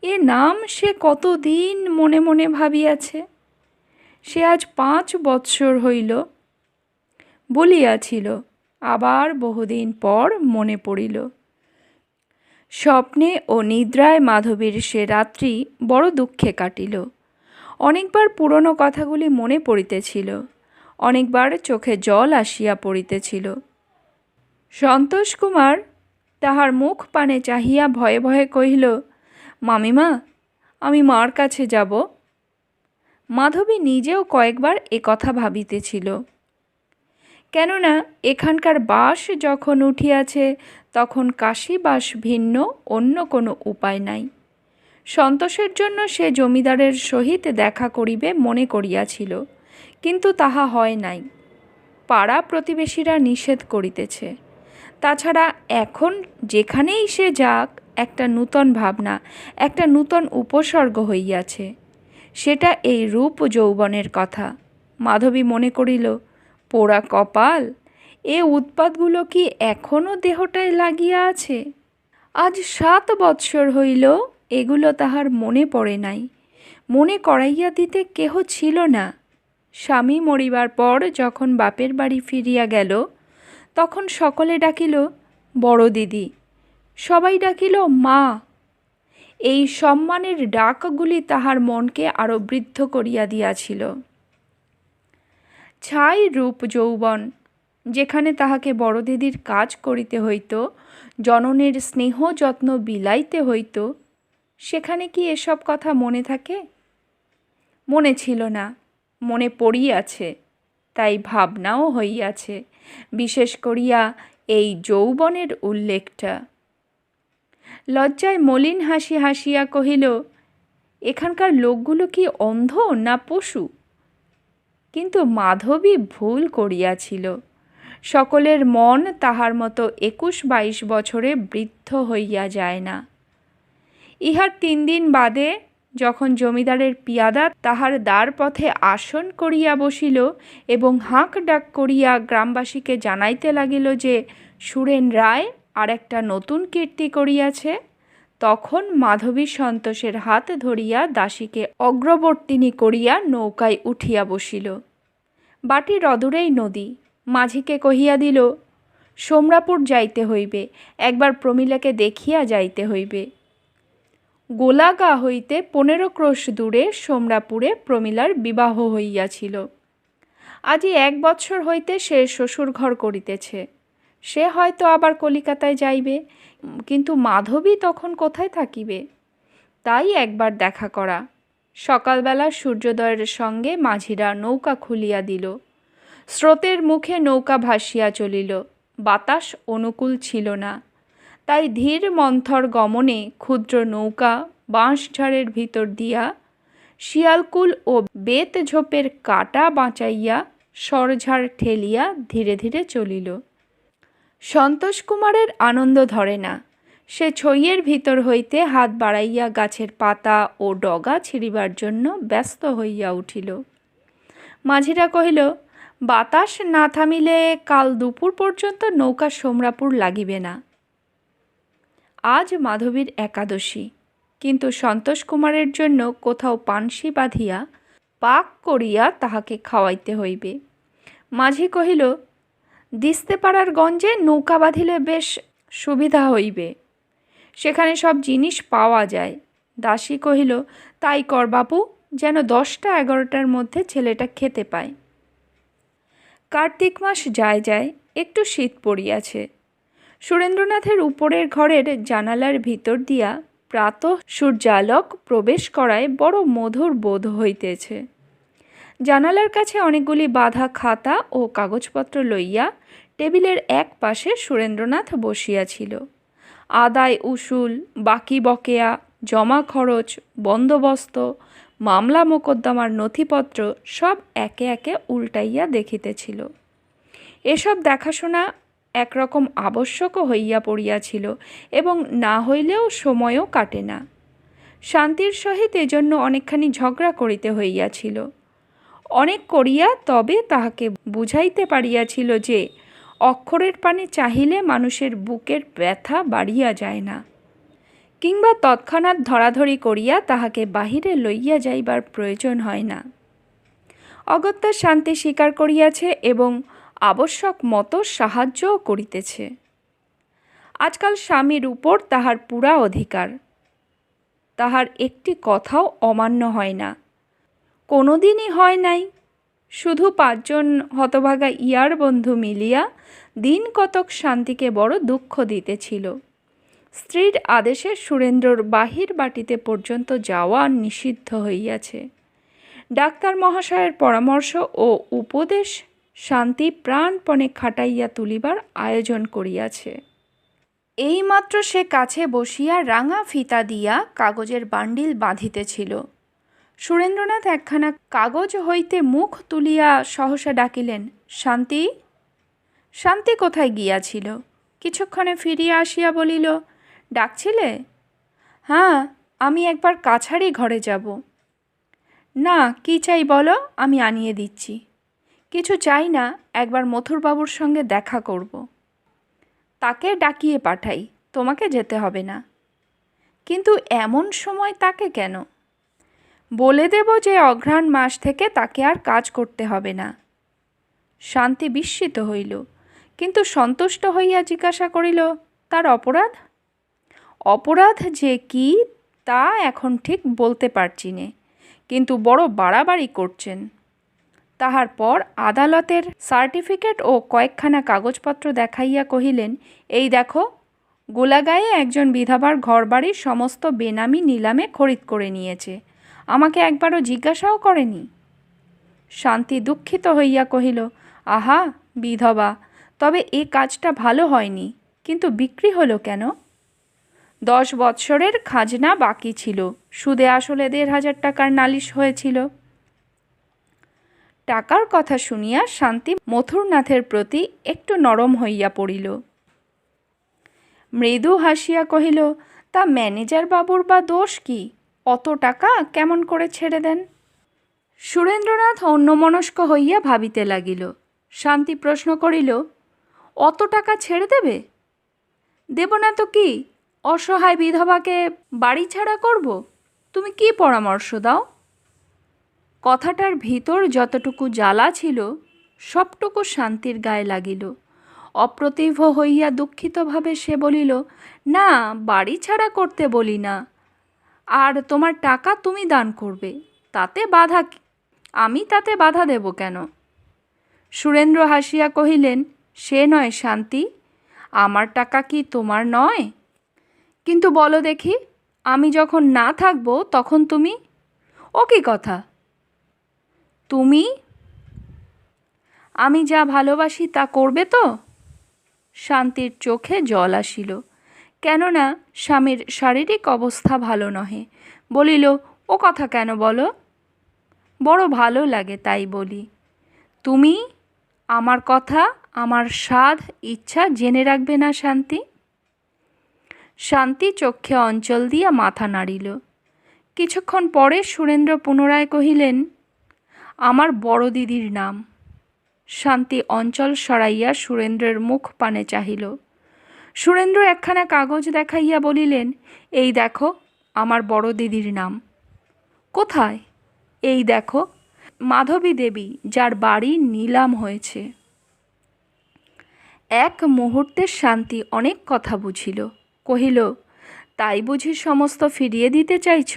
এ নাম সে কতদিন মনে মনে ভাবিয়াছে। সে আজ 5 বৎসর হইল বলিয়াছিল, আবার বহুদিন পর মনে পড়িল। স্বপ্নে ও নিদ্রায় মাধবীর সে রাত্রি বড় দুঃখে কাটিল। অনেকবার পুরনো কথাগুলি মনে পড়িতেছিল, অনেকবার চোখে জল আসিয়া পড়িতেছিল। সন্তোষ কুমার তাহার মুখ পানে চাহিয়া ভয়ে ভয়ে কহিল, মামিমা, আমি মার কাছে যাব। মাধবী নিজেও কয়েকবার এ কথা ভাবিতেছিল, কেননা এখানকার বাস যখন উঠিয়াছে তখন কাশীবাস ভিন্ন অন্য কোনো উপায় নাই। সন্তোষের জন্য সে জমিদারের সহিত দেখা করিবে মনে করিয়াছিল, কিন্তু তাহা হয় নাই। পাড়া প্রতিবেশীরা নিষেধ করিতেছে। তাছাড়া এখন যেখানেই সে যাক একটা নূতন ভাবনা, একটা নূতন উপসর্গ হইয়াছে, সেটা এই রূপ যৌবনের কথা। মাধবী মনে করিল, পোড়া কপাল, এ উৎপাতগুলো কি এখনও দেহটায় লাগিয়া আছে? আজ 7 বৎসর হইল এগুলো তাহার মনে পড়ে নাই, মনে করাইয়া দিতে কেহ ছিল না। স্বামী মরিবার পর যখন বাপের বাড়ি ফিরিয়া গেল, তখন সকলে ডাকিল বড় দিদি, সবাই ডাকিল মা। এই সম্মানের ডাকগুলি তাহার মনকে আরো বৃদ্ধ করিয়া দিয়াছিল। ছাই রূপ যৌবন, যেখানে তাহাকে বড় দিদির কাজ করিতে হইত, জননের স্নেহ যত্ন বিলাইতে হইত, সেখানে কি এসব কথা মনে থাকে? মনে ছিল না, মনে পড়িয়াছে, তাই ভাবনাও হইয়াছে, বিশেষ করিয়া এই যৌবনের উল্লেখটা। লজ্জায় মলিন হাসি হাসিয়া কহিল, এখানকার লোকগুলো কি অন্ধ না পশু? কিন্তু মাধবী ভুল করিয়াছিল। সকলের মন তাহার মতো 21-22 বছরে বৃদ্ধ হইয়া যায় না। ইহার 3 দিন বাদে যখন জমিদারের পিয়াদা তাহার দ্বার পথে আসন করিয়া বসিল এবং হাঁক ডাক করিয়া গ্রামবাসীকে জানাইতে লাগিল যে সুরেন রায় আর একটা নতুন কীর্তি করিয়াছে, তখন মাধবী সন্তোষের হাত ধরিয়া দাসীকে অগ্রবর্তিনী করিয়া নৌকায় উঠিয়া বসিল। বাটির অদূরেই নদী। মাঝিকে কহিয়া দিল, সোমরাপুর যাইতে হইবে, একবার প্রমীলাকে দেখিয়া যাইতে হইবে। গোলাগা হইতে 15 ক্রোশ দূরে সোমরাপুরে প্রমীলার বিবাহ হইয়াছিল। আজি 1 বৎসর হইতে সে শ্বশুর ঘর করিতেছে। সে হয়তো আবার কলিকাতায় যাইবে, কিন্তু মাধবী তখন কোথায় থাকিবে? তাই একবার দেখা করা। সকালবেলা সূর্যোদয়ের সঙ্গে মাঝিরা নৌকা খুলিয়া দিল। স্রোতের মুখে নৌকা ভাসিয়া চলিল। বাতাস অনুকূল ছিল না, তাই ধীর মন্থর গমনে ক্ষুদ্র নৌকা বাঁশঝাড়ের ভিতর দিয়া শিয়ালকুল ও বেত ঝোপের কাটা বাঁচাইয়া সরঝাড় ঠেলিয়া ধীরে ধীরে চলিল। সন্তোষ কুমারের আনন্দ ধরে না। সে ছইয়ের ভিতর হইতে হাত বাড়াইয়া গাছের পাতা ও ডগা ছিঁড়িবার জন্য ব্যস্ত হইয়া উঠিল। মাঝিরা কহিল, বাতাস না থামিলে কাল দুপুর পর্যন্ত নৌকা সোমরাপুর লাগিবে না। আজ মাধবীর একাদশী, কিন্তু সন্তোষ কুমারের জন্য কোথাও পানসি বাঁধিয়া পাক করিয়া তাহাকে খাওয়াইতে হইবে। মাঝি কহিল, দিস্তেপাড়ার গঞ্জে নৌকা বাঁধিলে বেশ সুবিধা হইবে, সেখানে সব জিনিস পাওয়া যায়। দাসী কহিল, তাই কর বাপু, যেন 10টা-11টার মধ্যে ছেলেটা খেতে পায়। কার্তিক মাস যায় যায়, একটু শীত পড়িয়াছে। সুরেন্দ্রনাথের উপরের ঘরের জানালার ভিতর দিয়া প্রাতঃ সূর্যালোক প্রবেশ করায় বড় মধুর বোধ হইতেছে। জানালার কাছে অনেকগুলি বাঁধা খাতা ও কাগজপত্র লইয়া টেবিলের এক পাশে সুরেন্দ্রনাথ বসিয়াছিল। আদায় উসুল, বাকি বকেয়া, জমা খরচ, বন্দোবস্ত, মামলা মোকদ্দমার নথিপত্র সব একে একে উল্টাইয়া দেখিতেছিল। এসব দেখাশোনা একরকম আবশ্যকও হইয়া পড়িয়াছিল এবং না হইলেও সময়ও কাটে না। শান্তির সহিত এজন্য অনেকখানি ঝগড়া করিতে হইয়াছিল। অনেক করিয়া তবে তাহাকে বুঝাইতে পারিয়াছিল যে অক্ষরের পানে চাহিলে মানুষের বুকের ব্যথা বাড়িয়া যায় না, কিংবা তৎক্ষণাৎ ধরাধরি করিয়া তাহাকে বাহিরে লইয়া যাইবার প্রয়োজন হয় না। অগত্যা শান্তি স্বীকার করিয়াছে এবং আবশ্যক মতো সাহায্যও করিতেছে। আজকাল স্বামীর উপর তাহার পুরা অধিকার, তাহার একটি কথাও অমান্য হয় না, কোনো দিনই হয় নাই। শুধু 5 জন হতভাগা ইয়ার বন্ধু মিলিয়া দিন কতক শান্তিকে বড় দুঃখ দিতেছিল। স্ত্রীর আদেশে সুরেন্দ্রর বাহির বাটিতে পর্যন্ত যাওয়া নিষিদ্ধ হইয়াছে। ডাক্তার মহাশয়ের পরামর্শ ও উপদেশ শান্তি প্রাণপণে খাটাইয়া তুলিবার আয়োজন করিয়াছে। এইমাত্র সে কাছে বসিয়া রাঙা ফিতা দিয়া কাগজের বান্ডিল বাঁধিতেছিল। সুরেন্দ্রনাথ একখানা কাগজ হইতে মুখ তুলিয়া সহসা ডাকিলেন, শান্তি। শান্তি কোথায় গিয়াছিল? কিছুক্ষণে ফিরিয়া আসিয়া বলিল, ডাকছিলে? হ্যাঁ, আমি একবার কাছারি ঘরে যাব। না, কি চাই বলো, আমি আনিয়ে দিচ্ছি। কিছু চাই না, একবার মথুরবাবুর সঙ্গে দেখা করব। তাকে ডাকিয়ে পাঠাই, তোমাকে যেতে হবে না। কিন্তু এমন সময় তাকে কেন? বলে দেব যে অঘ্রাণ মাস থেকে তাকে আর কাজ করতে হবে না। শান্তি বিস্মিত হইল, কিন্তু সন্তুষ্ট হইয়া জিজ্ঞাসা করিল, তার অপরাধ? অপরাধ যে কি তা এখন ঠিক বলতে পারছি নে, কিন্তু বড় বাড়াবাড়ি করছেন। তাহার পর আদালতের সার্টিফিকেট ও কয়েকখানা কাগজপত্র দেখাইয়া কহিলেন, এই দেখো, গোলাগাঁয়ে একজন বিধবার ঘরবাড়ির সমস্ত বেনামি নিলামে খরিদ করে নিয়েছে, আমাকে একবারও জিজ্ঞাসাও করেনি। শান্তি দুঃখিত হইয়া কহিল, আহা বিধবা, তবে এ কাজটা ভালো হয়নি, কিন্তু বিক্রি হলো কেন? 10 বৎসরের খাজনা বাকি ছিল, সুদে আসলে 1500 টাকার নালিশ হয়েছিল। টাকার কথা শুনিয়া শান্তি মথুরনাথের প্রতি একটু নরম হইয়া পড়িল। মৃদু হাসিয়া কহিল, তা ম্যানেজার বাবুর বা দোষ কি? অত টাকা কেমন করে ছেড়ে দেন? সুরেন্দ্রনাথ অন্যমনস্ক হইয়া ভাবিতে লাগিল। শান্তি প্রশ্ন করিল, অত টাকা ছেড়ে দেবে? দেব না তো কি, অসহায় বিধবাকে বাড়ি ছাড়া করব? তুমি কি পরামর্শ দাও? কথাটার ভিতর যতটুকু জ্বালা ছিল সবটুকু শান্তির গায়ে লাগিল। অপ্রতিভ হইয়া দুঃখিতভাবে সে বলিল, না, বাড়ি ছাড়া করতে বলি না, আর তোমার টাকা তুমি দান করবে, তাতে বাধা? আমি তাতে বাধা দেব কেন? সুরেন্দ্র হাসিয়া কহিলেন, সে নয় শান্তি, আমার টাকা কি তোমার নয়? কিন্তু বলো দেখি, আমি যখন না থাকবো তখন তুমি? ও কি কথা? তুমি আমি যা ভালোবাসি তা করবে তো? শান্তির চোখে জল আসিল, কেননা স্বামীর শারীরিক অবস্থা ভালো নহে। বলিল, ও কথা কেন বলো? বড় ভালো লাগে তাই বলি। তুমি আমার কথা, আমার সাধ ইচ্ছা জেনে রাখবে না শান্তি? শান্তি চক্ষে অঞ্চল দিয়া মাথা নাড়িল। কিছুক্ষণ পরে সুরেন্দ্র পুনরায় কহিলেন, আমার বড় দিদির নাম। শান্তি অঞ্চল সরাইয়া সুরেন্দ্রের মুখ পানে চাহিল। সুরেন্দ্র একখানা কাগজ দেখাইয়া বলিলেন, এই দেখো, আমার বড় দিদির নাম। কোথায়? এই দেখো, মাধবী দেবী, যার বাড়ি নিলাম হয়েছে। এক মুহূর্তে শান্তি অনেক কথা বুঝিল। কহিল, তাই বুঝি সমস্ত ফিরিয়ে দিতে চাইছ?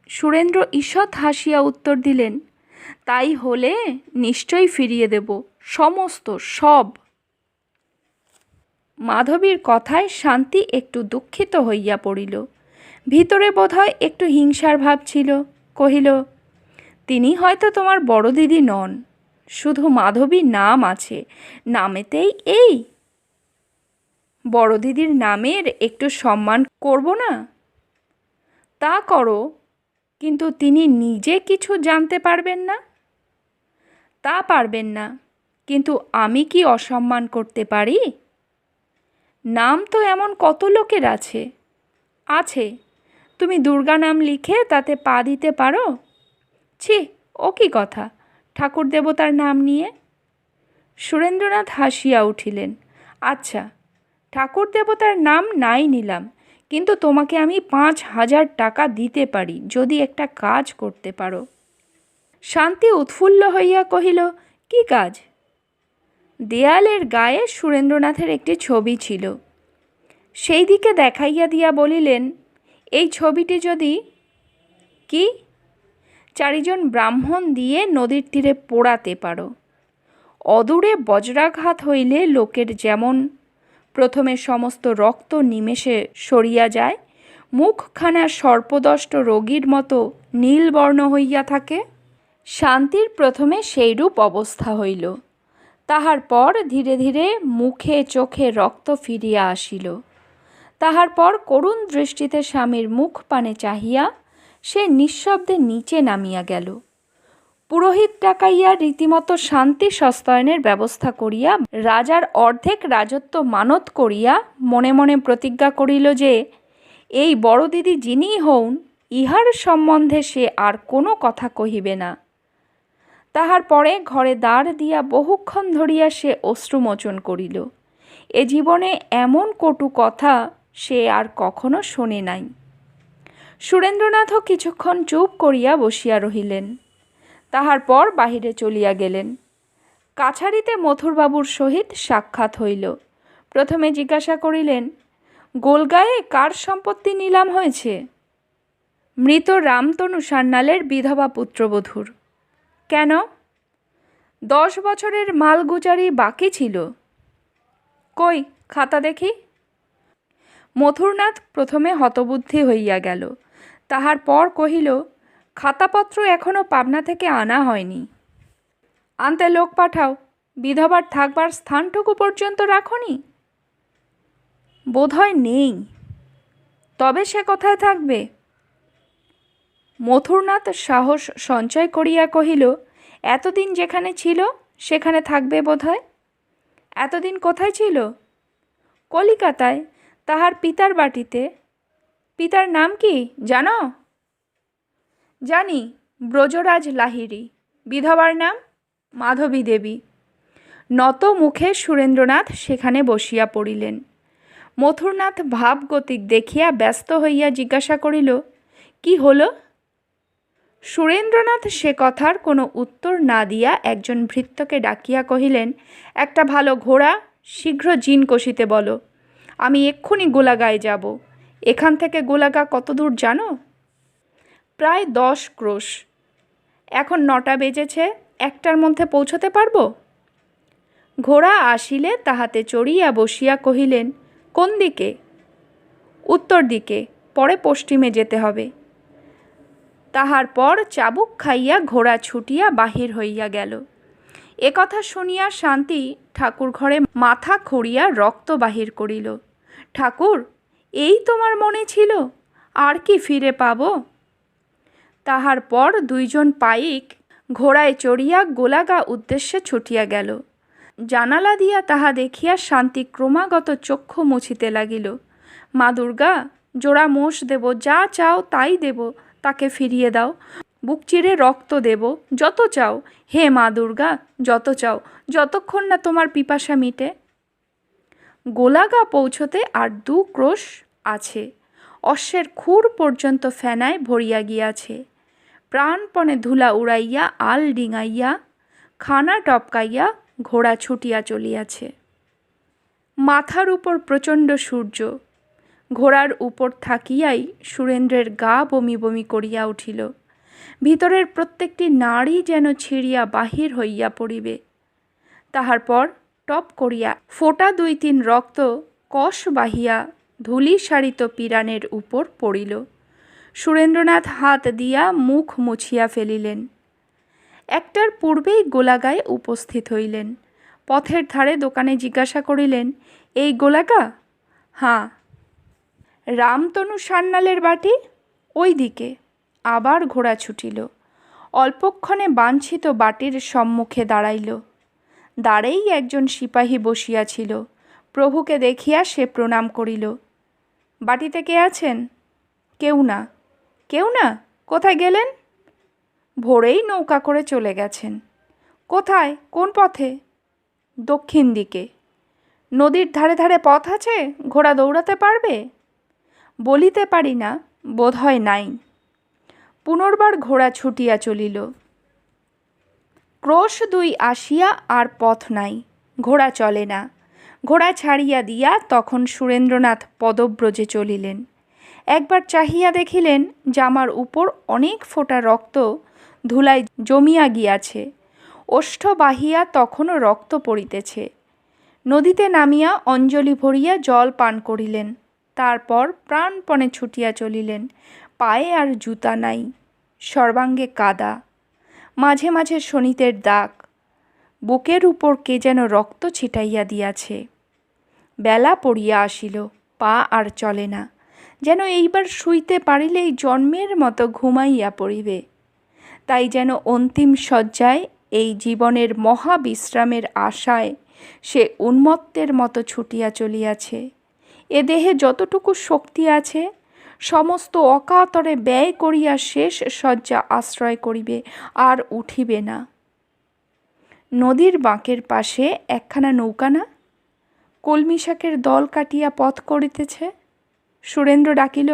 সুরেন্দ্র ঈষৎ হাসিয়া উত্তর দিলেন, তাই হলে নিশ্চয়ই ফিরিয়ে দেব, সমস্ত, সব। মাধবীর কথায় শান্তি একটু দুঃখিত হইয়া পড়িল। ভিতরে বোধহয় একটু হিংসার ভাব ছিল। কহিল, তিনি হয়তো তোমার বড় দিদি নন, শুধু মাধবী নাম আছে, নামেতেই এই। বড় দিদির নামের একটু সম্মান করব না? তা করো, কিন্তু তিনি নিজে কিছু জানতে পারবেন না? তা পারবেন না, কিন্তু আমি কি অসম্মান করতে পারি? নাম তো এমন কত লোকের আছে। আছে, তুমি দুর্গা নাম লিখে তাতে পা দিতে পারো? ছি, ও কি কথা, ঠাকুর দেবতার নাম নিয়ে? সুরেন্দ্রনাথ হাসিয়া উঠিলেন। আচ্ছা, ঠাকুর দেবতার নাম নাই নিলাম, কিন্তু তোমাকে আমি 5,000 টাকা দিতে পারি যদি একটা কাজ করতে পারো। শান্তি উৎফুল্ল হইয়া কহিল, কি কাজ? দেয়ালের গায়ে সুরেন্দ্রনাথের একটি ছবি ছিল। সেই দিকে দেখাইয়া দিয়া বলিলেন, এই ছবিটি যদি কি 4 জন ব্রাহ্মণ দিয়ে নদীর তীরে পোড়াতে পারো, অদূরে বজ্রাঘাত হইলে লোকের যেমন প্রথমে সমস্ত রক্ত নিমেষে সরিয়া যায়, মুখখানা সর্পদষ্ট রোগীর মতো নীলবর্ণ হইয়া থাকে, শান্তির প্রথমে সেইরূপ অবস্থা হইল। তাহার পর ধীরে ধীরে মুখে চোখে রক্ত ফিরিয়া আসিল। তাহার পর করুণ দৃষ্টিতে স্বামীর মুখ পানে চাহিয়া সে নিঃশব্দে নিচে নামিয়া গেল। পুরোহিত ডাকাইয়া রীতিমতো শান্তি সস্তায়নের ব্যবস্থা করিয়া রাজার অর্ধেক রাজত্ব মানত করিয়া মনে মনে প্রতিজ্ঞা করিল যে এই বড় দিদি যিনিই হউন, ইহার সম্বন্ধে সে আর কোনো কথা কহিবে না। তাহার পরে ঘরে দ্বার দিয়া বহুক্ষণ ধরিয়া সে অশ্রুমোচন করিল। এ জীবনে এমন কটু কথা সে আর কখনো শোনে নাই। সুরেন্দ্রনাথও কিছুক্ষণ চুপ করিয়া বসিয়া রহিলেন। তাহার পর বাহিরে চলিয়া গেলেন। কাছারিতে মথুরবাবুর সহিত সাক্ষাৎ হইল। প্রথমে জিজ্ঞাসা করিলেন, গোলগায়ে কার সম্পত্তি নিলাম হয়েছে? মৃত রামতনু সান্যালের বিধবা পুত্রবধূর। কেন? 10 বছরের মালগুজারি বাকি ছিল। কই খাতা দেখি। মথুরনাথ প্রথমে হতবুদ্ধি হইয়া গেল। তাহার পর কহিল, খাতাপত্র এখনো পাবনা থেকে আনা হয়নি। আনতে লোক পাঠাও। বিধবার থাকবার স্থানটুকু পর্যন্ত রাখনি? বোধহয় নেই। তবে সে কোথায় থাকবে? মথুরনাথ সাহস সঞ্চয় করিয়া কহিল, এতদিন যেখানে ছিল সেখানে থাকবে বোধহয়। এতদিন কোথায় ছিল? কলিকাতায়, তাহার পিতার বাটিতে। পিতার নাম কি জানো? জানি, ব্রজরাজ লাহিড়ী। বিধবার নাম মাধবী দেবী। নত মুখে সুরেন্দ্রনাথ সেখানে বসিয়া পড়িলেন। মথুরনাথ ভাবগতিক দেখিয়া ব্যস্ত হইয়া জিজ্ঞাসা করিল, কি হল? সুরেন্দ্রনাথ সে কথার কোনো উত্তর না দিয়া একজন ভৃত্যকে ডাকিয়া কহিলেন, একটা ভালো ঘোড়া শীঘ্র জিন কষিতে বলো। আমি এক্ষুনি গোলাগাঁয়ে যাব। এখান থেকে গোলাগাঁ কত দূর জানো? প্রায় 10 ক্রোশ। এখন 9টা বেজেছে, 1টার মধ্যে পৌঁছতে পারবো? ঘোড়া আসিলে তাহাতে চড়িয়া বসিয়া কহিলেন, কোন দিকে? উত্তর দিকে, পরে পশ্চিমে যেতে হবে। তাহার পর চাবুক খাইয়া ঘোড়া ছুটিয়া বাহির হইয়া গেল। এ কথা শুনিয়া শান্তি ঠাকুর ঘরে মাথা খুঁড়িয়া রক্ত বাহির করিল। ঠাকুর, এই তোমার মনে ছিল? আর কি ফিরে পাব? তাহার পর 2 জন পাইক ঘোড়ায় চড়িয়া গোলাগাঁ উদ্দেশ্যে ছুটিয়া গেল। জানালা দিয়া তাহা দেখিয়া শান্তি ক্রমাগত চক্ষু মুছিতে লাগিল। মা দুর্গা, জোড়া মোষ দেব, যা চাও তাই দেব, তাকে ফিরিয়ে দাও। বুক চিরে রক্ত দেব, যত চাও। হে মা দুর্গা, যত চাও, যতক্ষণ না তোমার পিপাসা মিটে। গোলাগাঁ পৌঁছতে আর 2 ক্রোশ আছে। অশ্বের খুর পর্যন্ত ফেনায় ভরিয়া গিয়াছে। প্রাণপণে ধুলা উড়াইয়া আল ডিঙাইয়া খানা টপকাইয়া ঘোড়া ছুটিয়া চলিয়াছে। মাথার উপর প্রচণ্ড সূর্য। ঘোড়ার উপর থাকিয়াই সুরেন্দ্রের গা বমি বমি করিয়া উঠিল। ভিতরের প্রত্যেকটি নাড়ি যেন ছিঁড়িয়া বাহির হইয়া পড়িবে। তাহার পর টপ করিয়া ফোঁটা 2-3 রক্ত কষ বাহিয়া ধূলি সারিত পিরানের উপর পড়িল। সুরেন্দ্রনাথ হাত দিয়া মুখ মুছিয়া ফেলিলেন। 1টার পূর্বেই গোলাগাঁয়ে উপস্থিত হইলেন। পথের ধারে দোকানে জিজ্ঞাসা করিলেন, এই গোলাগাঁ? হাঁ। রামতনু সান্যালের বাটি? ওই দিকে। আবার ঘোড়া ছুটিল। অল্পক্ষণে বাঞ্ছিত বাটির সম্মুখে দাঁড়াইল। দ্বারেই একজন সিপাহী বসিয়াছিল। প্রভুকে দেখিয়া সে প্রণাম করিল। বাটিতে কে আছেন? কেউ না, কেউ না? কোথায় গেলেন? ভোরেই নৌকা করে চলে গেছেন। কোথায়? কোন পথে? দক্ষিণ দিকে। নদীর ধারে ধারে পথ আছে, ঘোড়া দৌড়াতে পারবে? বলিতে পারি না, বোধ হয় নাই। পুনর্বার ঘোড়া ছুটিয়া চলিল। ক্রোশ 2 আসিয়া আর পথ নাই, ঘোড়া চলে না। ঘোড়া ছাড়িয়া দিয়া তখন সুরেন্দ্রনাথ পদব্রজে চলিলেন। একবার চাহিয়া দেখিলেন জামার উপর অনেক ফোঁটা রক্ত ধুলায় জমিয়া গিয়াছে। ওষ্ঠ বাহিয়া তখনও রক্ত পড়িতেছে। নদীতে নামিয়া অঞ্জলি ভরিয়া জল পান করিলেন। তারপর প্রাণপণে ছুটিয়া চলিলেন। পায়ে আর জুতা নাই, সর্বাঙ্গে কাদা, মাঝে মাঝে শনিতের দাগ, বুকের উপর কে যেন রক্ত ছিটাইয়া দিয়াছে। বেলা পড়িয়া আসিল, পা আর চলে না, যেন এইবার শুইতে পারিলেই জন্মের মতো ঘুমাইয়া পড়িবে। তাই যেন অন্তিম শয্যায় এই জীবনের মহাবিশ্রামের আশায় সে উন্মত্তের মতো ছুটিয়া চলিয়াছে। এ দেহে যতটুকু শক্তি আছে সমস্ত অকাতরে ব্যয় করিয়া শেষ শয্যা আশ্রয় করিবে, আর উঠিবে না। নদীর বাঁকের পাশে একখানা নৌকা না? কলমি শাকের দল কাটিয়া পথ করিতেছে। সুরেন্দ্র ডাকিল,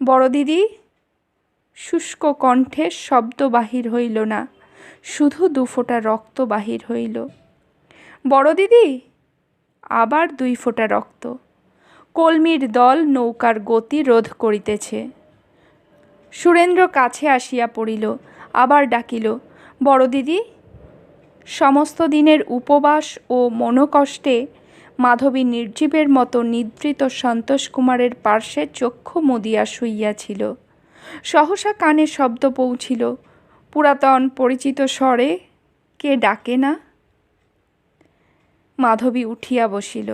বড় দিদি। শুষ্ক কণ্ঠে শব্দ বাহির হইল না, শুধু 2 ফোঁটা রক্ত বাহির হইল। বড় দিদি। আবার 2 ফোঁটা রক্ত। কলমির দল নৌকার গতি রোধ করিতেছে। সুরেন্দ্র কাছে আসিয়া পড়িল, আবার ডাকিল, বড় দিদি। সমস্ত দিনের উপবাস ও মনোকষ্টে মাধবী নির্জীবের মতো নিদ্রিত সন্তোষ কুমারের পার্শ্বে চক্ষু মুদিয়া শুইয়াছিল। সহসা কানে শব্দ পৌঁছিল, পুরাতন পরিচিত স্বরে, কে ডাকে না? মাধবী উঠিয়া বসিল।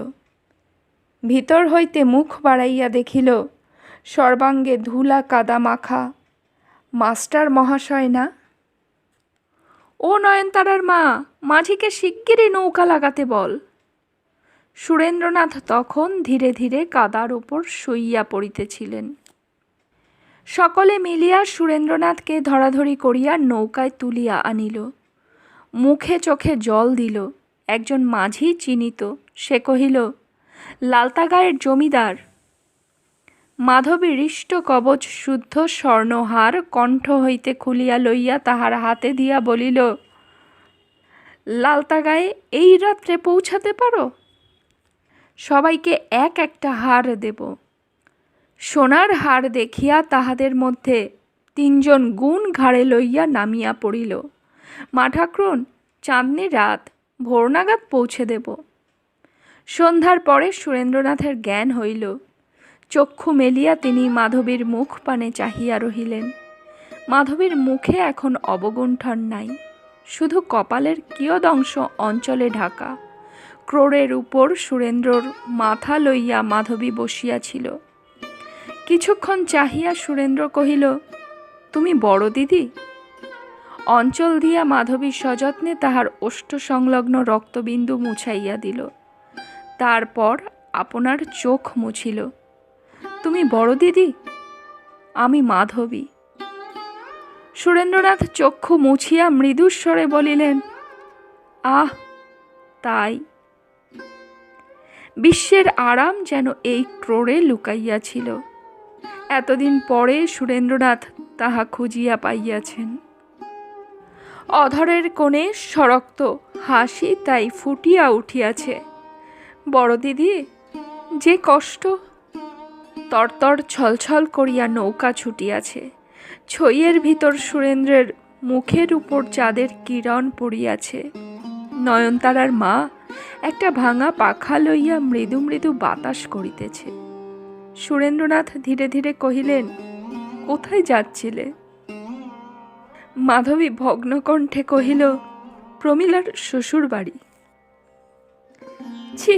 ভিতর হইতে মুখ বাড়াইয়া দেখিল সর্বাঙ্গে ধুলা কাদা মাখা। মাস্টার মহাশয় না? ও নয়নতারার মা, মাঝিকে শিগগিরই নৌকা লাগাতে বল। সুরেন্দ্রনাথ তখন ধীরে ধীরে কাদার উপর শুইয়া পড়িতেছিলেন। সকলে মিলিয়া সুরেন্দ্রনাথকে ধরাধরি করিয়া নৌকায় তুলিয়া আনিল। মুখে চোখে জল দিল। একজন মাঝি চিনিত, সে কহিল, লালতাগাঁয়ের জমিদার। মাধবী হৃষ্ট কবচ শুদ্ধ স্বর্ণহার কণ্ঠ হইতে খুলিয়া লইয়া তাহার হাতে দিয়া বলিল, লালতাগাঁয়ে এই রাত্রে পৌঁছাতে পারো? সবাইকে এক একটা হার দেব। সোনার হার দেখিয়া তাহাদের মধ্যে 3 জন গুণ ঘাড়ে লইয়া নামিয়া পড়িল। মা ঠাকরুন, চাঁদনি রাত, ভোর নাগাদ পৌঁছে দেব। সন্ধ্যার পরে সুরেন্দ্রনাথের জ্ঞান হইল। চক্ষু মেলিয়া তিনি মাধবীর মুখ পানে চাহিয়া রহিলেন। মাধবীর মুখে এখন অবগুণ্ঠন নাই, শুধু কপালের কিয়দংশ অঞ্চলে ঢাকা। ক্রোড়ের উপর সুরেন্দ্রর মাথা লইয়া মাধবী বসিয়াছিল। কিছুক্ষণ চাহিয়া সুরেন্দ্র কহিল, তুমি বড় দিদি? অঞ্চল দিয়া মাধবী সযত্নে তাহার ওষ্ঠ সংলগ্ন রক্তবিন্দু মুছাইয়া দিল। তারপর আপনার চোখ মুছিল। তুমি বড় দিদি? আমি মাধবী। সুরেন্দ্রনাথ চক্ষু মুছিয়া মৃদুস্বরে বলিলেন, আহ, তাই। বিশ্বের আরাম যেন এই ক্রোড়ে লুকাইয়াছিল। এতদিন পরে সুরেন্দ্রনাথ তাহা খুঁজিয়া পাইয়াছেন। অধরের কোণে সরক্ত হাসি তাই ফুটিয়া উঠিয়াছে। বড় দিদি, যে কষ্ট! তরতর ছলছল করিয়া নৌকা ছুটিয়াছে। ছইয়ের ভিতর সুরেন্দ্রের মুখের উপর চাঁদের কিরণ পড়িয়াছে। নয়নতারার মা একটা ভাঙা পাখা লইয়া মৃদু মৃদু বাতাস করিতেছে। সুরেন্দ্রনাথ ধীরে ধীরে কহিলেন, কোথায় যাচ্ছিলে? মাধবী ভগ্নকণ্ঠে কহিল, প্রমীলার শ্বশুর বাড়ি। ছি,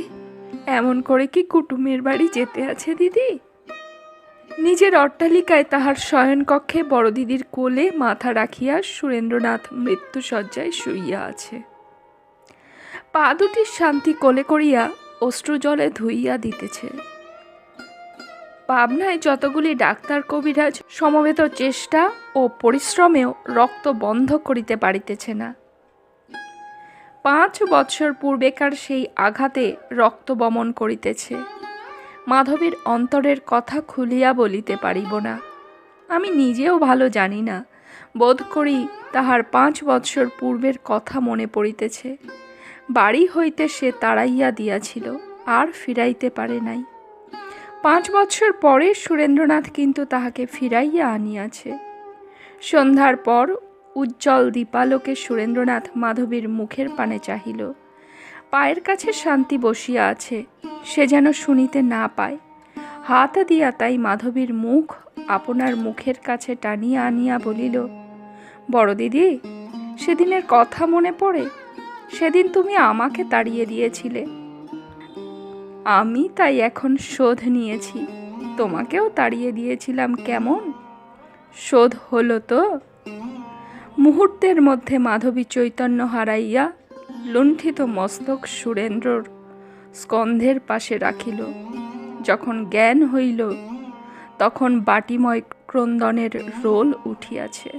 এমন করে কি কুটুমের বাড়ি যেতে আছে দিদি? নিজের অট্টালিকায় তাহার শয়নকক্ষে বড় দিদির কোলে মাথা রাখিয়া সুরেন্দ্রনাথ মৃত্যুশয্যায় শুইয়া আছে। পা দুটি শান্তি কোলে করিয়া অশ্রুজলে ধুইয়া দিতেছে। পাবনায় যতগুলি ডাক্তার কবিরাজ সমবেত চেষ্টা ও পরিশ্রমেও রক্ত বন্ধ করিতে পারিতেছে না। 5 বৎসর পূর্বেকার সেই আঘাতে রক্ত বমন করিতেছে। মাধবীর অন্তরের কথা খুলিয়া বলিতে পারিব না। আমি নিজেও ভালো জানি না, বোধ করি তাহার 5 বৎসর পূর্বের কথা মনে পড়িতেছে। বাড়ি হইতে সে তাড়াইয়া দিয়াছিল, আর ফিরাইতে পারে নাই। 5 বৎসর পরে সুরেন্দ্রনাথ কিন্তু তাহাকে ফিরাইয়া আনিয়াছে। সন্ধ্যার পর উজ্জ্বল দীপালোকে সুরেন্দ্রনাথ মাধবীর মুখের পানে চাহিল। পায়ের কাছে শান্তি বসিয়া আছে, সে যেন শুনিতে না পায়। হাত দিয়া তাই মাধবীর মুখ আপনার মুখের কাছে টানিয়া আনিয়া বলিল, বড় দিদি, সেদিনের কথা মনে পড়ে? সেদিন তুমি আমাকে তাড়িয়ে দিয়েছিলে, আমি তাই এখন শোধ নিয়েছি। তোমাকেও তাড়িয়ে দিয়েছিলাম, কেমন শোধ হলো তো? মুহূর্তের মধ্যে মাধবী চৈতন্য হারাইয়া লুণ্ঠিত মস্তক সুরেন্দ্রর স্কন্ধের পাশে রাখিল। যখন জ্ঞান হইল, তখন বাটিময় ক্রন্দনের রোল উঠিয়াছে।